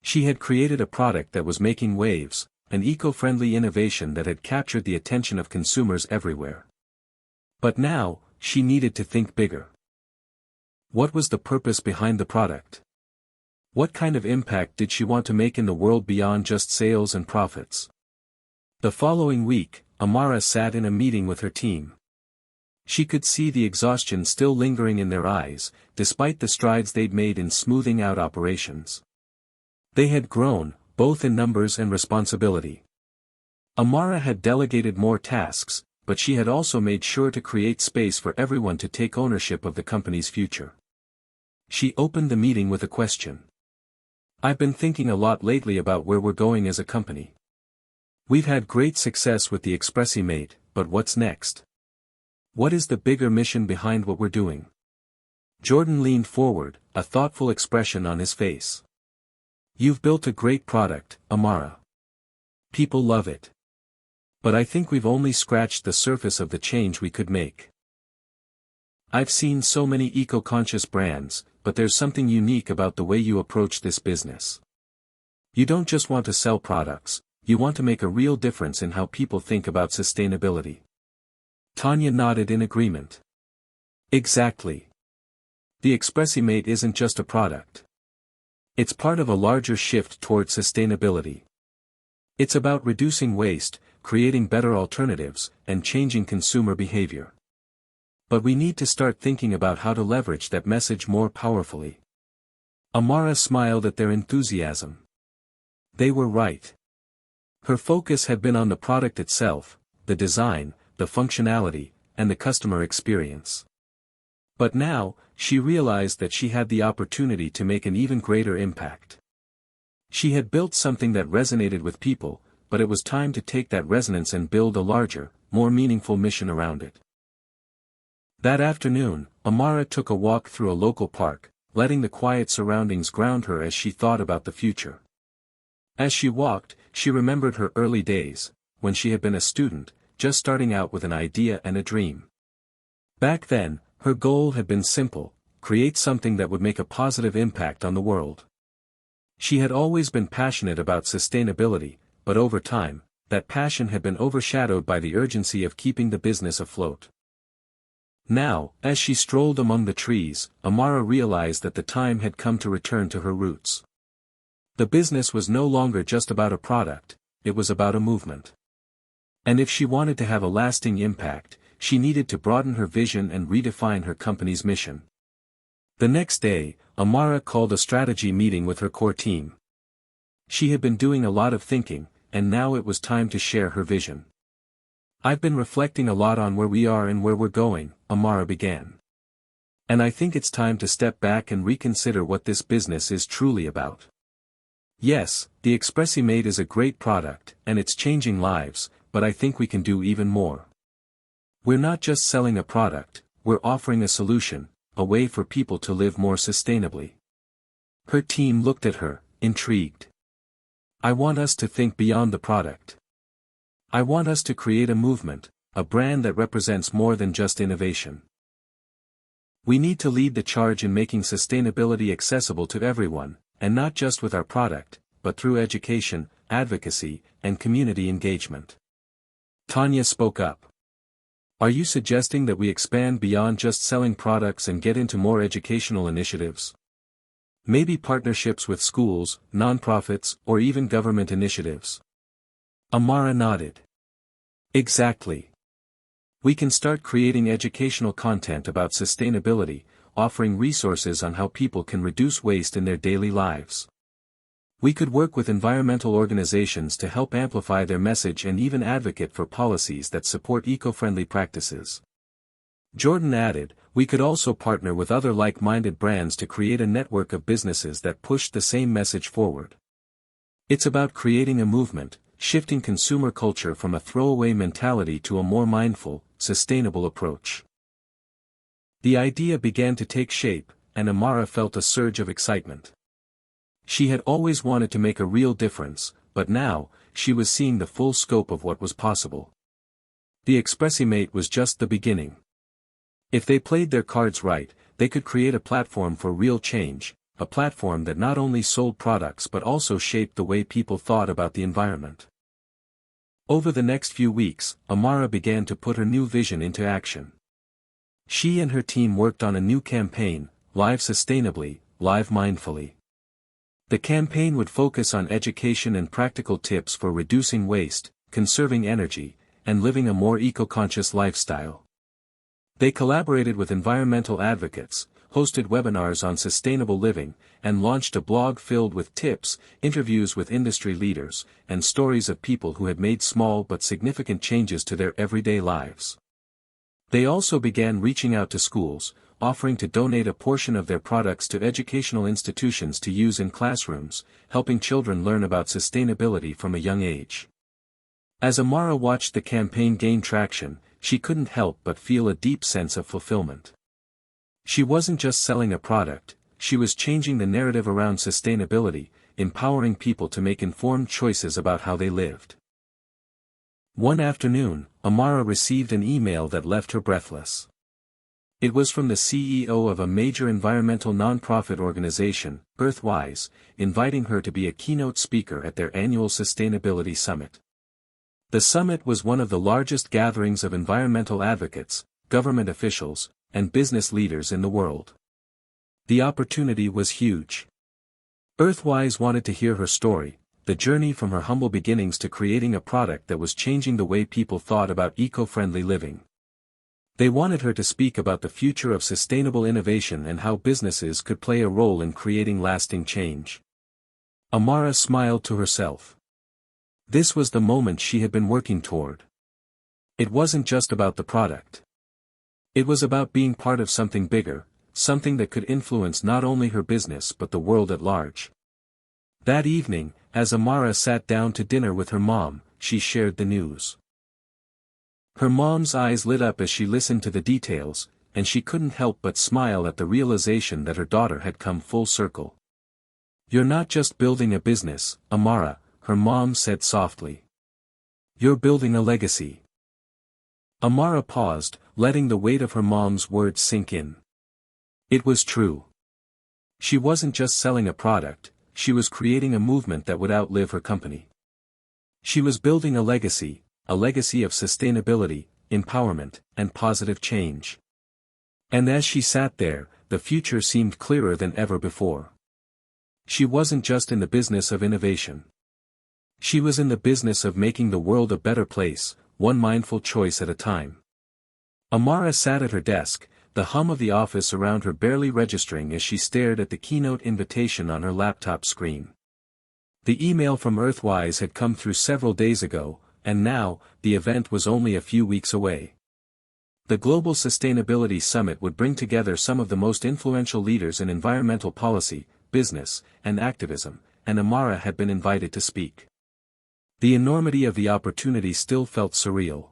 She had created a product that was making waves, an eco-friendly innovation that had captured the attention of consumers everywhere. But now, she needed to think bigger. What was the purpose behind the product? What kind of impact did she want to make in the world beyond just sales and profits? The following week, Amara sat in a meeting with her team. She could see the exhaustion still lingering in their eyes, despite the strides they'd made in smoothing out operations. They had grown, both in numbers and responsibility. Amara had delegated more tasks, but she had also made sure to create space for everyone to take ownership of the company's future. She opened the meeting with a question. I've been thinking a lot lately about where we're going as a company. We've had great success with the Expressimate, but what's next? What is the bigger mission behind what we're doing? Jordan leaned forward, a thoughtful expression on his face. You've built a great product, Amara. People love it. But I think we've only scratched the surface of the change we could make. I've seen so many eco-conscious brands, but there's something unique about the way you approach this business. You don't just want to sell products, you want to make a real difference in how people think about sustainability. Tanya nodded in agreement. Exactly. The Expressimate isn't just a product. It's part of a larger shift towards sustainability. It's about reducing waste, creating better alternatives, and changing consumer behavior. But we need to start thinking about how to leverage that message more powerfully. Amara smiled at their enthusiasm. They were right. Her focus had been on the product itself, the design, the functionality, and the customer experience. But now, she realized that she had the opportunity to make an even greater impact. She had built something that resonated with people, but it was time to take that resonance and build a larger, more meaningful mission around it. That afternoon, Amara took a walk through a local park, letting the quiet surroundings ground her as she thought about the future. As she walked, she remembered her early days, when she had been a student, just starting out with an idea and a dream. Back then, her goal had been simple: create something that would make a positive impact on the world. She had always been passionate about sustainability, but over time, that passion had been overshadowed by the urgency of keeping the business afloat. Now, as she strolled among the trees, Amara realized that the time had come to return to her roots. The business was no longer just about a product, it was about a movement. And if she wanted to have a lasting impact, she needed to broaden her vision and redefine her company's mission. The next day, Amara called a strategy meeting with her core team. She had been doing a lot of thinking, and now it was time to share her vision. I've been reflecting a lot on where we are and where we're going, Amara began. And I think it's time to step back and reconsider what this business is truly about. Yes, the Expressimate is a great product, and it's changing lives, but I think we can do even more. We're not just selling a product, we're offering a solution, a way for people to live more sustainably. Her team looked at her, intrigued. I want us to think beyond the product. I want us to create a movement, a brand that represents more than just innovation. We need to lead the charge in making sustainability accessible to everyone, and not just with our product, but through education, advocacy, and community engagement. Tanya spoke up. Are you suggesting that we expand beyond just selling products and get into more educational initiatives? Maybe partnerships with schools, nonprofits, or even government initiatives? Amara nodded. Exactly. We can start creating educational content about sustainability, offering resources on how people can reduce waste in their daily lives. We could work with environmental organizations to help amplify their message and even advocate for policies that support eco-friendly practices. Jordan added, we could also partner with other like-minded brands to create a network of businesses that push the same message forward. It's about creating a movement, shifting consumer culture from a throwaway mentality to a more mindful, sustainable approach. The idea began to take shape, and Amara felt a surge of excitement. She had always wanted to make a real difference, but now, she was seeing the full scope of what was possible. The Expressimate was just the beginning. If they played their cards right, they could create a platform for real change, a platform that not only sold products but also shaped the way people thought about the environment. Over the next few weeks, Amara began to put her new vision into action. She and her team worked on a new campaign, Live Sustainably, Live Mindfully. The campaign would focus on education and practical tips for reducing waste, conserving energy, and living a more eco-conscious lifestyle. They collaborated with environmental advocates, hosted webinars on sustainable living, and launched a blog filled with tips, interviews with industry leaders, and stories of people who had made small but significant changes to their everyday lives. They also began reaching out to schools, offering to donate a portion of their products to educational institutions to use in classrooms, helping children learn about sustainability from a young age. As Amara watched the campaign gain traction, she couldn't help but feel a deep sense of fulfillment. She wasn't just selling a product, she was changing the narrative around sustainability, empowering people to make informed choices about how they lived. One afternoon, Amara received an email that left her breathless. It was from the CEO of a major environmental nonprofit organization, Earthwise, inviting her to be a keynote speaker at their annual sustainability summit. The summit was one of the largest gatherings of environmental advocates, government officials, and business leaders in the world. The opportunity was huge. Earthwise wanted to hear her story, the journey from her humble beginnings to creating a product that was changing the way people thought about eco-friendly living. They wanted her to speak about the future of sustainable innovation and how businesses could play a role in creating lasting change. Amara smiled to herself. This was the moment she had been working toward. It wasn't just about the product. It was about being part of something bigger, something that could influence not only her business but the world at large. That evening, as Amara sat down to dinner with her mom, she shared the news. Her mom's eyes lit up as she listened to the details, and she couldn't help but smile at the realization that her daughter had come full circle. "You're not just building a business, Amara," her mom said softly. "You're building a legacy." Amara paused, letting the weight of her mom's words sink in. It was true. She wasn't just selling a product, she was creating a movement that would outlive her company. She was building a legacy of sustainability, empowerment, and positive change. And as she sat there, the future seemed clearer than ever before. She wasn't just in the business of innovation. She was in the business of making the world a better place, one mindful choice at a time. Amara sat at her desk, the hum of the office around her barely registering as she stared at the keynote invitation on her laptop screen. The email from Earthwise had come through several days ago, and now, the event was only a few weeks away. The Global Sustainability Summit would bring together some of the most influential leaders in environmental policy, business, and activism, and Amara had been invited to speak. The enormity of the opportunity still felt surreal.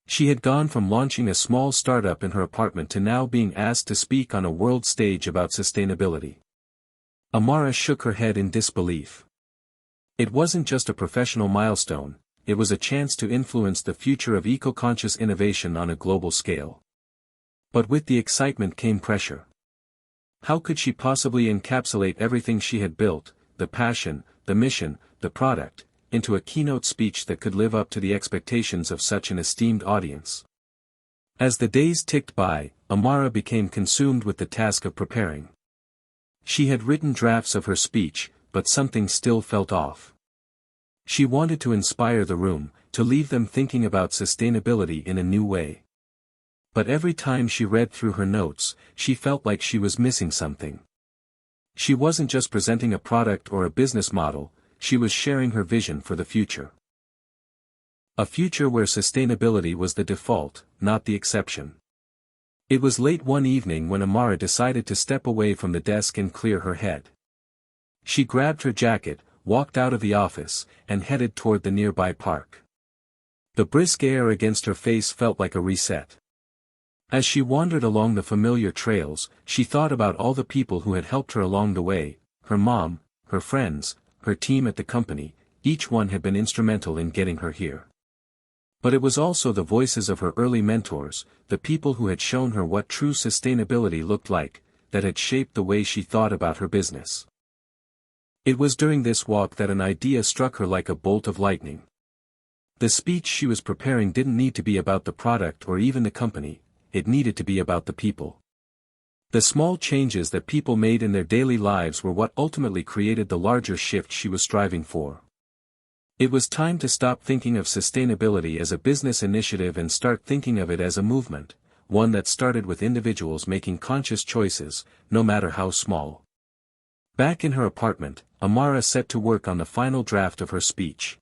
She had gone from launching a small startup in her apartment to now being asked to speak on a world stage about sustainability. Amara shook her head in disbelief. It wasn't just a professional milestone, it was a chance to influence the future of eco-conscious innovation on a global scale. But with the excitement came pressure. How could she possibly encapsulate everything she had built, the passion, the mission, the product, into a keynote speech that could live up to the expectations of such an esteemed audience? As the days ticked by, Amara became consumed with the task of preparing. She had written drafts of her speech, but something still felt off. She wanted to inspire the room, to leave them thinking about sustainability in a new way. But every time she read through her notes, she felt like she was missing something. She wasn't just presenting a product or a business model, she was sharing her vision for the future. A future where sustainability was the default, not the exception. It was late one evening when Amara decided to step away from the desk and clear her head. She grabbed her jacket, walked out of the office, and headed toward the nearby park. The brisk air against her face felt like a reset. As she wandered along the familiar trails, she thought about all the people who had helped her along the way, her mom, her friends, her team at the company. Each one had been instrumental in getting her here. But it was also the voices of her early mentors, the people who had shown her what true sustainability looked like, that had shaped the way she thought about her business. It was during this walk that an idea struck her like a bolt of lightning. The speech she was preparing didn't need to be about the product or even the company, it needed to be about the people. The small changes that people made in their daily lives were what ultimately created the larger shift she was striving for. It was time to stop thinking of sustainability as a business initiative and start thinking of it as a movement, one that started with individuals making conscious choices, no matter how small. Back in her apartment, Amara set to work on the final draft of her speech.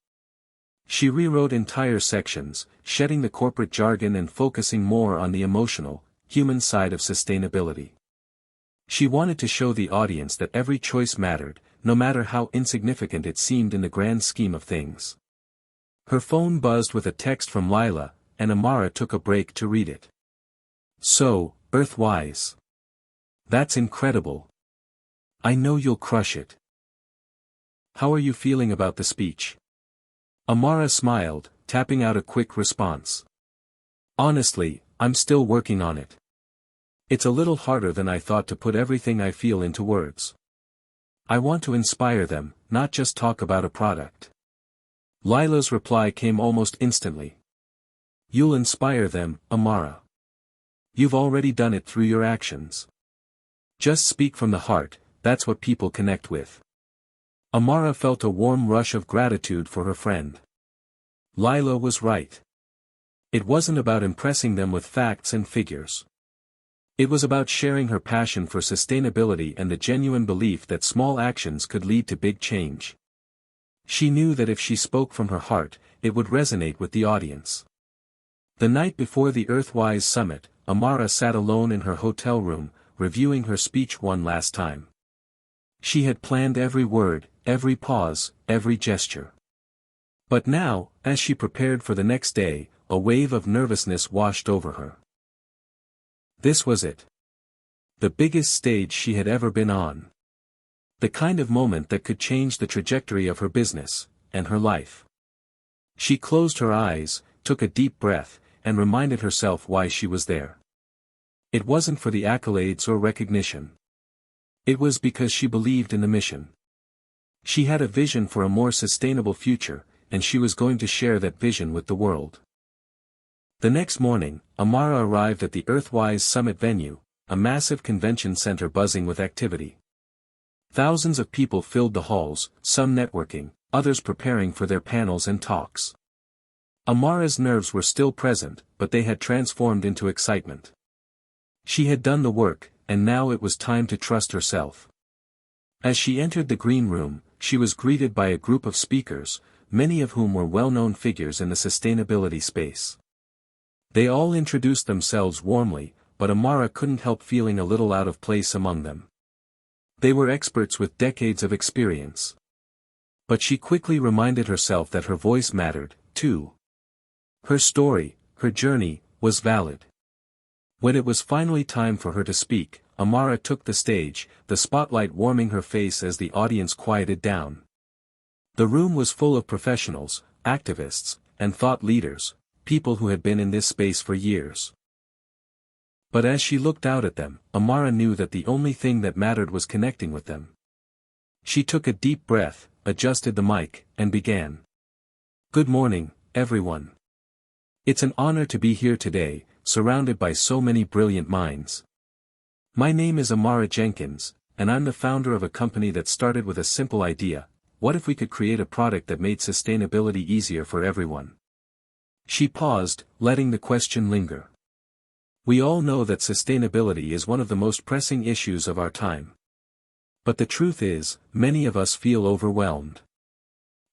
She rewrote entire sections, shedding the corporate jargon and focusing more on the emotional, human side of sustainability. She wanted to show the audience that every choice mattered, no matter how insignificant it seemed in the grand scheme of things. Her phone buzzed with a text from Lila, and Amara took a break to read it. "So, Earthwise. That's incredible. I know you'll crush it. How are you feeling about the speech?" Amara smiled, tapping out a quick response. "Honestly, I'm still working on it. It's a little harder than I thought to put everything I feel into words. I want to inspire them, not just talk about a product." Lila's reply came almost instantly. "You'll inspire them, Amara. You've already done it through your actions. Just speak from the heart, that's what people connect with." Amara felt a warm rush of gratitude for her friend. Lila was right. It wasn't about impressing them with facts and figures. It was about sharing her passion for sustainability and the genuine belief that small actions could lead to big change. She knew that if she spoke from her heart, it would resonate with the audience. The night before the Earthwise Summit, Amara sat alone in her hotel room, reviewing her speech one last time. She had planned every word, every pause, every gesture. But now, as she prepared for the next day, a wave of nervousness washed over her. This was it. The biggest stage she had ever been on. The kind of moment that could change the trajectory of her business, and her life. She closed her eyes, took a deep breath, and reminded herself why she was there. It wasn't for the accolades or recognition. It was because she believed in the mission. She had a vision for a more sustainable future, and she was going to share that vision with the world. The next morning, Amara arrived at the Earthwise Summit venue, a massive convention center buzzing with activity. Thousands of people filled the halls, some networking, others preparing for their panels and talks. Amara's nerves were still present, but they had transformed into excitement. She had done the work, and now it was time to trust herself. As she entered the green room, she was greeted by a group of speakers, many of whom were well-known figures in the sustainability space. They all introduced themselves warmly, but Amara couldn't help feeling a little out of place among them. They were experts with decades of experience. But she quickly reminded herself that her voice mattered, too. Her story, her journey, was valid. When it was finally time for her to speak, Amara took the stage, the spotlight warming her face as the audience quieted down. The room was full of professionals, activists, and thought leaders, people who had been in this space for years. But as she looked out at them, Amara knew that the only thing that mattered was connecting with them. She took a deep breath, adjusted the mic, and began. "Good morning, everyone. It's an honor to be here today, surrounded by so many brilliant minds. My name is Amara Jenkins, and I'm the founder of a company that started with a simple idea: what if we could create a product that made sustainability easier for everyone?" She paused, letting the question linger. We all know that sustainability is one of the most pressing issues of our time. But the truth is, many of us feel overwhelmed.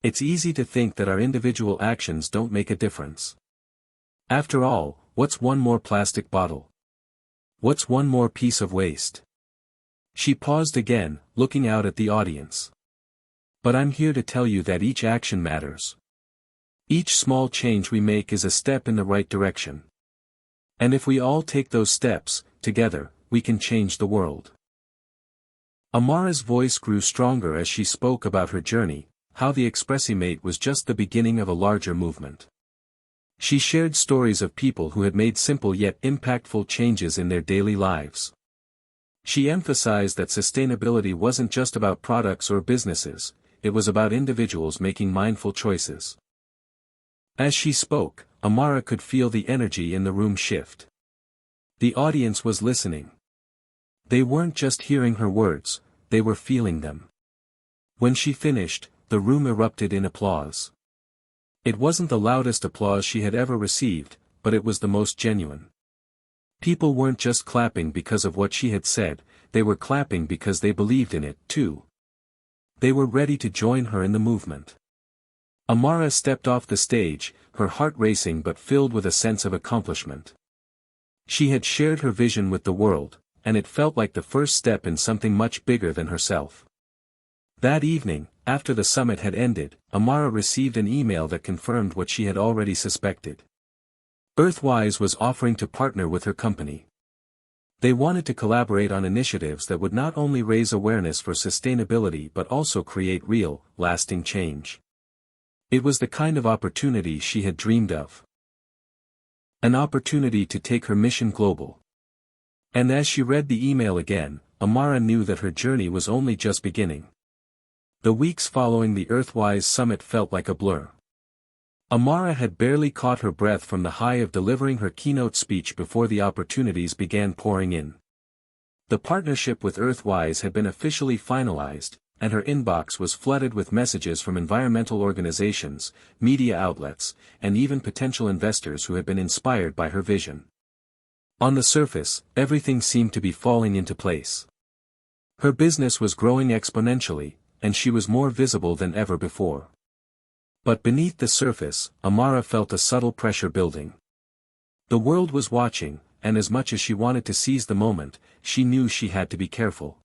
It's easy to think that our individual actions don't make a difference. After all, what's one more plastic bottle? What's one more piece of waste? She paused again, looking out at the audience. But I'm here to tell you that each action matters. Each small change we make is a step in the right direction. And if we all take those steps, together, we can change the world. Amara's voice grew stronger as she spoke about her journey, how the Expressimate was just the beginning of a larger movement. She shared stories of people who had made simple yet impactful changes in their daily lives. She emphasized that sustainability wasn't just about products or businesses, it was about individuals making mindful choices. As she spoke, Amara could feel the energy in the room shift. The audience was listening. They weren't just hearing her words, they were feeling them. When she finished, the room erupted in applause. It wasn't the loudest applause she had ever received, but it was the most genuine. People weren't just clapping because of what she had said, they were clapping because they believed in it, too. They were ready to join her in the movement. Amara stepped off the stage, her heart racing but filled with a sense of accomplishment. She had shared her vision with the world, and it felt like the first step in something much bigger than herself. That evening, after the summit had ended, Amara received an email that confirmed what she had already suspected. Earthwise was offering to partner with her company. They wanted to collaborate on initiatives that would not only raise awareness for sustainability but also create real, lasting change. It was the kind of opportunity she had dreamed of. An opportunity to take her mission global. And as she read the email again, Amara knew that her journey was only just beginning. The weeks following the Earthwise summit felt like a blur. Amara had barely caught her breath from the high of delivering her keynote speech before the opportunities began pouring in. The partnership with Earthwise had been officially finalized, and her inbox was flooded with messages from environmental organizations, media outlets, and even potential investors who had been inspired by her vision. On the surface, everything seemed to be falling into place. Her business was growing exponentially, and she was more visible than ever before. But beneath the surface, Amara felt a subtle pressure building. The world was watching, and as much as she wanted to seize the moment, she knew she had to be careful.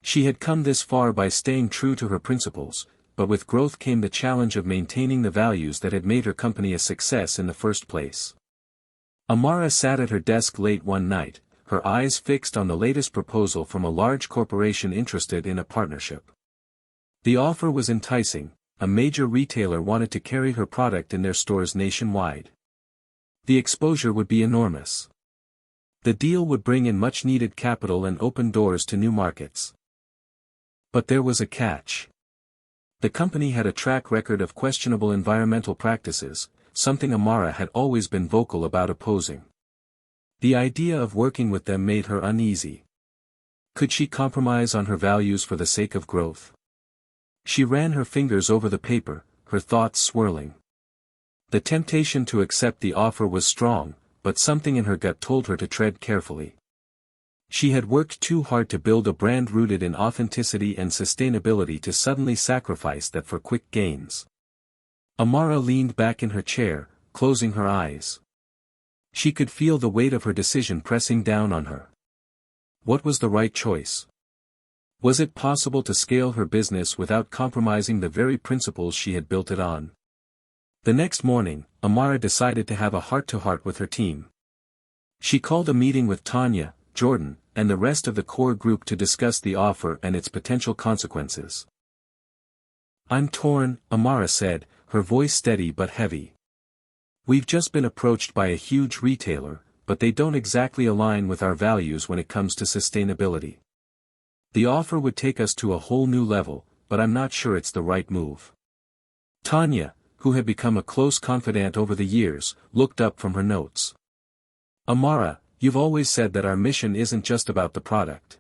She had come this far by staying true to her principles, but with growth came the challenge of maintaining the values that had made her company a success in the first place. Amara sat at her desk late one night, her eyes fixed on the latest proposal from a large corporation interested in a partnership. The offer was enticing. A major retailer wanted to carry her product in their stores nationwide. The exposure would be enormous. The deal would bring in much-needed capital and open doors to new markets. But there was a catch. The company had a track record of questionable environmental practices, something Amara had always been vocal about opposing. The idea of working with them made her uneasy. Could she compromise on her values for the sake of growth? She ran her fingers over the paper, her thoughts swirling. The temptation to accept the offer was strong, but something in her gut told her to tread carefully. She had worked too hard to build a brand rooted in authenticity and sustainability to suddenly sacrifice that for quick gains. Amara leaned back in her chair, closing her eyes. She could feel the weight of her decision pressing down on her. What was the right choice? Was it possible to scale her business without compromising the very principles she had built it on? The next morning, Amara decided to have a heart-to-heart with her team. She called a meeting with Tanya, Jordan, and the rest of the core group to discuss the offer and its potential consequences. "I'm torn," Amara said, her voice steady but heavy. "We've just been approached by a huge retailer, but they don't exactly align with our values when it comes to sustainability. The offer would take us to a whole new level, but I'm not sure it's the right move." Tanya, who had become a close confidant over the years, looked up from her notes. "Amara, you've always said that our mission isn't just about the product.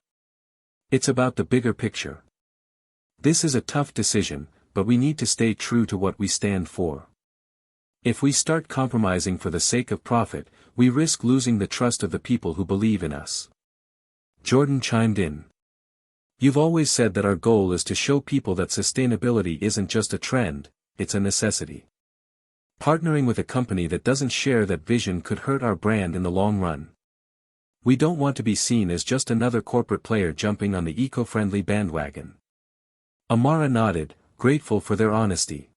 It's about the bigger picture. This is a tough decision, but we need to stay true to what we stand for." If we start compromising for the sake of profit, we risk losing the trust of the people who believe in us. Jordan chimed in. You've always said that our goal is to show people that sustainability isn't just a trend, it's a necessity. Partnering with a company that doesn't share that vision could hurt our brand in the long run. We don't want to be seen as just another corporate player jumping on the eco-friendly bandwagon. Amara nodded, grateful for their honesty.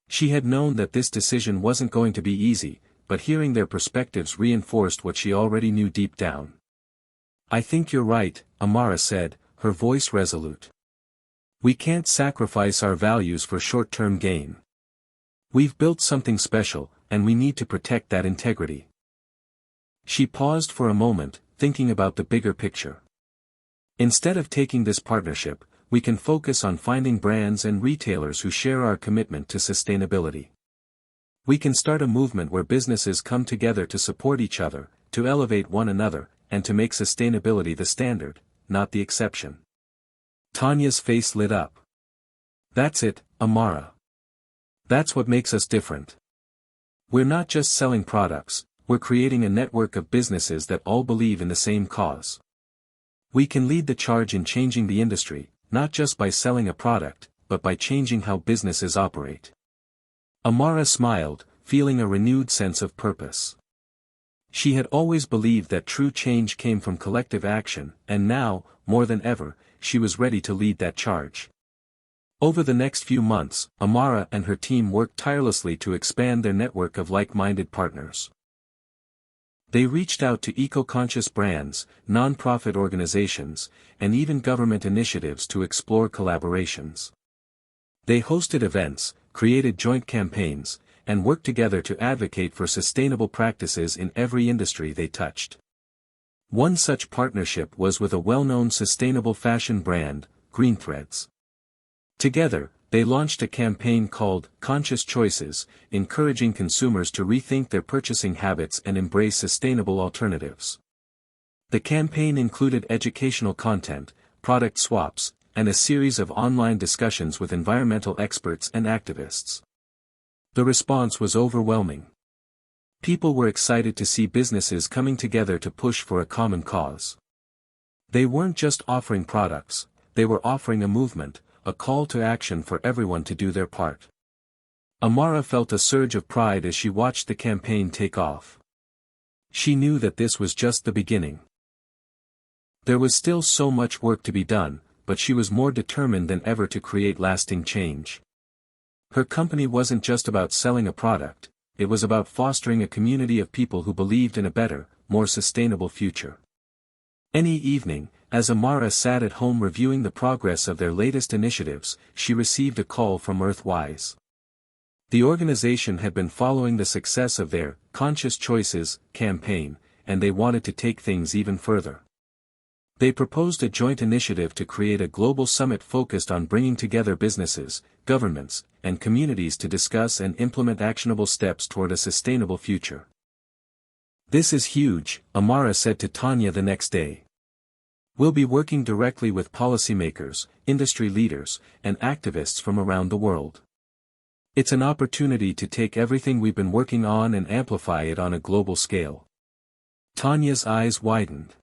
She had known that this decision wasn't going to be easy, but hearing their perspectives reinforced what she already knew deep down. I think you're right, Amara said, her voice resolute. We can't sacrifice our values for short-term gain. We've built something special, and we need to protect that integrity. She paused for a moment, thinking about the bigger picture. Instead of taking this partnership, we can focus on finding brands and retailers who share our commitment to sustainability. We can start a movement where businesses come together to support each other, to elevate one another, and to make sustainability the standard, not the exception. Tanya's face lit up. That's it, Amara. That's what makes us different. We're not just selling products, we're creating a network of businesses that all believe in the same cause. We can lead the charge in changing the industry, not just by selling a product, but by changing how businesses operate. Amara smiled, feeling a renewed sense of purpose. She had always believed that true change came from collective action, and now, more than ever, she was ready to lead that charge. Over the next few months, Amara and her team worked tirelessly to expand their network of like-minded partners. They reached out to eco-conscious brands, non-profit organizations, and even government initiatives to explore collaborations. They hosted events, created joint campaigns, and worked together to advocate for sustainable practices in every industry they touched. One such partnership was with a well-known sustainable fashion brand, Greenthreads. Together, they launched a campaign called Conscious Choices, encouraging consumers to rethink their purchasing habits and embrace sustainable alternatives. The campaign included educational content, product swaps, and a series of online discussions with environmental experts and activists. The response was overwhelming. People were excited to see businesses coming together to push for a common cause. They weren't just offering products, they were offering a movement, a call to action for everyone to do their part. Amara felt a surge of pride as she watched the campaign take off. She knew that this was just the beginning. There was still so much work to be done, but she was more determined than ever to create lasting change. Her company wasn't just about selling a product, it was about fostering a community of people who believed in a better, more sustainable future. Any evening, as Amara sat at home reviewing the progress of their latest initiatives, she received a call from Earthwise. The organization had been following the success of their Conscious Choices campaign, and they wanted to take things even further. They proposed a joint initiative to create a global summit focused on bringing together businesses, governments, and communities to discuss and implement actionable steps toward a sustainable future. This is huge, Amara said to Tanya the next day. We'll be working directly with policymakers, industry leaders, and activists from around the world. It's an opportunity to take everything we've been working on and amplify it on a global scale. Tanya's eyes widened.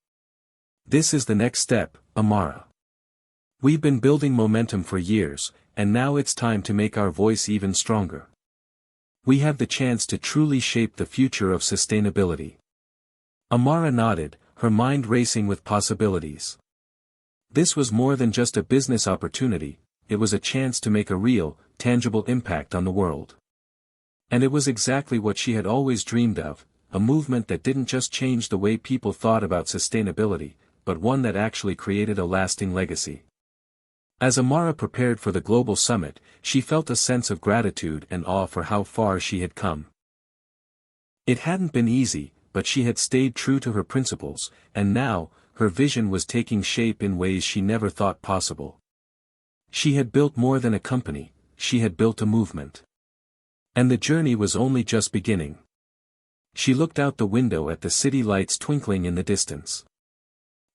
This is the next step, Amara. We've been building momentum for years, and now it's time to make our voice even stronger. We have the chance to truly shape the future of sustainability. Amara nodded, her mind racing with possibilities. This was more than just a business opportunity, it was a chance to make a real, tangible impact on the world. And it was exactly what she had always dreamed of, a movement that didn't just change the way people thought about sustainability, but one that actually created a lasting legacy. As Amara prepared for the global summit, she felt a sense of gratitude and awe for how far she had come. It hadn't been easy, but she had stayed true to her principles, and now, her vision was taking shape in ways she never thought possible. She had built more than a company, she had built a movement. And the journey was only just beginning. She looked out the window at the city lights twinkling in the distance.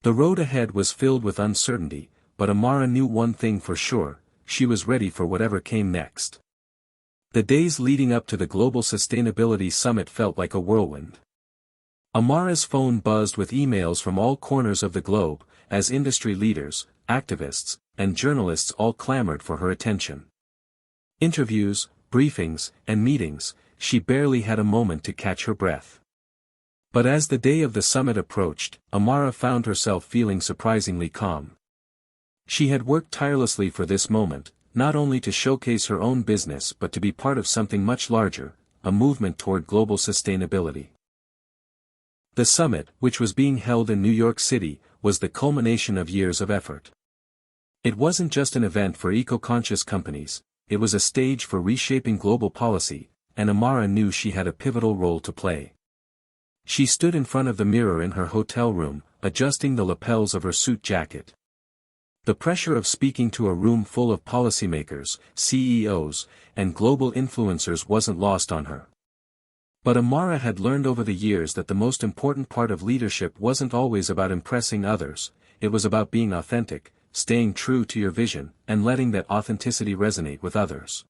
The road ahead was filled with uncertainty, but Amara knew one thing for sure, she was ready for whatever came next. The days leading up to the Global Sustainability Summit felt like a whirlwind. Amara's phone buzzed with emails from all corners of the globe, as industry leaders, activists, and journalists all clamored for her attention. Interviews, briefings, and meetings, she barely had a moment to catch her breath. But as the day of the summit approached, Amara found herself feeling surprisingly calm. She had worked tirelessly for this moment, not only to showcase her own business but to be part of something much larger, a movement toward global sustainability. The summit, which was being held in New York City, was the culmination of years of effort. It wasn't just an event for eco-conscious companies, it was a stage for reshaping global policy, and Amara knew she had a pivotal role to play. She stood in front of the mirror in her hotel room, adjusting the lapels of her suit jacket. The pressure of speaking to a room full of policymakers, CEOs, and global influencers wasn't lost on her. But Amara had learned over the years that the most important part of leadership wasn't always about impressing others, it was about being authentic, staying true to your vision, and letting that authenticity resonate with others.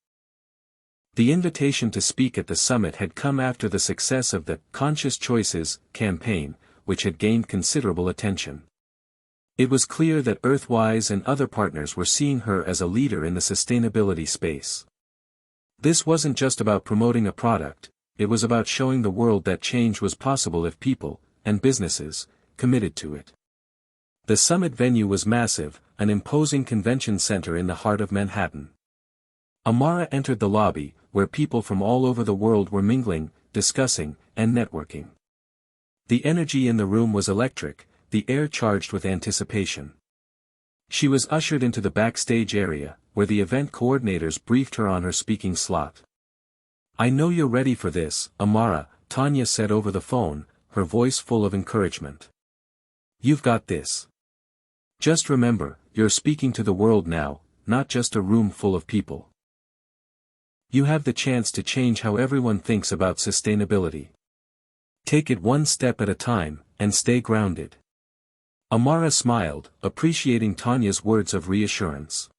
The invitation to speak at the summit had come after the success of the Conscious Choices campaign, which had gained considerable attention. It was clear that Earthwise and other partners were seeing her as a leader in the sustainability space. This wasn't just about promoting a product, it was about showing the world that change was possible if people, and businesses, committed to it. The summit venue was massive, an imposing convention center in the heart of Manhattan. Amara entered the lobby, where people from all over the world were mingling, discussing, and networking. The energy in the room was electric, the air charged with anticipation. She was ushered into the backstage area, where the event coordinators briefed her on her speaking slot. "I know you're ready for this, Amara," Tanya said over the phone, her voice full of encouragement. "You've got this. Just remember, you're speaking to the world now, not just a room full of people. You have the chance to change how everyone thinks about sustainability. Take it one step at a time, and stay grounded." Amara smiled, appreciating Tanya's words of reassurance.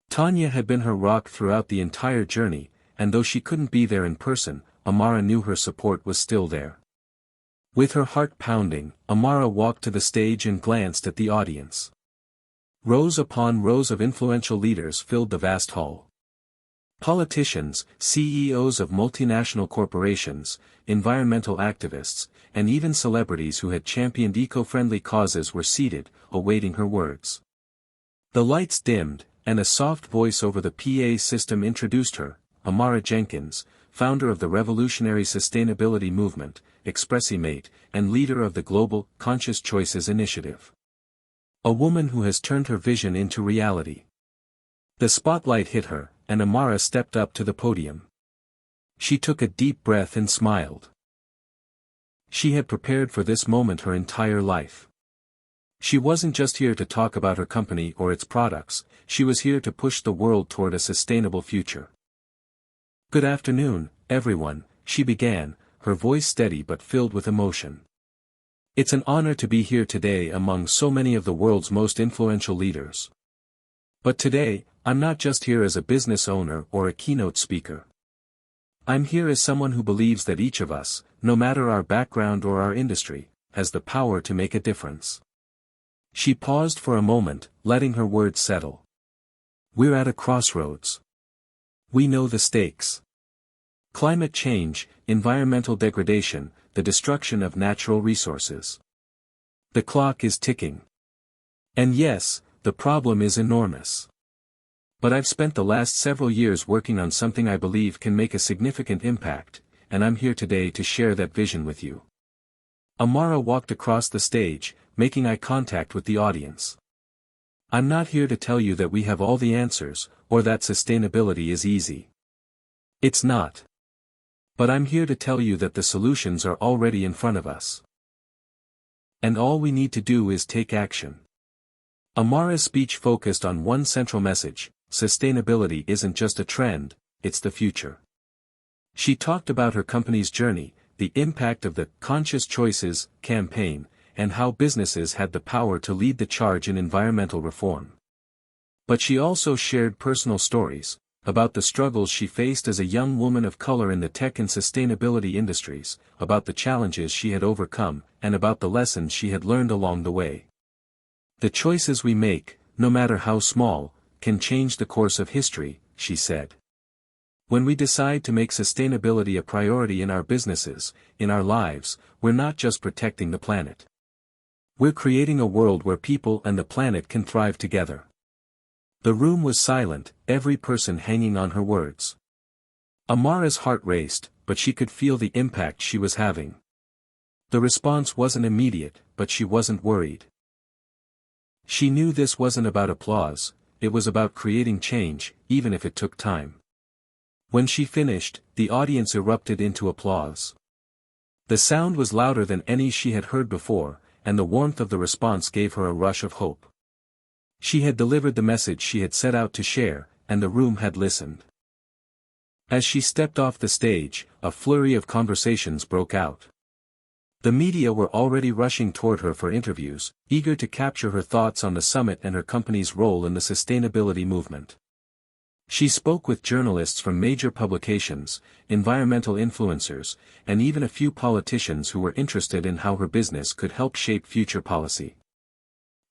Tanya had been her rock throughout the entire journey, and though she couldn't be there in person, Amara knew her support was still there. With her heart pounding, Amara walked to the stage and glanced at the audience. Rows upon rows of influential leaders filled the vast hall. Politicians, CEOs of multinational corporations, environmental activists, and even celebrities who had championed eco-friendly causes were seated, awaiting her words. The lights dimmed, and a soft voice over the PA system introduced her, Amara Jenkins, founder of the revolutionary sustainability movement, Expressimate, and leader of the Global Conscious Choices Initiative. A woman who has turned her vision into reality. The spotlight hit her, and Amara stepped up to the podium. She took a deep breath and smiled. She had prepared for this moment her entire life. She wasn't just here to talk about her company or its products, she was here to push the world toward a sustainable future. "Good afternoon, everyone," she began, her voice steady but filled with emotion. "It's an honor to be here today among so many of the world's most influential leaders. But today, I'm not just here as a business owner or a keynote speaker. I'm here as someone who believes that each of us, no matter our background or our industry, has the power to make a difference." She paused for a moment, letting her words settle. "We're at a crossroads. We know the stakes. Climate change, environmental degradation, the destruction of natural resources. The clock is ticking. And yes, the problem is enormous. But I've spent the last several years working on something I believe can make a significant impact, and I'm here today to share that vision with you." Amara walked across the stage, making eye contact with the audience. "I'm not here to tell you that we have all the answers, or that sustainability is easy. It's not. But I'm here to tell you that the solutions are already in front of us. And all we need to do is take action." Amara's speech focused on one central message: sustainability isn't just a trend, it's the future. She talked about her company's journey, the impact of the Conscious Choices campaign, and how businesses had the power to lead the charge in environmental reform. But she also shared personal stories, about the struggles she faced as a young woman of color in the tech and sustainability industries, about the challenges she had overcome, and about the lessons she had learned along the way. The choices we make, no matter how small, can change the course of history, she said. When we decide to make sustainability a priority in our businesses, in our lives, we're not just protecting the planet. We're creating a world where people and the planet can thrive together. The room was silent, every person hanging on her words. Amara's heart raced, but she could feel the impact she was having. The response wasn't immediate, but she wasn't worried. She knew this wasn't about applause, it was about creating change, even if it took time. When she finished, the audience erupted into applause. The sound was louder than any she had heard before, and the warmth of the response gave her a rush of hope. She had delivered the message she had set out to share, and the room had listened. As she stepped off the stage, a flurry of conversations broke out. The media were already rushing toward her for interviews, eager to capture her thoughts on the summit and her company's role in the sustainability movement. She spoke with journalists from major publications, environmental influencers, and even a few politicians who were interested in how her business could help shape future policy.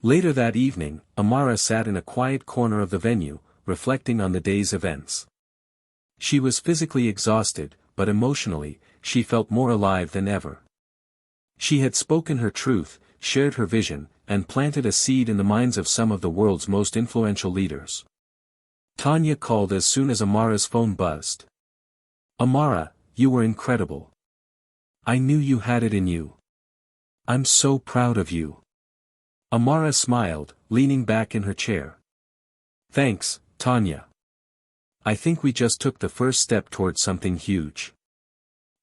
Later that evening, Amara sat in a quiet corner of the venue, reflecting on the day's events. She was physically exhausted, but emotionally, she felt more alive than ever. She had spoken her truth, shared her vision, and planted a seed in the minds of some of the world's most influential leaders. Tanya called as soon as Amara's phone buzzed. "Amara, you were incredible. I knew you had it in you. I'm so proud of you." Amara smiled, leaning back in her chair. "Thanks, Tanya. I think we just took the first step towards something huge.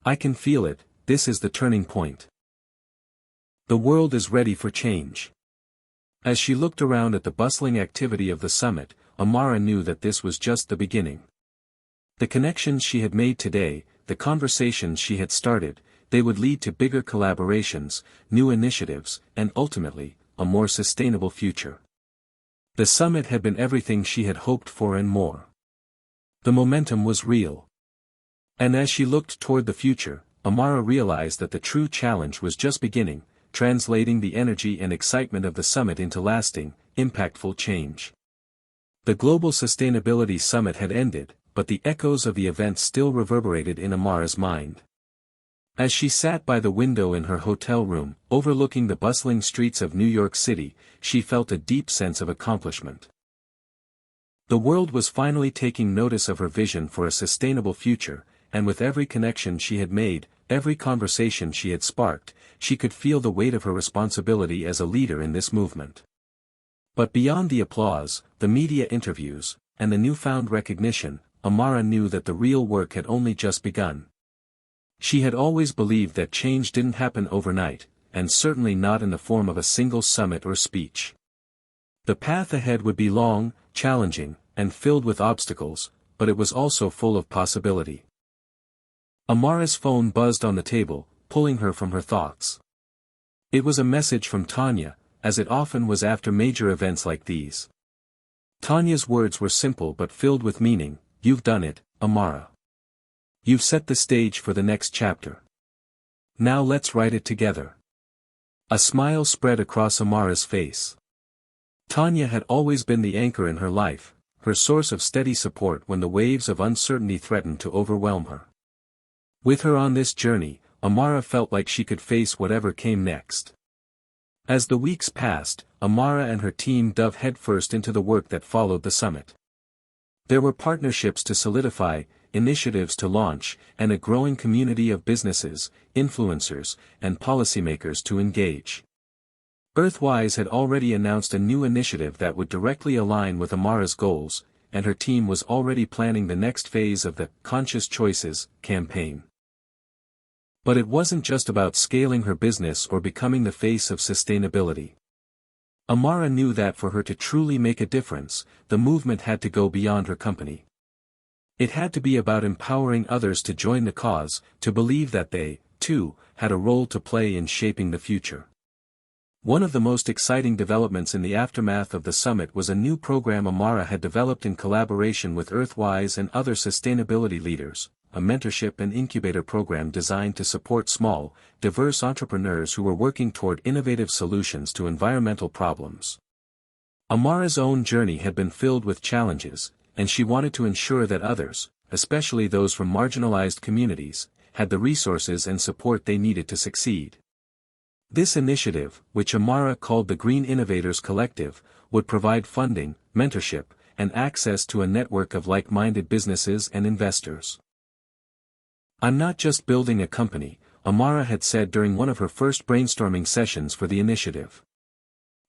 I can feel it, this is the turning point. The world is ready for change." As she looked around at the bustling activity of the summit, Amara knew that this was just the beginning. The connections she had made today, the conversations she had started, they would lead to bigger collaborations, new initiatives, and ultimately, a more sustainable future. The summit had been everything she had hoped for and more. The momentum was real. And as she looked toward the future, Amara realized that the true challenge was just beginning, translating the energy and excitement of the summit into lasting, impactful change. The Global Sustainability Summit had ended, but the echoes of the event still reverberated in Amara's mind. As she sat by the window in her hotel room, overlooking the bustling streets of New York City, she felt a deep sense of accomplishment. The world was finally taking notice of her vision for a sustainable future, and with every connection she had made, every conversation she had sparked, she could feel the weight of her responsibility as a leader in this movement. But beyond the applause, the media interviews, and the newfound recognition, Amara knew that the real work had only just begun. She had always believed that change didn't happen overnight, and certainly not in the form of a single summit or speech. The path ahead would be long, challenging, and filled with obstacles, but it was also full of possibility. Amara's phone buzzed on the table, pulling her from her thoughts. It was a message from Tanya, as it often was after major events like these. Tanya's words were simple but filled with meaning. "You've done it, Amara. You've set the stage for the next chapter. Now let's write it together." A smile spread across Amara's face. Tanya had always been the anchor in her life, her source of steady support when the waves of uncertainty threatened to overwhelm her. With her on this journey, Amara felt like she could face whatever came next. As the weeks passed, Amara and her team dove headfirst into the work that followed the summit. There were partnerships to solidify, initiatives to launch, and a growing community of businesses, influencers, and policymakers to engage. Earthwise had already announced a new initiative that would directly align with Amara's goals, and her team was already planning the next phase of the Conscious Choices campaign. But it wasn't just about scaling her business or becoming the face of sustainability. Amara knew that for her to truly make a difference, the movement had to go beyond her company. It had to be about empowering others to join the cause, to believe that they, too, had a role to play in shaping the future. One of the most exciting developments in the aftermath of the summit was a new program Amara had developed in collaboration with Earthwise and other sustainability leaders, a mentorship and incubator program designed to support small, diverse entrepreneurs who were working toward innovative solutions to environmental problems. Amara's own journey had been filled with challenges, and she wanted to ensure that others, especially those from marginalized communities, had the resources and support they needed to succeed. This initiative, which Amara called the Green Innovators Collective, would provide funding, mentorship, and access to a network of like-minded businesses and investors. "I'm not just building a company," Amara had said during one of her first brainstorming sessions for the initiative.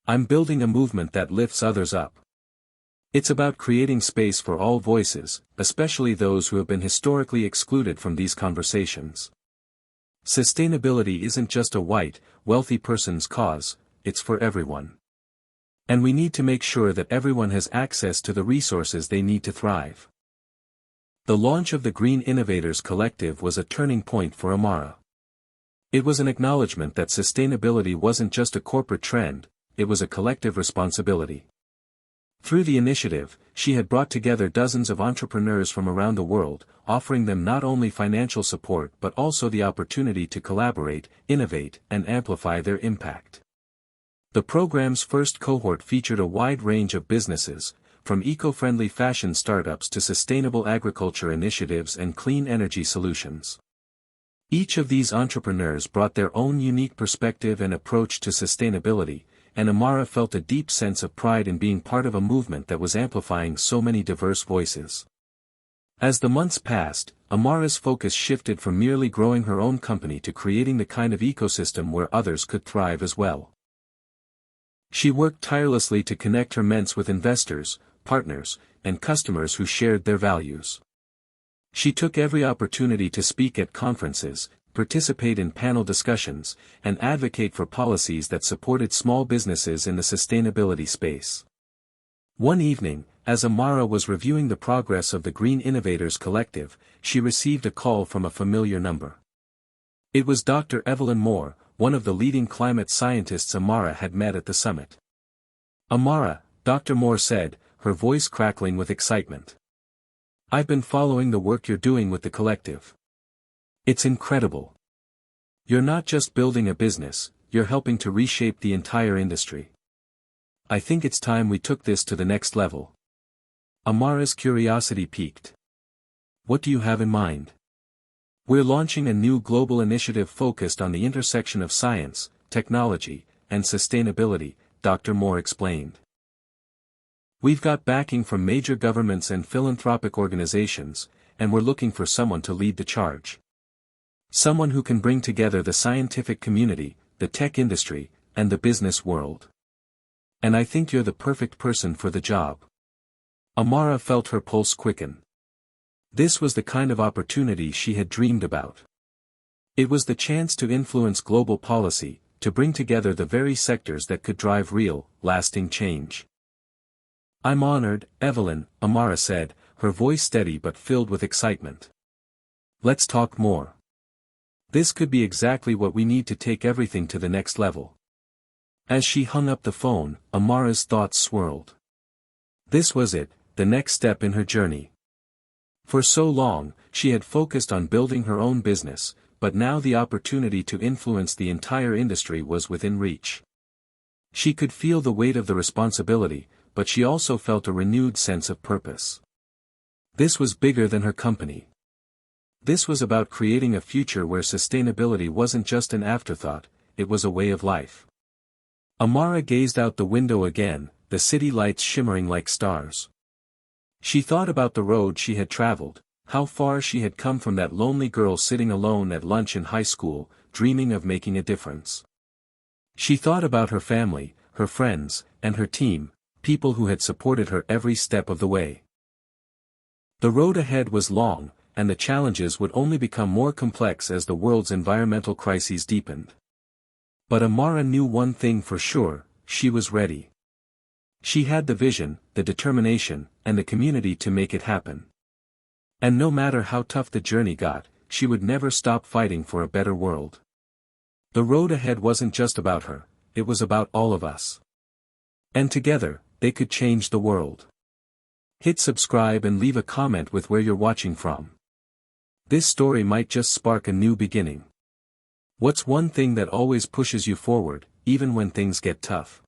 "I'm building a movement that lifts others up. It's about creating space for all voices, especially those who have been historically excluded from these conversations. Sustainability isn't just a white, wealthy person's cause, it's for everyone. And we need to make sure that everyone has access to the resources they need to thrive." The launch of the Green Innovators Collective was a turning point for Amara. It was an acknowledgement that sustainability wasn't just a corporate trend, it was a collective responsibility. Through the initiative, she had brought together dozens of entrepreneurs from around the world, offering them not only financial support but also the opportunity to collaborate, innovate, and amplify their impact. The program's first cohort featured a wide range of businesses, from eco-friendly fashion startups to sustainable agriculture initiatives and clean energy solutions. Each of these entrepreneurs brought their own unique perspective and approach to sustainability, and Amara felt a deep sense of pride in being part of a movement that was amplifying so many diverse voices. As the months passed, Amara's focus shifted from merely growing her own company to creating the kind of ecosystem where others could thrive as well. She worked tirelessly to connect her mentors with investors, partners, and customers who shared their values. She took every opportunity to speak at conferences, participate in panel discussions, and advocate for policies that supported small businesses in the sustainability space. One evening, as Amara was reviewing the progress of the Green Innovators Collective, she received a call from a familiar number. It was Dr. Evelyn Moore, one of the leading climate scientists Amara had met at the summit. "Amara," Dr. Moore said, her voice crackling with excitement. "I've been following the work you're doing with the collective. It's incredible. You're not just building a business, you're helping to reshape the entire industry. I think it's time we took this to the next level." Amara's curiosity piqued. "What do you have in mind?" "We're launching a new global initiative focused on the intersection of science, technology, and sustainability," Dr. Moore explained. "We've got backing from major governments and philanthropic organizations, and we're looking for someone to lead the charge. Someone who can bring together the scientific community, the tech industry, and the business world. And I think you're the perfect person for the job." Amara felt her pulse quicken. This was the kind of opportunity she had dreamed about. It was the chance to influence global policy, to bring together the very sectors that could drive real, lasting change. "I'm honored, Evelyn," Amara said, her voice steady but filled with excitement. "Let's talk more. This could be exactly what we need to take everything to the next level." As she hung up the phone, Amara's thoughts swirled. This was it, the next step in her journey. For so long, she had focused on building her own business, but now the opportunity to influence the entire industry was within reach. She could feel the weight of the responsibility, but she also felt a renewed sense of purpose. This was bigger than her company. This was about creating a future where sustainability wasn't just an afterthought, it was a way of life. Amara gazed out the window again, the city lights shimmering like stars. She thought about the road she had traveled, how far she had come from that lonely girl sitting alone at lunch in high school, dreaming of making a difference. She thought about her family, her friends, and her team, people who had supported her every step of the way. The road ahead was long, and the challenges would only become more complex as the world's environmental crises deepened. But Amara knew one thing for sure, she was ready. She had the vision, the determination, and the community to make it happen. And no matter how tough the journey got, she would never stop fighting for a better world. The road ahead wasn't just about her, it was about all of us. And together, they could change the world. Hit subscribe and leave a comment with where you're watching from. This story might just spark a new beginning. What's one thing that always pushes you forward, even when things get tough?